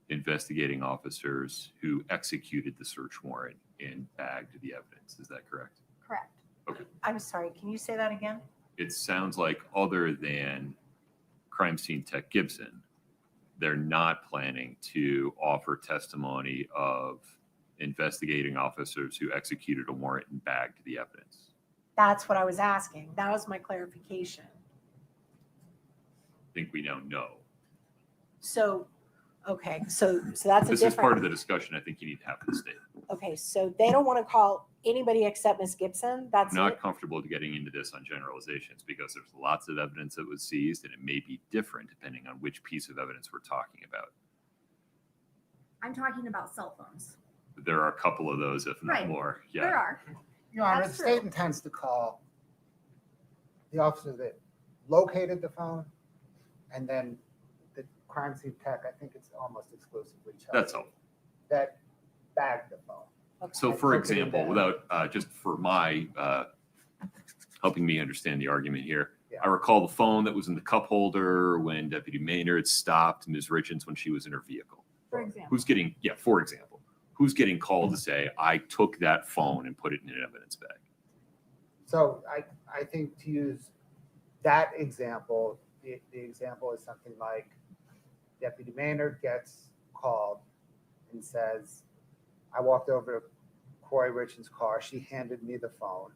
investigating officers who executed the search warrant and bagged the evidence. Is that correct? Correct. Okay. I'm sorry, can you say that again? It sounds like other than crime scene tech Gibson, they're not planning to offer testimony of investigating officers who executed a warrant and bagged the evidence. That's what I was asking. That was my clarification. I think we now know. So, okay, so that's a This is part of different, the discussion I think you need to have with the state. okay, so they don't want to call anybody except Miss Gibson? That's Not it? comfortable getting into this on generalizations because there's lots of evidence that was seized and it may be different depending on which piece of evidence we're talking about. I'm talking about cell phones. There are a couple of those, if not Right. more. Yeah. There are. Your Honor, the That's state true. intends to call the officer that located the phone and then the crime scene tech, I think it's almost exclusively Chelsea. That's helpful. That bagged the phone. So for Okay, example, then. without, just for my, helping me understand the argument here, Yeah. I recall the phone that was in the cup holder when Deputy Maynard stopped Ms. Richins when she was in her vehicle. For example. For example, who's getting called to say, I took that phone and put it in an evidence bag? So I think to use that example, the example is something like Deputy Maynard gets called and says, I walked over to Kouri Richins' car. She handed me the phone.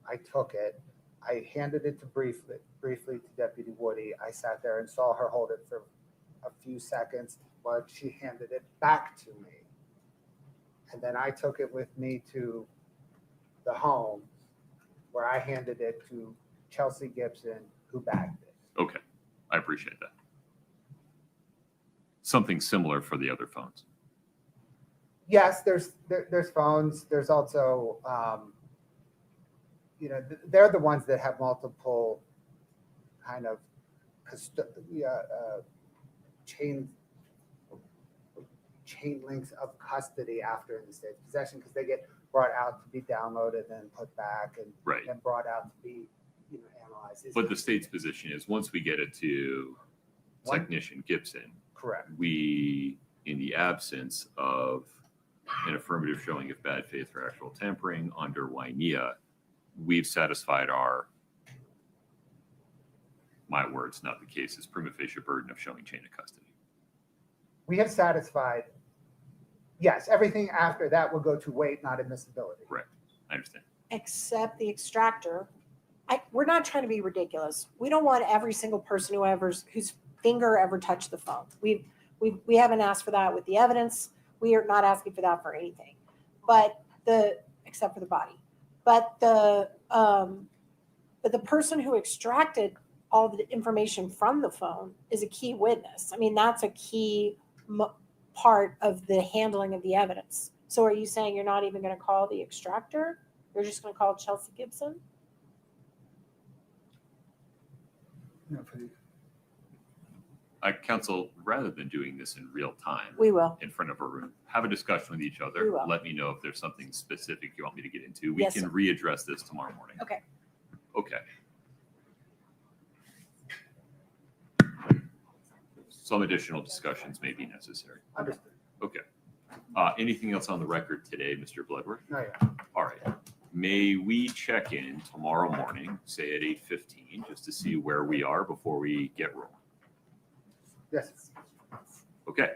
I took it. I handed it to briefly to Deputy Woody. I sat there and saw her hold it for a few seconds, but she handed it back to me. And then I took it with me to the home where I handed it to Chelsea Gibson, who bagged it. Okay, I appreciate that. Something similar for the other phones. Yes, there's phones. There's also, they're the ones that have multiple kind of chain links of custody after in the state's possession because they get brought out to be downloaded and put back and Right. then brought out to be analyzed. But the state's position is once we get it to One- Technician Gibson, Correct. we, in the absence of an affirmative showing of bad faith or actual tampering under Wainea, we've satisfied our, my words, not the case's prima facie burden of showing chain of custody. We have satisfied, yes, everything after that will go to weight, not admissibility. Correct. I understand. Except the extractor. We're not trying to be ridiculous. We don't want every single person whose finger ever touched the phone. We haven't asked for that with the evidence. We are not asking for that for anything, except for the body. But the person who extracted all the information from the phone is a key witness. I mean, that's a key part of the handling of the evidence. So are you saying you're not even going to call the extractor? You're just going to call Chelsea Gibson? Counsel, rather than doing this in real time, We will. in front of a room, have a discussion with each We other. will. Let me know if there's something specific you want me to get into. We Yes, can sir. readdress this tomorrow morning. Okay. Okay. Some additional discussions may be necessary. Understood. Okay. Anything else on the record today, Mr. Bloodworth? No, yeah. All right. May we check in tomorrow morning, say at 8:15, just to see where we are before we get rolling? Yes. Okay.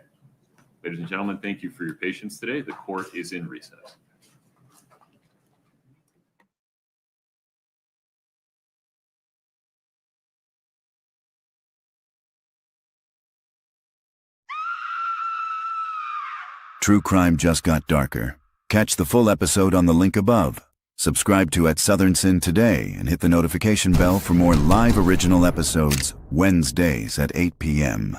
Ladies and gentlemen, thank you for your patience today. The court is in recess. True crime just got darker. Catch the full episode on the link above. Subscribe to At Southern Sin today and hit the notification bell for more live original episodes Wednesdays at 8 p.m.